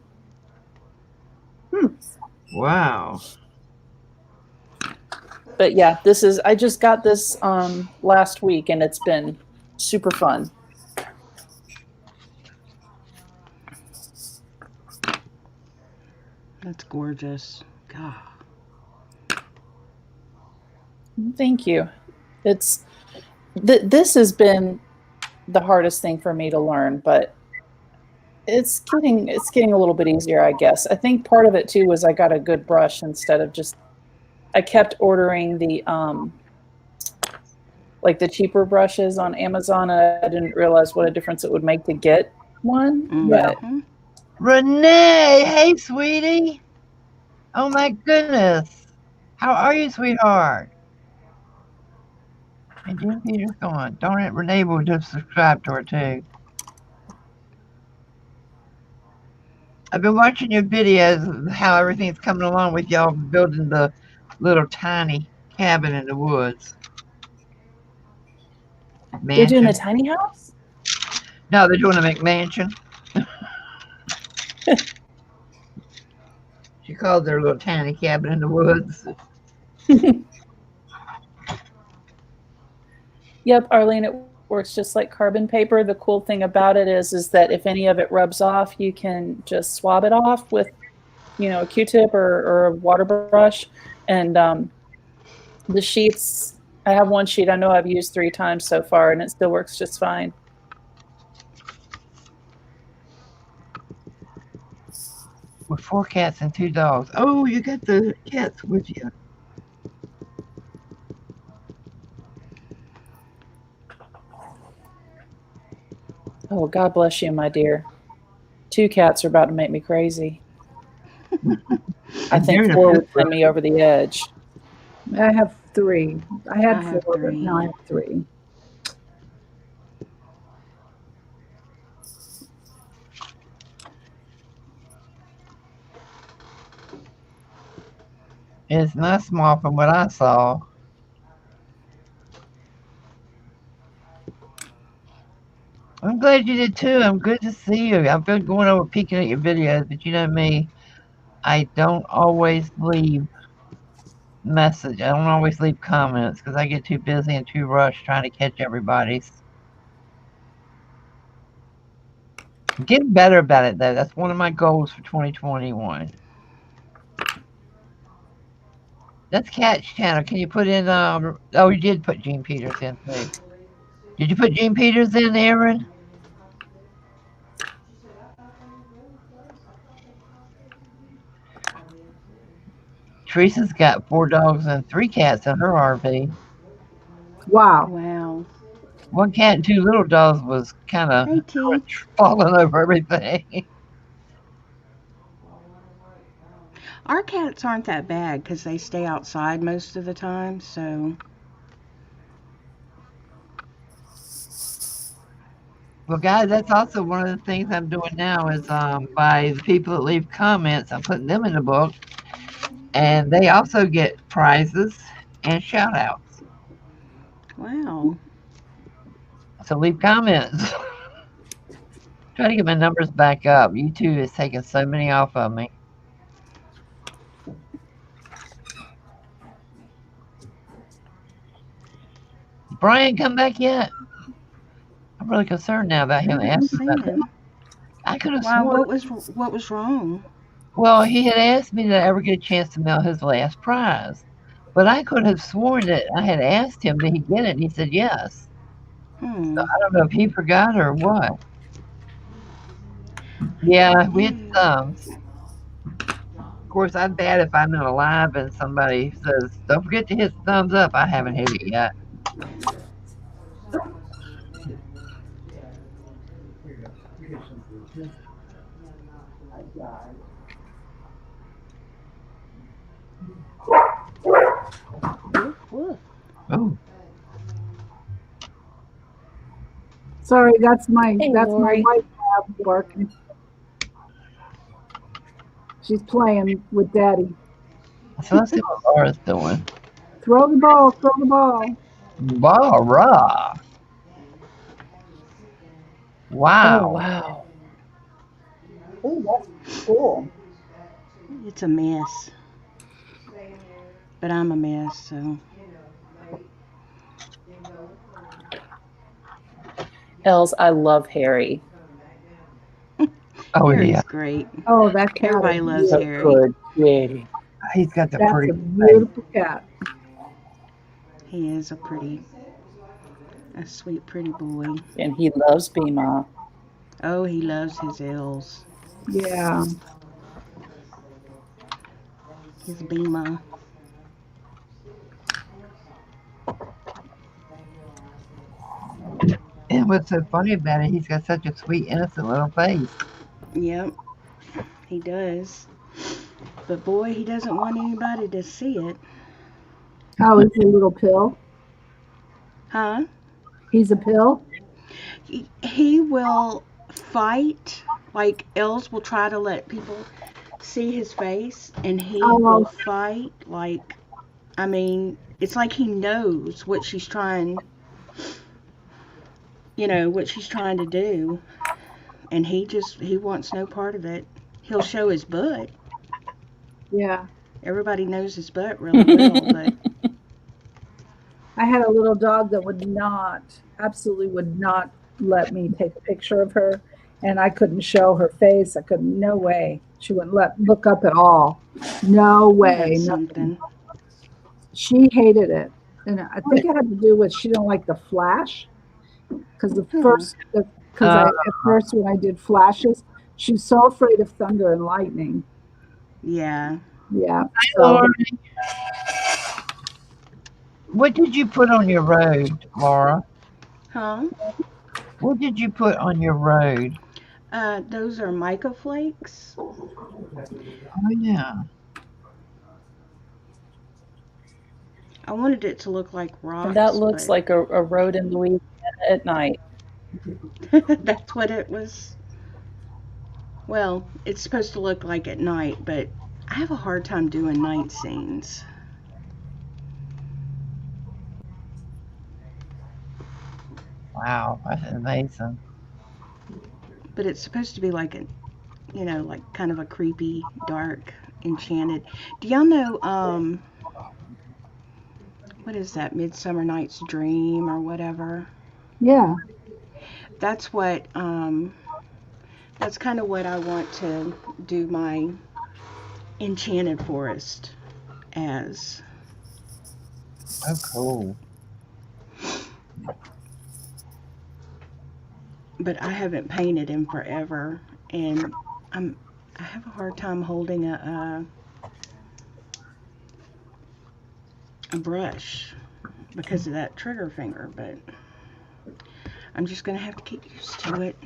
Wow. But yeah, I just got this last week, and it's been super fun. That's gorgeous. God. Thank you. This has been the hardest thing for me to learn, but it's getting a little bit easier, I guess. I think part of it too was I got a good brush instead of just, I kept ordering the like the cheaper brushes on Amazon, and I didn't realize what a difference it would make to get one. Mm-hmm. But Renee, hey sweetie. Oh my goodness. How are you, sweetheart? And Jim Peter's gone. Darn it, Renee will just subscribe to her too. I've been watching your videos of how everything's coming along with y'all building the little tiny cabin in the woods. They're doing the tiny house? No, they're doing a McMansion. She called their little tiny cabin in the woods. Yep, Arlene, it works just like carbon paper. The cool thing about it is that if any of it rubs off, you can just swab it off with, a Q-tip or a water brush. And the sheets, I have one sheet I know I've used 3 times so far, and it still works just fine. With 4 cats and 2 dogs. Oh, you got the cats with you. Oh, God bless you, my dear. 2 cats are about to make me crazy. I And they're think in a 4 pet would send me over the edge. I have 3. I had I have 4, but 3. now I have 3. It's not small from what I saw. I'm glad you did too. I'm good to see you. I've been going over peeking at your videos, but you know me, I don't always leave message. I don't always leave comments because I get too busy and too rushed trying to catch everybody's. I'm getting better about it though. That's one of my goals for 2021. That's Cat's channel. Can you put in oh, you did put Gene Peters in too. Did you put Gene Peters in, Aaron? Teresa's got 4 dogs and 3 cats in her RV. Wow. Wow. 1 cat and 2 little dogs was kind of Hey, T. falling over everything. Our cats aren't that bad because they stay outside most of the time, so. Well, guys, that's also one of the things I'm doing now is by the people that leave comments, I'm putting them in the book, and they also get prizes and shout outs. Wow. So leave comments. Try to get my numbers back up. YouTube is taking so many off of me. Brian come back yet? I'm really concerned now about I him haven't asking seen about that. him. I could have Wow, sworn. what was wrong? Well, he had asked me did I ever get a chance to mail his last prize, but I could have sworn that I had asked him did he get it, and he said yes. So I don't know if he forgot or what. Yeah, we had Yeah. thumbs. Of course, I'm bad if I'm not alive and somebody says, "Don't forget to hit the thumbs up." I haven't hit it yet. Woof, woof. Oh, Sorry, that's my Hey, that's my Lori. wife working. She's playing with Daddy. so let's see what Laura's doing. Throw the ball, throw the ball. Laura, Oh, wow. wow. Oh, that's cool. It's a mess. But I'm a mess, so. Els, I love Harry. Oh Harry's yeah, great. Oh, that cat Everybody is loves beautiful. Harry. daddy. he's got the That's pretty a face. beautiful cat. He is a sweet, pretty boy. And he loves Bima. Oh, he loves his L's. Yeah. His Bima. And what's so funny about it, he's got such a sweet, innocent little face. Yep, he does. But boy, he doesn't want anybody to see it. Oh, he's a little pill. Huh? He's a pill. He will fight. Like, Els will try to let people see his face, and he will fight. Like, I mean, it's like he knows what she's trying, what she's trying to do. And he wants no part of it. He'll show his butt. Yeah. Everybody knows his butt really well, but I had a little dog that absolutely would not let me take a picture of her, and I couldn't show her face. I couldn't, no way. She wouldn't look up at all. No way. that's Nothing. something. She hated it, and I think it had to do with she didn't like the flash, because at first when I did flashes, she was so afraid of thunder and lightning. Yeah. Yeah. Laura, what did you put on your road, Laura? Huh? What did you put on your road? Those are mica flakes. Oh, yeah. I wanted it to look like rocks, And that looks but like a road in Louisiana at night. that's what it was. Well, it's supposed to look like at night, but I have a hard time doing night scenes. Wow, that's amazing. But it's supposed to be like a, like kind of a creepy, dark, enchanted. Do y'all know, what is that, Midsummer Night's Dream or whatever? Yeah. That's what, that's kind of what I want to do my enchanted forest as. Oh, cool. But I haven't painted in forever, and I have a hard time holding a brush because of that trigger finger, but I'm just gonna have to get used to it.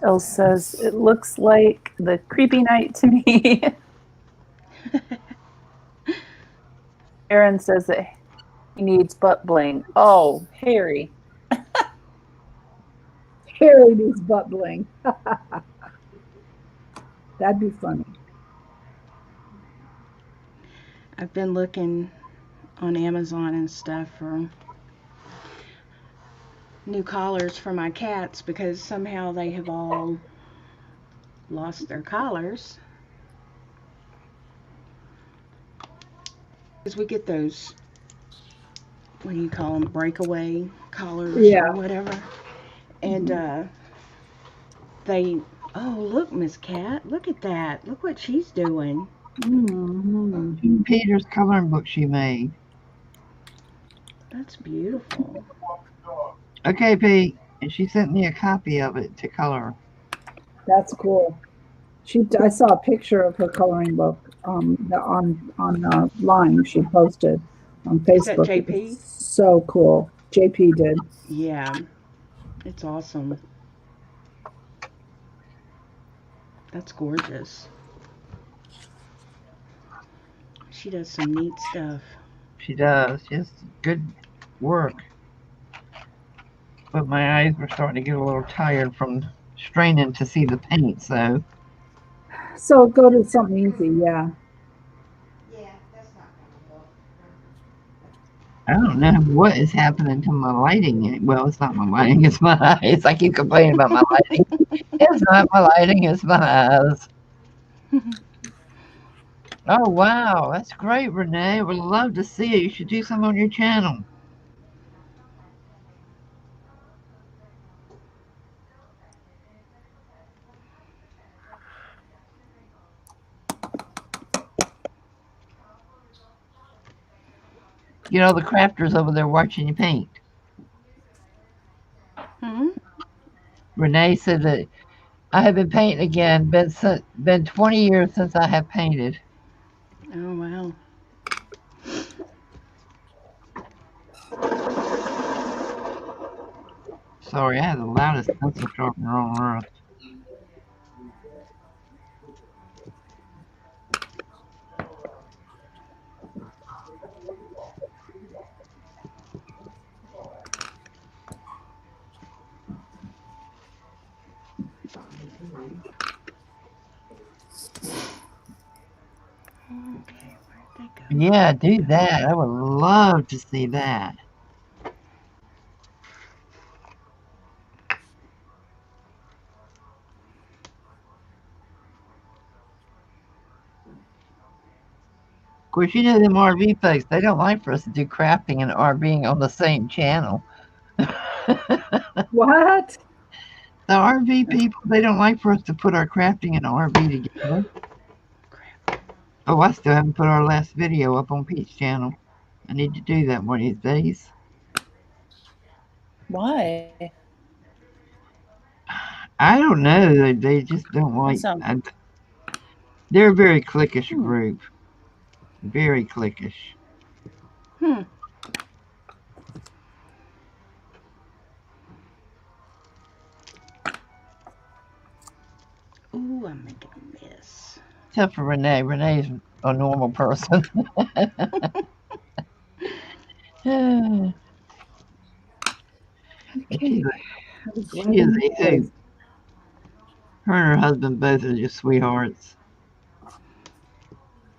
Elle says, it looks like the creepy night to me. Aaron says that he needs butt bling. Oh, Harry. Harry needs butt bling. That'd be funny. I've been looking on Amazon and stuff for new collars for my cats because somehow they have all lost their collars. Because we get those, what do you call them, breakaway collars Yeah. or whatever. And they, oh, look, Miss Cat, look at that. Look what she's doing. Mm-hmm. Peter's coloring book she made. That's beautiful. Okay, Pete. And she sent me a copy of it to color. That's cool. I saw a picture of her coloring book on line she posted on Facebook. Is that JP? It's so cool. JP did. Yeah, it's awesome. That's gorgeous. She does some neat stuff. She does. Just good work. But my eyes were starting to get a little tired from straining to see the paint, so. So go to something easy, yeah. Yeah, that's not gonna look. I don't know what is happening to my lighting. Well, it's not my lighting, it's my eyes. I keep complaining about my lighting. It's not my lighting, it's my eyes. Oh, wow. That's great, Renee. Would love to see it. You should do some on your channel. You know, the crafters over there watching you paint. Hmm? Renee said that I have been painting again. Been 20 years since I have painted. Oh, wow. Sorry, I have the loudest pencil sharpener on earth. Okay, where'd they go? Yeah, do that. I would love to see that. Of course, you know them RV folks, they don't like for us to do crafting and RVing on the same channel. What? The RV people, they don't like for us to put our crafting and RV together. Oh, I still haven't put our last video up on Pete's channel. I need to do that one of these days. Why? I don't know. They just don't like. Awesome. They're a very cliquish group. Very cliquish. Hmm. Ooh, I'm making a mess. Except for Renee. Renee's a normal person. She is a hoot. Her and her husband both are just sweethearts.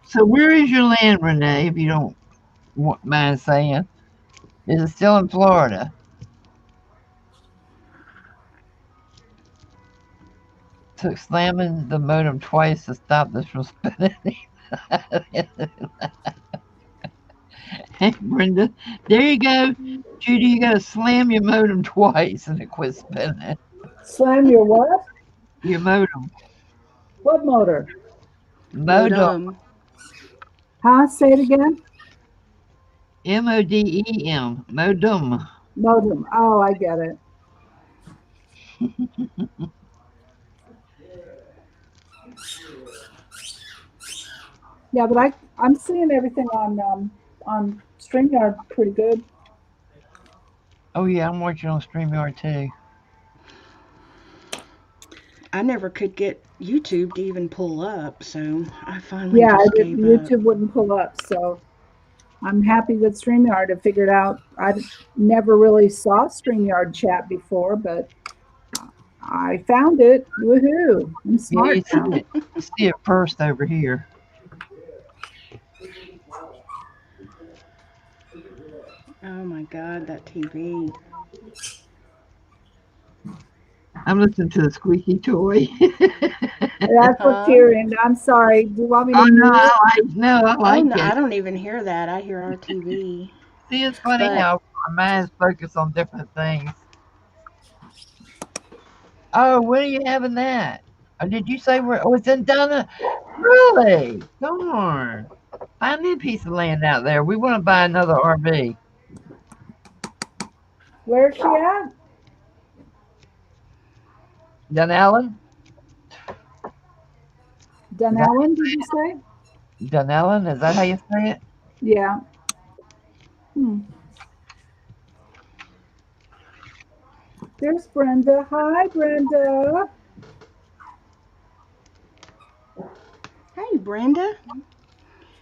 So where is your land, Renee, if you don't mind saying? Is it still in Florida? Took slamming the modem twice to stop this from spinning. Hey, Brenda, there you go. Judy, you got to slam your modem twice and it quits spinning. Slam your what? Your modem. What motor? Modem. Huh? Say it again. M-O-D-E-M. Modem. Modem. Oh, I get it. Yeah, but I'm seeing everything on StreamYard pretty good. Oh yeah, I'm watching on StreamYard too. I never could get YouTube to even pull up, so I finally just gave YouTube up. wouldn't pull up, so I'm happy with StreamYard. I figured out I never really saw StreamYard chat before, but I found it. Woohoo! I'm smart now. You see it first over here. Oh my God, that TV. I'm listening to the squeaky toy. That's what's hearing. I'm sorry. Do you want me to? Oh no, mute? I like no, it. I don't even hear that. I hear our TV. See, it's funny how our minds focus on different things. Oh, when are you having that? Or did you say it's in Donna? Really? Darn. Find me a piece of land out there. We want to buy another RV. Where's she at? Dunellen? Dunellen, did you say? Dunellen? Is that how you say it? Yeah. There's Brenda. Hi, Brenda. Hey, Brenda.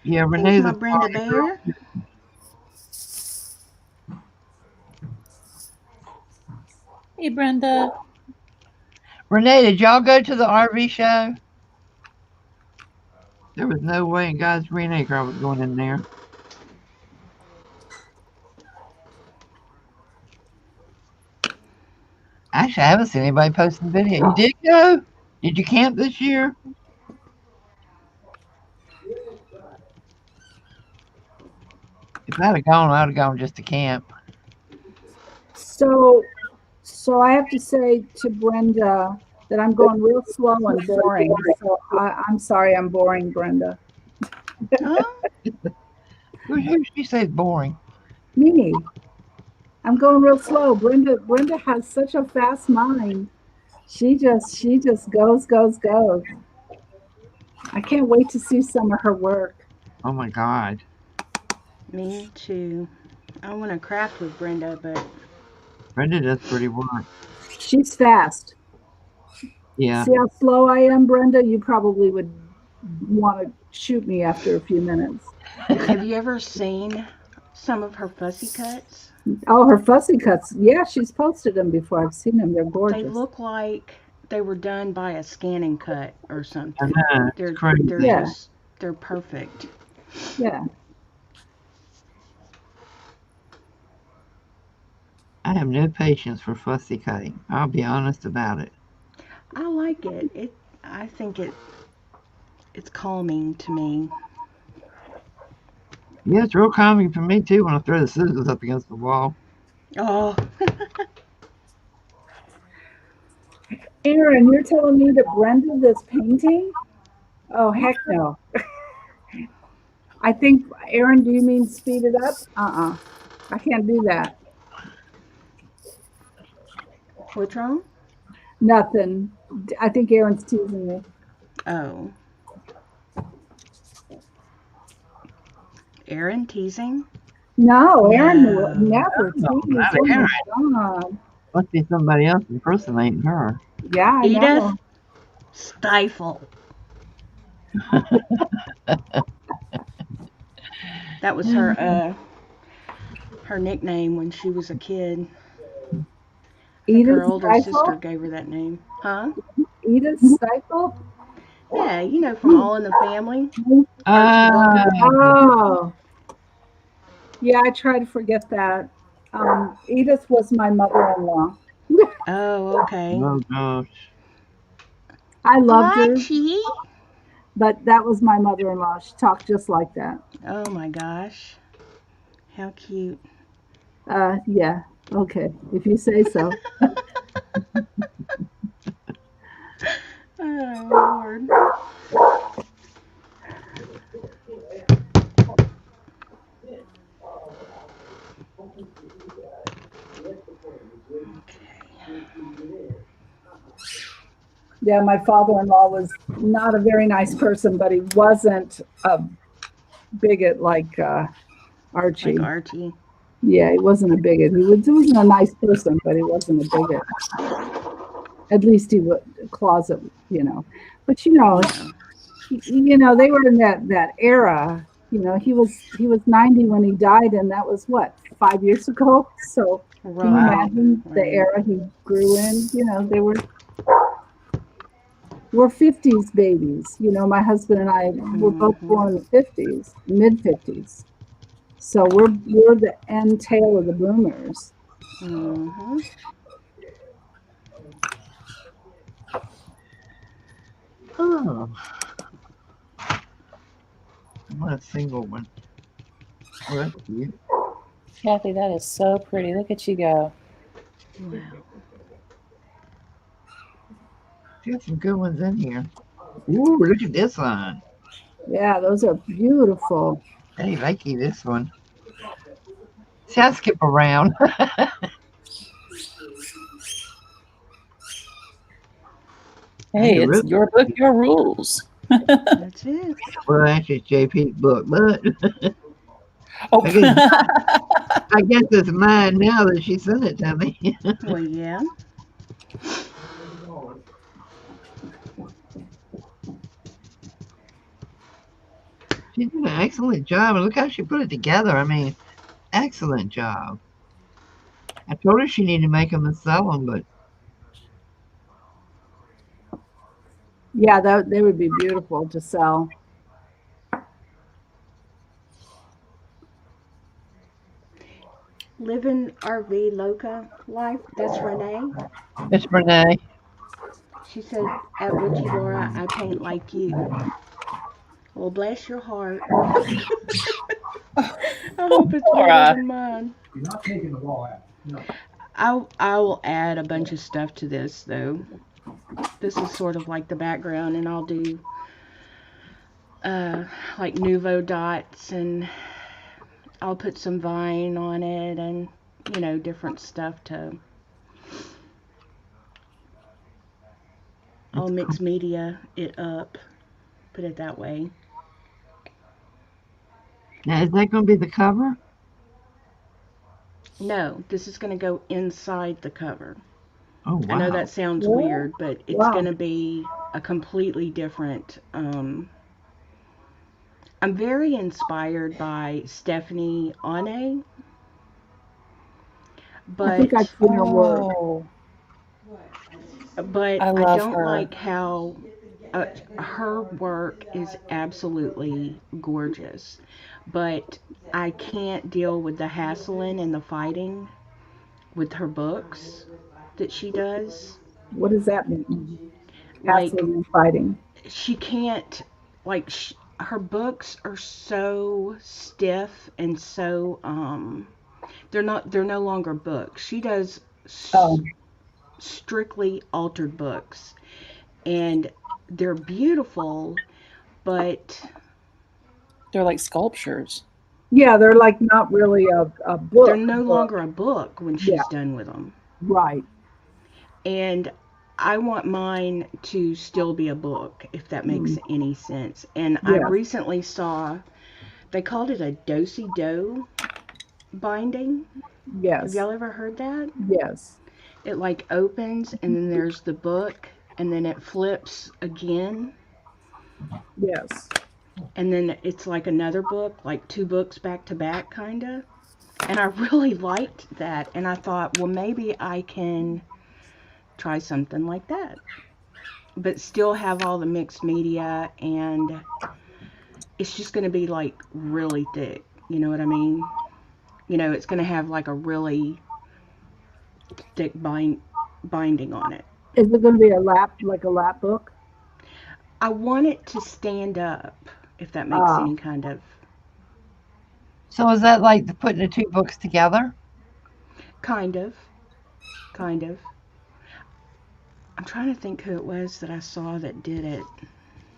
Yeah, There's Renee's my Brenda Bear. Hey, Brenda. Renee, did y'all go to the RV show? There was no way in God's green acre I was going in there. Actually, I haven't seen anybody posting video. You did go? Did you camp this year? If I'd have gone, I'd have gone just to camp. So I have to say to Brenda that I'm going real slow and boring. So I'm sorry I'm boring, Brenda. Who she says boring? Me. I'm going real slow. Brenda has such a fast mind. She just goes. I can't wait to see some of her work. Oh my God. Me too. I want to craft with Brenda, but Brenda does pretty work. She's fast. Yeah. See how slow I am, Brenda? You probably would want to shoot me after a few minutes. Have you ever seen some of her fussy cuts? Oh, her fussy cuts. Yeah, she's posted them before. I've seen them. They're gorgeous. They look like they were done by a scanning cut or something. They're crazy. They're perfect. Yeah. I have no patience for fussy cutting. I'll be honest about it. I like it. I think it's calming to me. Yeah, it's real calming for me too when I throw the scissors up against the wall. Oh. Aaron, you're telling me to render this painting? Oh, heck no. I think, Aaron, do you mean speed it up? I can't do that. What's wrong? Nothing. I think Aaron's teasing me. Oh. Aaron teasing? No, Aaron No. never No, teased. not Oh my Aaron. God. Must be somebody else impersonating her. Yeah, I Edith? know. Stifle. That was her nickname when she was a kid. I think her Edith older sister Stifle? gave her that name. Huh? Edith Stifle? Yeah, you know from All in the Family. Archie Uh, Bunker. Oh, yeah, I try to forget that. Edith was my mother-in-law. Oh, okay. oh gosh. I loved her, Archie. but that was my mother-in-law. She talked just like that. Oh my gosh. How cute. Yeah, okay, if you say so. Oh Lord. Yeah, my father-in-law was not a very nice person, but he wasn't a bigot like Like Archie. Archie. Yeah, he wasn't a bigot. He wasn't a nice person, but he wasn't a bigot. At least he was a closet, you know. But Yeah. they were in that era. He was 90 when he died, and that was what, 5 years ago. So can you Right. imagine the Right. era he grew in? We're 50s babies. My husband and I were both Mhm. born in the 50s, mid 50s. So we're the end tail of the boomers. Mhm. Oh, what a single one. Oh, that's cute. Kathy, that is so pretty. Look at you go. Wow. She got some good ones in here. Ooh, look at this one. Yeah, those are beautiful. Hey, likey this one. See, I skip around. Hey, You it's really? your book, your rules. That's it. Well, actually, it's JP's book, but Oh, I guess I guess it's mine now that she sent it to me. Well, yeah. She did an excellent job, and look how she put it together. I mean, excellent job. I told her she needed to make them and sell them, but Yeah, they would be beautiful to sell. Living RV Loca life. That's Renee. Miss Renee. She said, "At Witchy Laura, I paint like you." Well, bless your heart. I hope it's better Laura. than mine. You're not taking the wall out. No. I will add a bunch of stuff to this though. This is sort of like the background, and I'll do uh, like Nuvo dots, and I'll put some vine on it, and different stuff to. I'll That's cool. mix media it up. Put it that way. Now, is that going to be the cover? No, this is going to go inside the cover. Oh, I know wow. that sounds Yeah. weird, but it's Wow. going to be a completely different. I'm very inspired by Stephanie Ane, I think I've but seen her work. Oh, but I I love don't her. like how her work is absolutely gorgeous, but I can't deal with the hassling and the fighting with her books that she does. What does that mean? Like Hassling and fighting. she can't her books are so stiff and so they're no longer books. She does Oh, strictly altered books. And they're beautiful, but They're like sculptures. Yeah, they're like not really a they're book. no longer a book when Yeah, she's done with them. right. And I want mine to still be a book, if that makes Mm, any sense. And I yes, recently saw, they called it a do-si-do binding. Have yes, y'all ever heard that? yes, It like opens and then there's the book and then it flips again yes. and then it's like another book, like two books back to back kind of. And I really liked that and I thought, well, maybe I can try something like that. But still have all the mixed media, and it's just going to be like really thick. You know what I mean? You know, it's going to have like a really thick binding on it. Is it going to be like a lap book? I want it to stand up, if that makes Ah, any kind of So is that like putting the two books together? kind of kind of. I'm trying to think who it was that I saw that did it.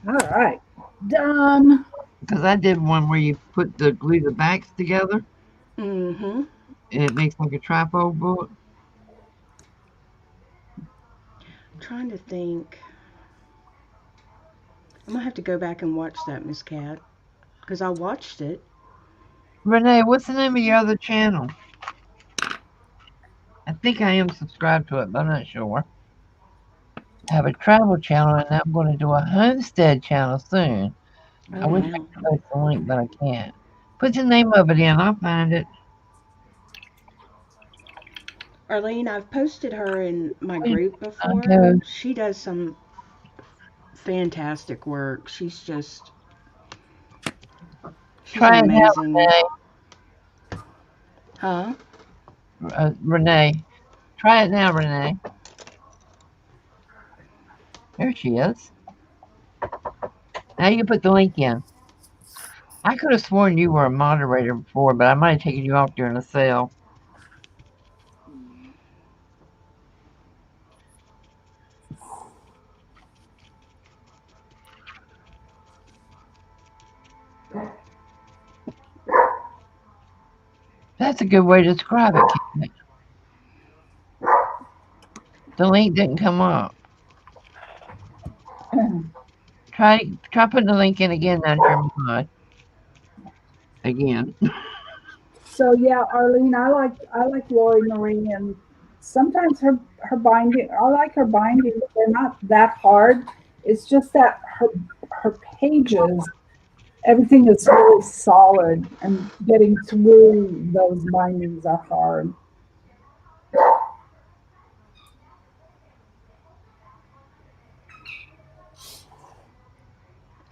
all right. Done. Because I did one where you put the glue the backs together Mm-hmm. and it makes like a trifold book. I'm trying to think. I'm gonna have to go back and watch that, Miss Cat, because I watched it. Renee, what's the name of your other channel? I think I am subscribed to it, but I'm not sure. I have a travel channel and I'm going to do a homestead channel soon. I Oh wish I wow. could post the link, but I can't. Put the name of it in, I'll find it. Arlene, I've posted her in my group before. Okay. She does some fantastic work. She's Try it now, amazing. Huh? Renee. Try it now, Renee. There she is. Now you can put the link in. I could have sworn you were a moderator before, but I might have taken you off during the sale. That's a good way to describe it, Kate. The link didn't come up. Try putting the link in again now, Jeremiah. Again. So yeah, Arlene, I like Lori Marie, and sometimes her binding. I like her binding. They're not that hard. It's just that her pages, everything is really solid, and getting through those bindings are hard.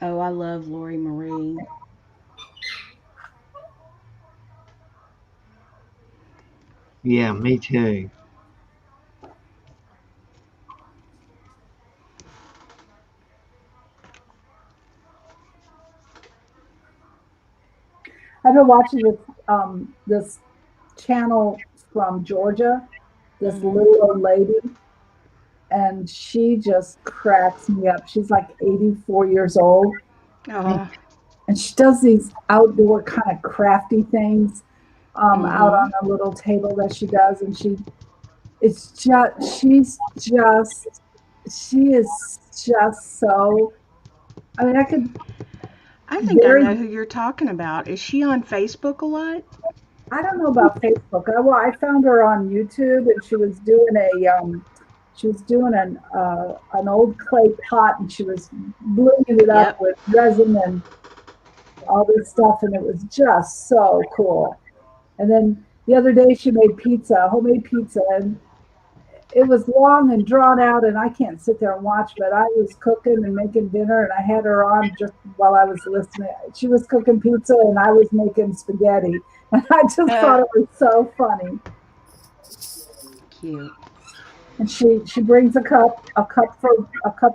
Oh, I love Lori Marie. Yeah, me too. I've been watching this channel from Georgia, this Hmm. little old lady, and she just cracks me up. She's like 84 years old, Oh. and she does these outdoor kind of crafty things out Hmm. on a little table that she does, and it's just she is just so. I mean, I could I think I very. know who you're talking about. Is she on Facebook a lot? I don't know about Facebook. I found her on YouTube, and she was doing an old clay pot, and she was bluing it up Yep. with resin and all this stuff, and it was just so cool. And then the other day she made homemade pizza, and it was long and drawn out, and I can't sit there and watch, but I was cooking and making dinner, and I had her on just while I was listening. She was cooking pizza, and I was making spaghetti, and I just thought it was so funny. Cute. And she brings a cup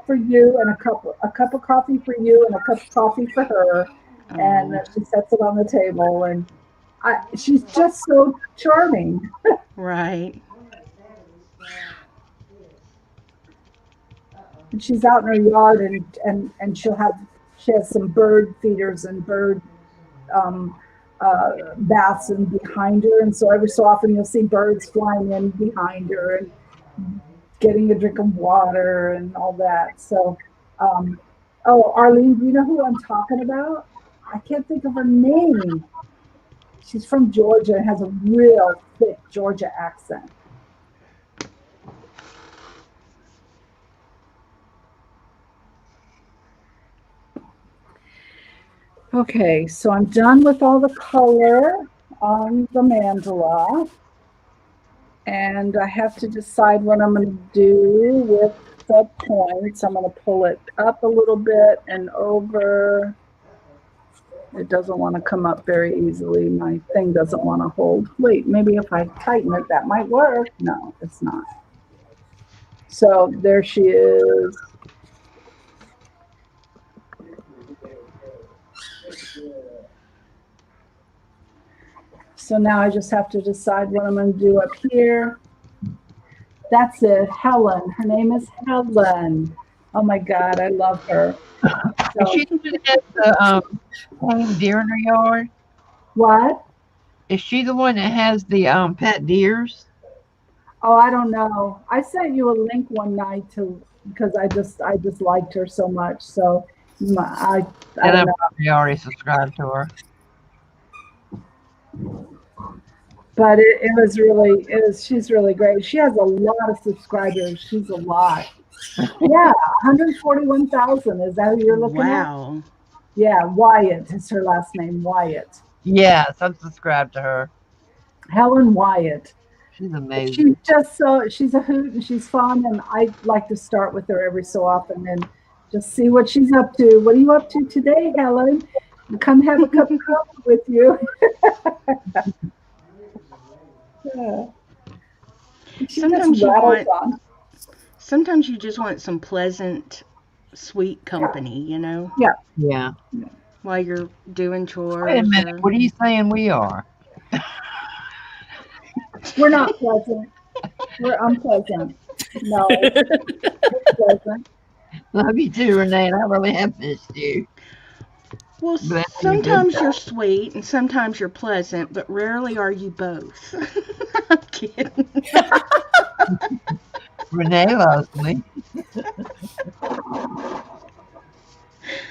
for you, and a cup of coffee for you, and a cup of coffee for her, and Oh, she sets it on the table, and she's just so charming. right. And she's out in her yard, and she has some bird feeders and bird baths in behind her, and so every so often you'll see birds flying in behind her and getting a drink of water and all that. So, oh, Arlene, do you know who I'm talking about? I can't think of her name. She's from Georgia and has a real thick Georgia accent. Okay, so I'm done with all the color on the mandala. And I have to decide what I'm going to do with the points. I'm going to pull it up a little bit and over. It doesn't want to come up very easily. My thing doesn't want to hold. Wait, maybe if I tighten it, that might work. No, it's not. So there she is. So now I just have to decide what I'm going to do up here. That's it, Helen. Her name is Helen. Oh my God, I love her. Is she the one that has the deer in her yard? What? Is she the one that has the pet deers? Oh, I don't know. I sent you a link one night because I just liked her so much. So I don't know. I already subscribed to her. But she's really great. She has a lot of subscribers. She's a lot. Yeah, 141,000. Is that who you're looking at? Wow. Yeah, Wyatt is her last name, Wyatt. Yes, I'm subscribed to her. Helen Wyatt. She's amazing. She's just she's a hoot and she's fun, and I like to start with her every so often and just see what she's up to. What are you up to today, Helen? Come have a cup of coffee with you. Yeah. Sometimes you just want some pleasant, sweet company, you know? Yeah. While you're doing chores. Wait a minute. What are you saying we are? We're not pleasant. We're unpleasant. No, it's pleasant. Love you too, Renee, and I really have missed you. Well, sometimes you're sweet and sometimes you're pleasant, but rarely are you both. I'm kidding. Renee loves me.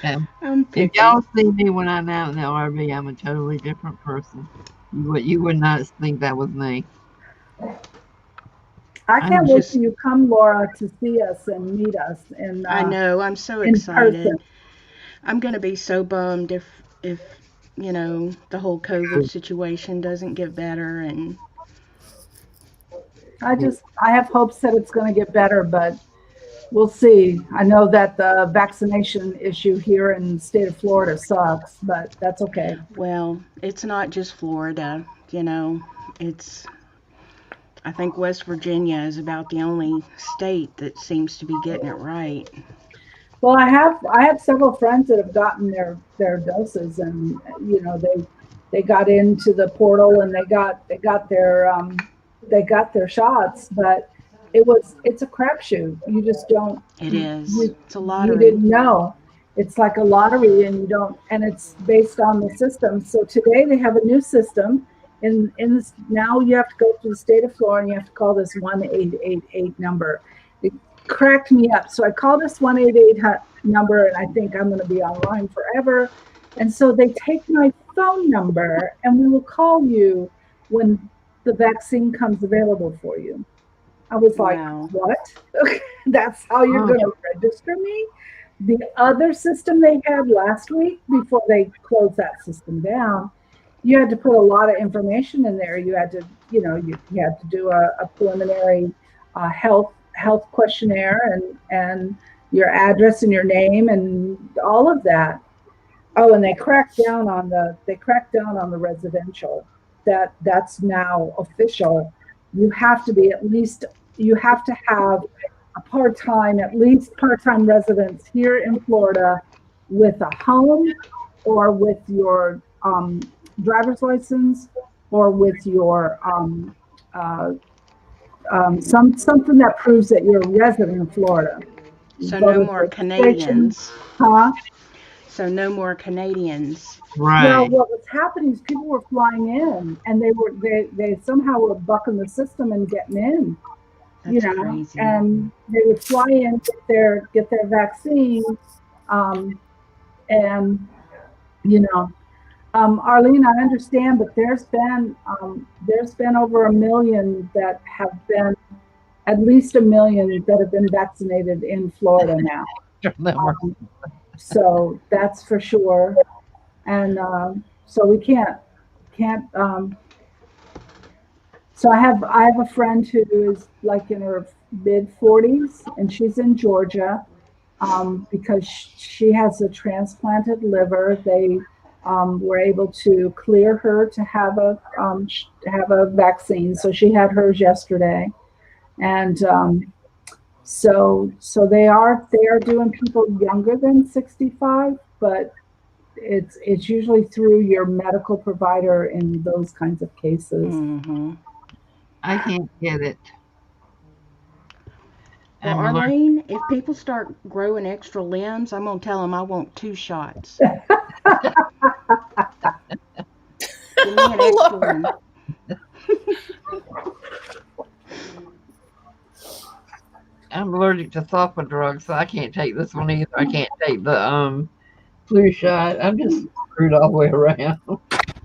If y'all see me when I'm out in the RV, I'm a totally different person. You would not think that was me. I can't wait till you come, Laura, to see us and meet us. I know. I'm so excited. I'm going to be so bummed if you know, the whole COVID situation doesn't get better. And I have hopes that it's going to get better, but we'll see. I know that the vaccination issue here in the state of Florida sucks, but that's okay. Well, it's not just Florida, you know. I think West Virginia is about the only state that seems to be getting it right. Well, I have several friends that have gotten their doses, and you know they got into the portal and they got their shots, but it's a crapshoot. You just don't. It is. It's a lottery. You didn't know. It's like a lottery, and you don't. And it's based on the system. So today they have a new system. In this, now you have to go to the state of Florida and you have to call this 1-888 number. It cracked me up. So I call this 188 number and I think I'm going to be online forever. And so they take my phone number and we will call you when the vaccine comes available for you. I was like, wow. What? That's how you're going to register me? The other system they had last week before they closed that system down, you had to put a lot of information in there. You had to, you had to do a preliminary health questionnaire and your address and your name and all of that. Oh, and they cracked down on the residential. That's now official. You have to have at least part-time residence here in Florida with a home or with your driver's license or with your something that proves that you're a resident of Florida. So go no to more the station. Canadians. Huh? So no more Canadians. Well, Right. what was happening is people were flying in, and they somehow were bucking the system and getting in. You That's know, crazy. and they would fly in, get their vaccine, and you know, Arlene, I understand, but there's been over 1 million that have been, at least 1 million that have been vaccinated in Florida now. So that's for sure. And so we can't. So I have a friend who is like in her mid-40s, and she's in Georgia because she has a transplanted liver. They were able to clear her to have a vaccine, so she had hers yesterday, and so they are doing people younger than 65, but it's usually through your medical provider in those kinds of cases. Mm-hmm. I can't get it. Well, I'm allergic. Arlene, if people start growing extra limbs, I'm going to tell them I want 2 shots. Give me an extra one. I'm allergic to sulfa drugs, so I can't take this one either. I can't take the flu shot. I'm just screwed all the way around.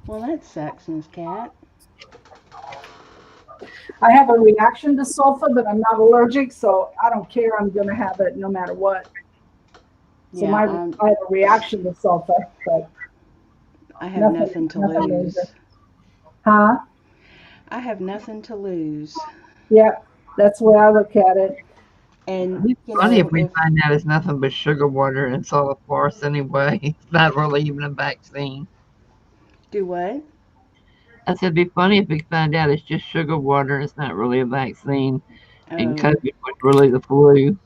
Well, that sucks, Miss Cat. I have a reaction to sulfa, but I'm not allergic, so I don't care. I'm going to have it no matter what. So Yeah, I have a reaction to sulfa, but I have nothing to lose. major. Huh? I have nothing to lose. Yeah, that's the way I look at it. And It's you funny know, if we find out it's nothing but sugar water and solid force anyway. It's not really even a vaccine. do what? I said it'd be funny if we find out it's just sugar water and it's not really a vaccine and Oh, COVID was really the flu.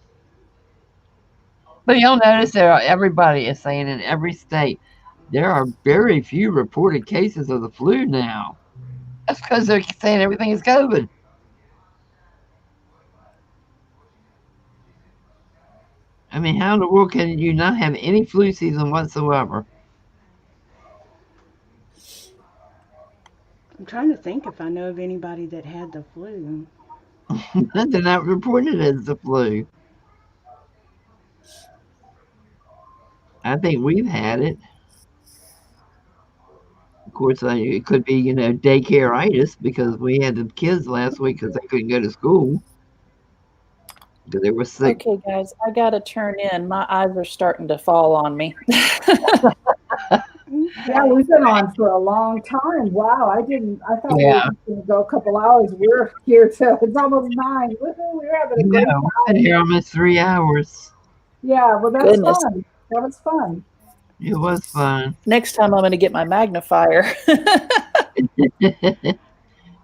But you'll notice everybody is saying in every state there are very few reported cases of the flu now. That's because they're saying everything is COVID. I mean, how in the world can you not have any flu season whatsoever? I'm trying to think if I know of anybody that had the flu. They're not reported as the flu. I think we've had it. Of course, it could be, daycareitis because we had the kids last week because they couldn't go to school because they were sick. Okay, guys, I gotta turn in. My eyes are starting to fall on me. Yeah, we've been on for a long time. Wow, I thought we were Yeah. going to go a couple hours. We're here till it's almost 9. Woohoo, we're having a great No, time. been here almost 3 hours. Yeah, well, that's Goodness. fun. That was fun. It was fun. Next time I'm gonna get my magnifier.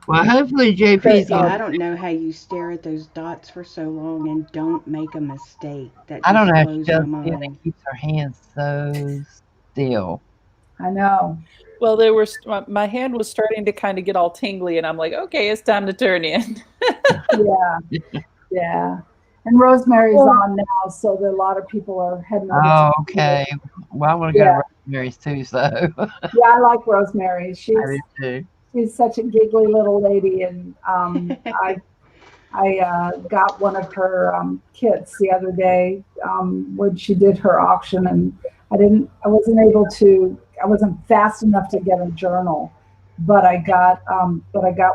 Well, hopefully JP's Kristie, on. I don't know how you stare at those dots for so long and don't make a mistake. That I don't just know. She blows does my it. It mind. keeps her hands so still. I know. Well, my hand was starting to kind of get all tingly, and I'm like, okay, it's time to turn in. Yeah. And Rosemary's on now, so that a lot of people are heading over Oh, to okay. Well, I want to go Yeah. to Rosemary's too, so Yeah, I like Rosemary. I do too. She's such a giggly little lady, and I got one of her kits the other day when she did her auction, and I wasn't fast enough to get a journal, but I got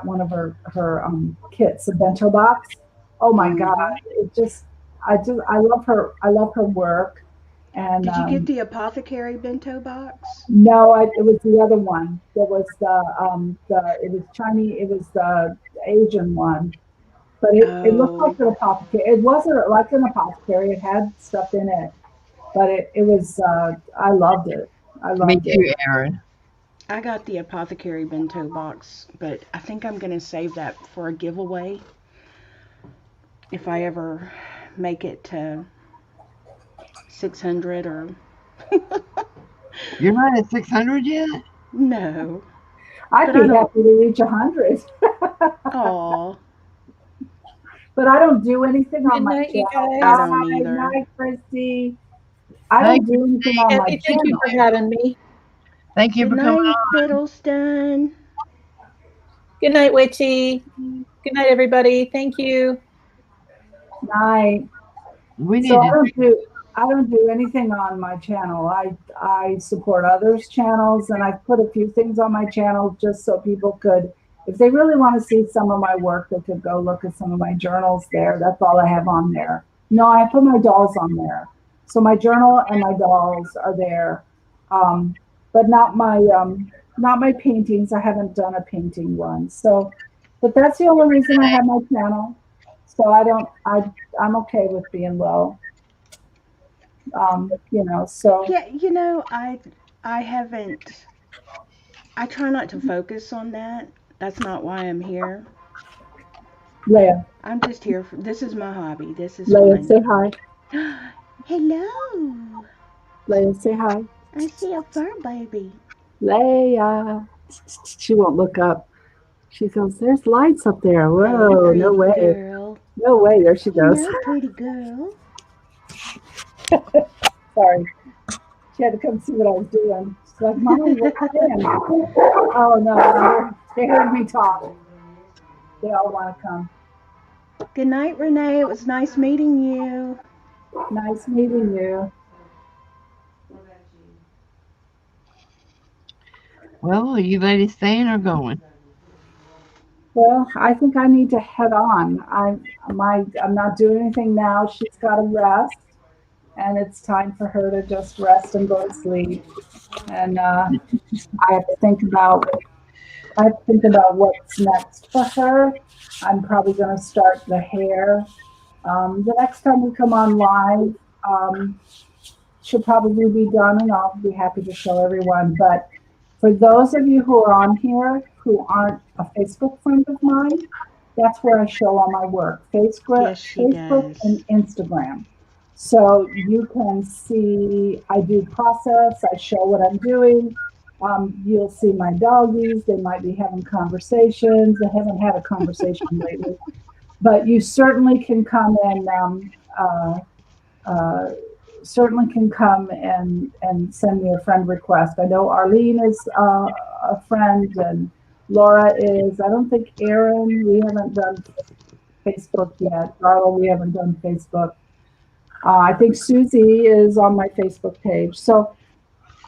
one of her kits, a bento box. Oh my God! I love her. I love her work. And Did you get the apothecary bento box? no, it was the other one. It was it was Chinese. It was the Asian one. But it looked like an apothecary. It wasn't like an apothecary. It had stuff in it, but it was. I loved it. Me too, Aaron. I got the apothecary bento box, but I think I'm going to save that for a giveaway if I ever make it to 600 or. You're not at 600 yet? No. I'd be happy to reach 100. Aw. But I don't do anything on Good my night, you channel. guys. I don't either. Night, Kristie. I Thank don't do anything on my Kathy, thank you channel. for having me. Thank you Good for coming night, on. Fiddleston. Good night, Witchy. Good night, everybody. Thank you. Night. We need So to I don't do anything on my channel. I support others' channels, and I've put a few things on my channel just so people could, if they really want to see some of my work, they could go look at some of my journals there. That's all I have on there. No, I put my dolls on there. So my journal and my dolls are there, but not my paintings. I haven't done a painting one. So, but that's the only reason I have my channel. So I'm okay with being low. So Yeah, I haven't. I try not to focus on that. That's not why I'm here. Leia, I'm just here for. This is my hobby. This is Leia, fun. say hi. Hello. Leia, say hi. I see a fur baby. Leia. She won't look up. She goes, there's lights up there. Hey, Whoa, no pretty way. girl. No way. There she goes. Hello, pretty girl. Sorry. She had to come see what I was doing. She's like, Mommy, what's in? Oh, no. They heard me talk. They all want to come. Good night, Renee. It was nice meeting you. Nice meeting you. Well, are you ladies staying or going? Well, I think I need to head on. I'm not doing anything now. She's got to rest, and it's time for her to just rest and go to sleep. And I have to think about what's next for her. I'm probably going to start the hair. The next time we come on live, she'll probably be done, and I'll be happy to show everyone. But for those of you who are on here who aren't a Facebook friend of mine, that's where I show all my work. Yes, she Facebook does. and Instagram. So you can see I do process, I show what I'm doing. You'll see my doggies, they might be having conversations. I haven't had a conversation lately. But you certainly can come and send me a friend request. I know Arlene is a friend, and Laura is. I don't think Erin. We haven't done Facebook yet. Darla, we haven't done Facebook. I think Susie is on my Facebook page. So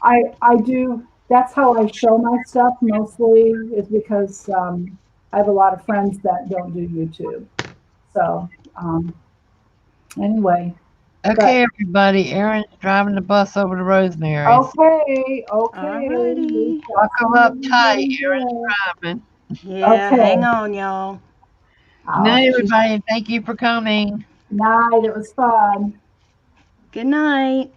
I do. That's how I show my stuff mostly. Is because I have a lot of friends that don't do YouTube. So anyway. Okay, everybody. Erin's driving the bus over to Rosemary. Okay. Alrighty. Buckle up tight. Erin's driving. Yeah, Okay. hang on, y'all. Good night, everybody, and thank you for coming. Night. It was fun. Good night.